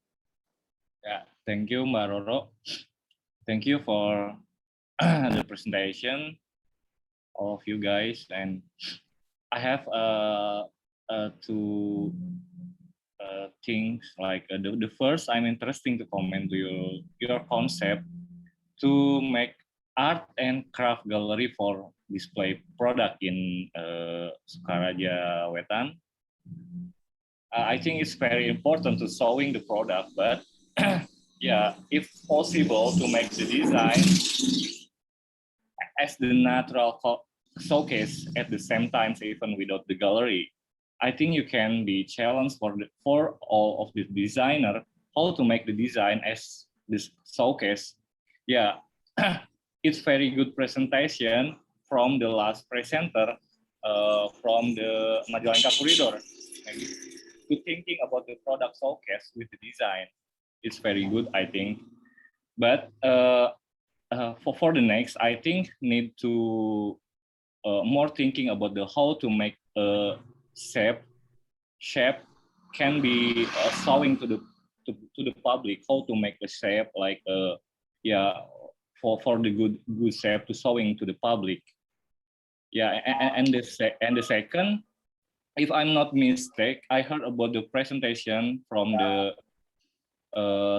Yeah, thank you, Mbak Roro. Thank you for the presentation, all of you guys. And I have two things. Like the first, I'm interested to comment to your concept to make art and craft gallery for display product in Sukaraja Wetan. I think it's very important to showing the product, but yeah, if possible to make the design as the natural showcase at the same time, even without the gallery. I think you can be challenged for all of the designer how to make the design as this showcase. Yeah, it's very good presentation from the last presenter from the Magillango corridor. Maybe to thinking about the product showcase with the design, it's very good, I think. But for the next, I think need to more thinking about the how to make a shape can be showing to the public how to make a shape like yeah, for the good shape to showing to the public. Yeah, and the second, if I'm not mistaken, I heard about the presentation from the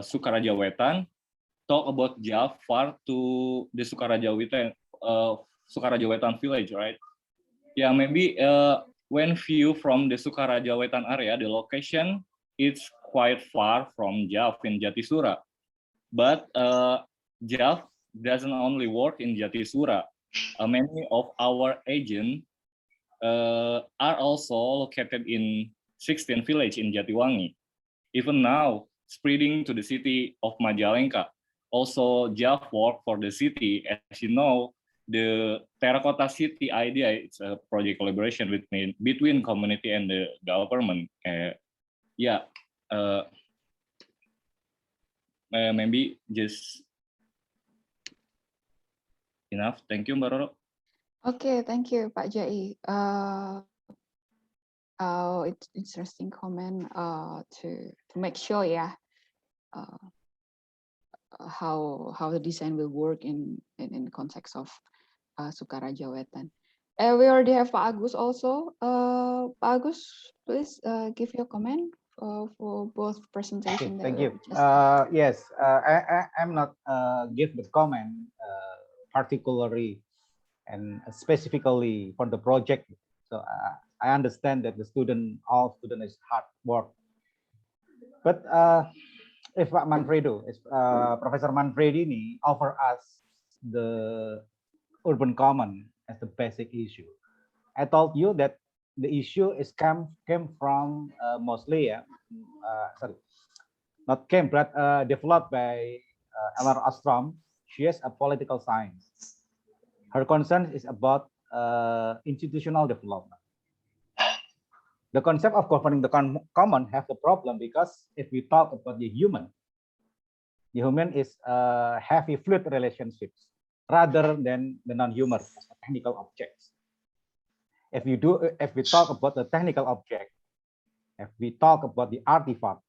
Sukaraja Wetan, talk about Jafar to the Sukaraja Wetan village, right? Yeah, maybe when view from the Sukaraja Wetan area, the location is quite far from JAV in Jatisura. But JAV doesn't only work in Jatisura. Many of our agents are also located in 16 villages in Jatiwangi. Even now, spreading to the city of Majalengka. Also, JAV work for the city. As you know, the Terracotta City idea is a project collaboration between community and the government. Yeah, maybe just enough. Thank you, Mbak Roro. Okay, thank you, Pak Jai. It's interesting comment to make sure, yeah, how the design will work in the context of Sukaraja Wetan. We already have Pak Agus also. Pak Agus, please give your comment for both presentation. Okay, thank you. Just... Yes, I'm not give the comment particularly and specifically for the project. So I understand that all student is hard work. But if Pak Manfredo, Professor Manfredi ini offer us the urban common as the basic issue. I told you that the issue is came from mostly not came, but developed by L.R. Ostrom. She is a political science. Her concern is about institutional development. The concept of governing the common have the problem because if we talk about the human is heavy fluid relationships rather than the non-human as a technical objects. If we talk about the technical object, if we talk about the artifact,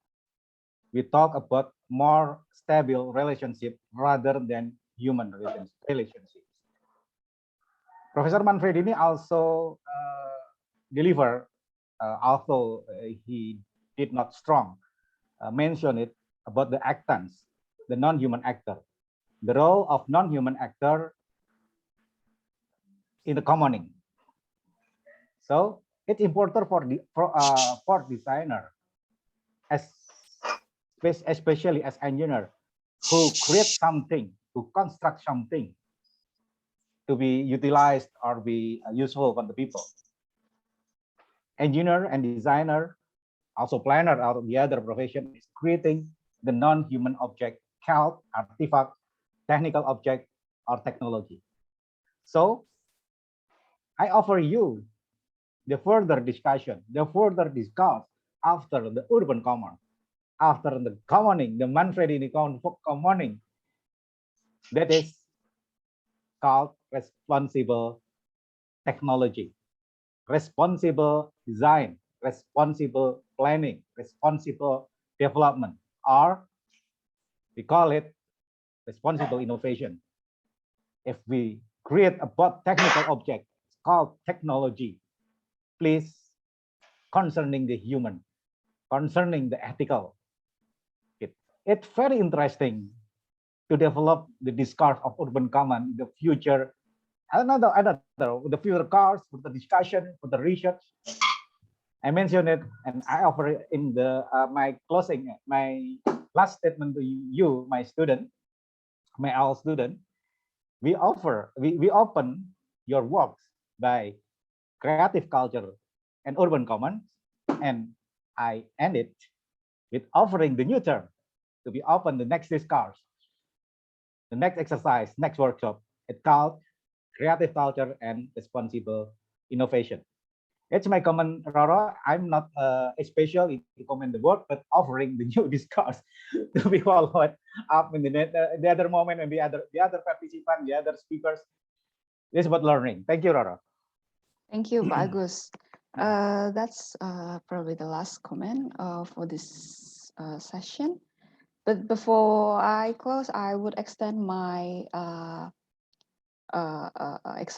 we talk about more stable relationship rather than human relationships. Professor Manfredini also deliver, although he did not strong, mention it about the actants, the non-human actor, the role of non-human actor in the commoning. So it's important for designer, especially as engineer, who create something, who construct something to be utilized or be useful for the people. Engineer and designer, also planner out of the other profession, is creating the non-human object called artifact, technical object, or technology. So I offer you the further discussion, the further discuss after the urban common, after the commoning, the Manfredini commoning, that is called responsible technology, responsible design, responsible planning, responsible development, or we call it responsible innovation. If we create a technical object, it's called technology, please concerning the human, concerning the ethical. It's very interesting to develop the discourse of urban common in the future. The future cars, for the discussion, for the research. I mentioned it, and I offer it in the my closing, my last statement to you, my student, my all student. We open your works by creative culture and urban commons, and I end it with offering the new term to be open the next discourse, the next exercise, next workshop. It's called creative culture and responsible innovation. It's my comment, Roro. I'm not special in comment the work, but offering the new discourse to be followed up in the other moment and the other participants, the other speakers. This is about learning. Thank you, Roro. Thank you, Pak Agus. That's probably the last comment for this session. But before I close, I would extend my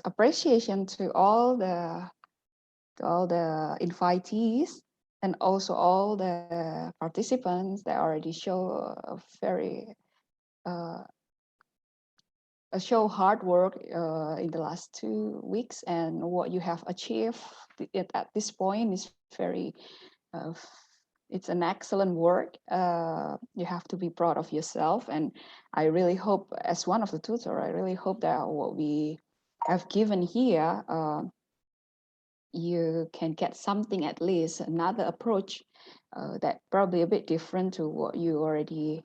appreciation to all the invitees and also all the participants that already show show hard work in the last 2 weeks, and what you have achieved at this point is very it's an excellent work. You have to be proud of yourself, and I really hope, as one of the tutor, I really hope that what we have given here, you can get something, at least another approach that probably a bit different to what you already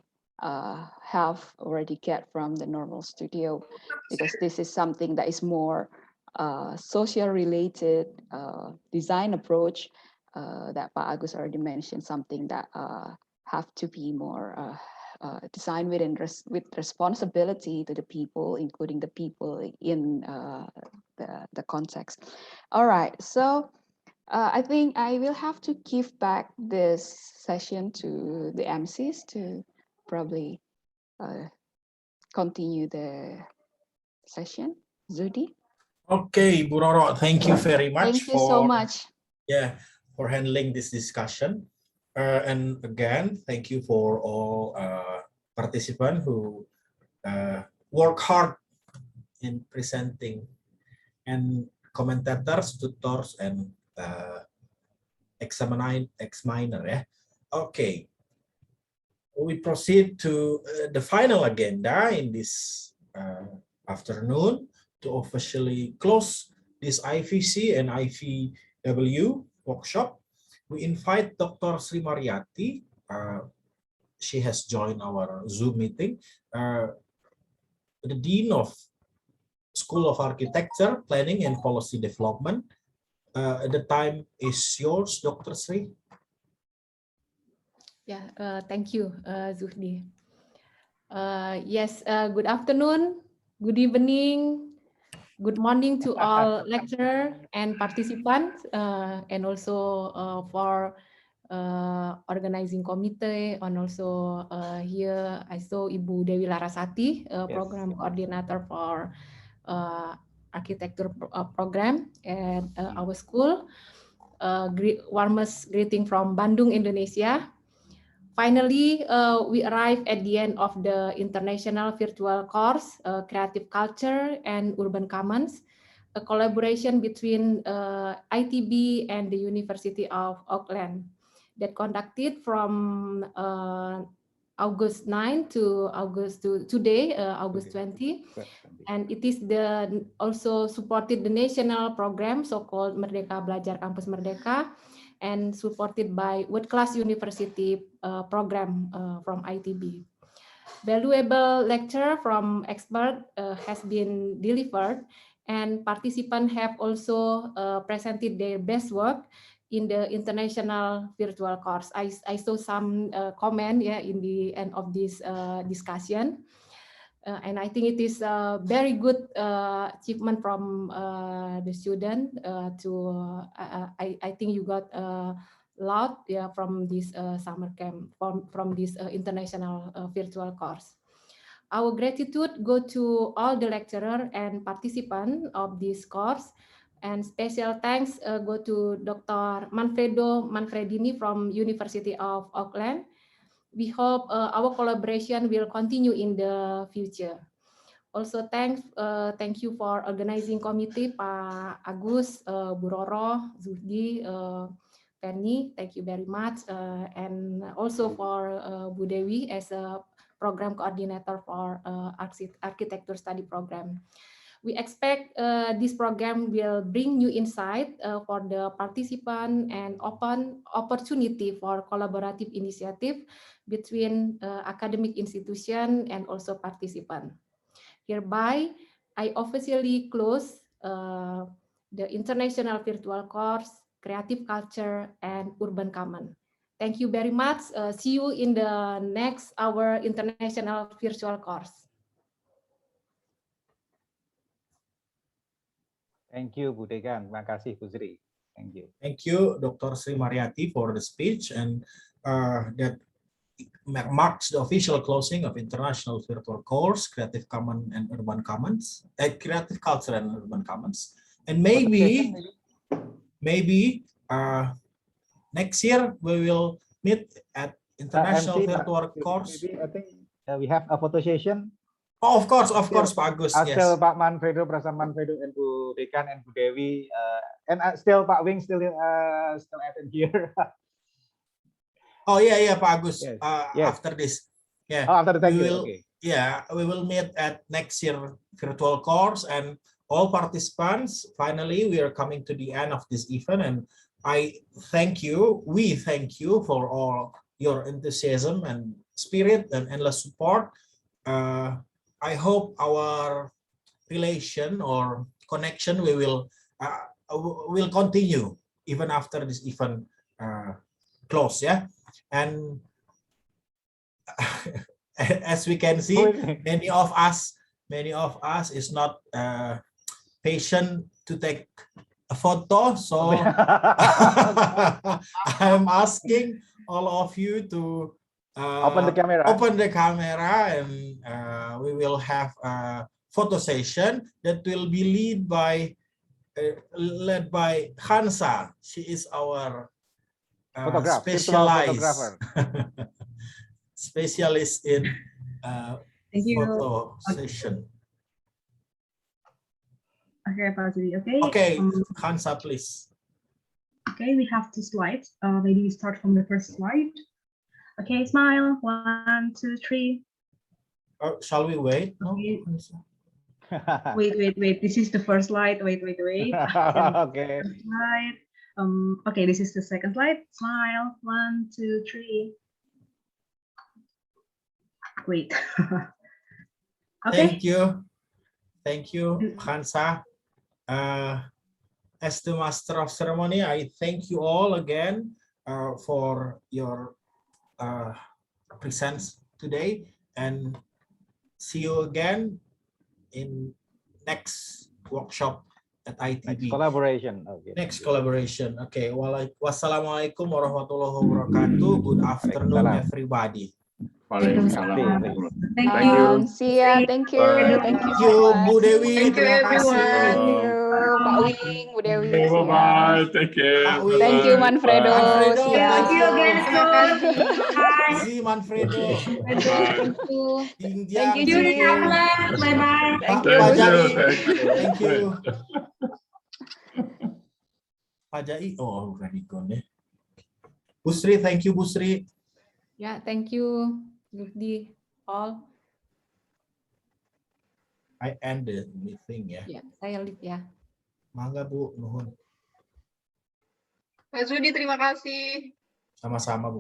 get from the normal studio, because this is something that is more social related design approach that Pak Agus already mentioned, something that have to be more designed with responsibility to the people, including the people in the context. All right, so I think I will have to give back this session to the MCs to probably continue the session. Zudi? Okay, Bu Roro, thank you very much. Thank you so much. Yeah, for handling this discussion. And again, thank you for all participants who work hard in presenting, and commentators, tutors, and examiner. Yeah. Okay. We proceed to the final agenda in this afternoon to officially close this IVC and IVW workshop. We invite Dr. Sri Mariati, she has joined our Zoom meeting. The Dean of School of Architecture, Planning and Policy Development. The time is yours, Dr. Sri. Yeah, thank you, Zuhdi. Yes, good afternoon, good evening, good morning to all lecturer and participants, and also for organizing committee, and also here I saw Ibu Dewi Larasati, program coordinator for architecture program at our school. Warmest greeting from Bandung, Indonesia. Finally, we arrived at the end of the international virtual course, Creative Culture and Urban Commons, a collaboration between ITB and the University of Auckland that conducted from August 9 to August to today, August 20. And it is also supported the national program, so-called Merdeka Belajar Kampus Merdeka, and supported by World Class University program from ITB. Valuable lecture from expert has been delivered, and participants have also presented their best work in the international virtual course. I saw some comment in the end of this discussion. And I think it is a very good achievement from the student I think you got a lot from this summer camp, from this international virtual course. Our gratitude go to all the lecturer and participant of this course, and special thanks go to Dr. Manfredo Manfredini from University of Auckland. We hope our collaboration will continue in the future. Also, thank you for organizing committee, Pak Agus, Bu Roro, Zuhdi, Penny. Thank you very much, and also for Bu Dewi as a program coordinator for architecture study program. We expect this program will bring new insight for the participant and open opportunity for collaborative initiative between academic institution and also participant. Hereby, I officially close the International Virtual Course, Creative Culture and Urban Common. Thank you very much. See you in the next our International Virtual Course. Thank you, Bu Dekan. Terima kasih, Bu Sri. Thank you. Thank you, Dr. Sri Mariati, for the speech, and that marks the official closing of International Virtual Course, Creative Commons and Urban Commons, Creative Culture and Urban Commons. And maybe next year we will meet at International Virtual Course. Maybe I think we have a photo session. Oh, of course, Pak Agus. Still Yes. Pak Manfredo, Prasan Manfredo, and Bu Dekan and Bu Dewi, and still Pak Wing still attend here. Oh yeah, Pak Agus. Yes. After this, yeah. Oh, after the thank you. Okay. Yeah, we will meet at next year virtual course, and all participants. Finally, we are coming to the end of this event, and I thank you. We thank you for all your enthusiasm and spirit and endless support. I hope our relation or connection will continue even after this event close. Yeah. And as we can see, many of us is not patient to take a photo, so I'm asking all of you to open the camera, and we will have a photo session that will be led by Hansa. She is our specialist in photo session. Okay, Pak Zuri. Okay. Okay, Hansa, please. Okay, we have 2 slides. Maybe we start from the first slide. Okay, smile. 1, 2, 3. Shall we wait? No. Wait. This is the first slide. Wait. Okay. Slide. Okay, this is the second slide. Smile. 1, 2, 3. wait. Thank you, Hansa. As the master of ceremony, I thank you all again for your presence today, and see you again in next workshop at ITB. Collaboration. Okay. Next collaboration. Okay. Wassalamualaikum warahmatullahi wabarakatuh. Good afternoon, everybody. Waalaikumsalam. Thank you. See ya. Thank you. Thank you so much. Bu Dewi. Thank you, Terima kasih. Thank you, Pak Wing, Bu Dewi. See ya. Bye-bye. Take care. Pak Wing. Thank you, Manfredo. Manfredo, See ya. thank you. Terima kasih. Bye. Zi Manfredo. Thank you. Thank you, Ji. Bye-bye. Thank Pak you. Jai. Thank you. Pak Jai. Oh, very good. Busri, thank you, Busri. Ya, thank you, Gufdi, all. I end the meeting ya. Ya, saya leave ya. Mangga Bu, nuhun. Pak Zudi, terima kasih. Sama-sama Bu.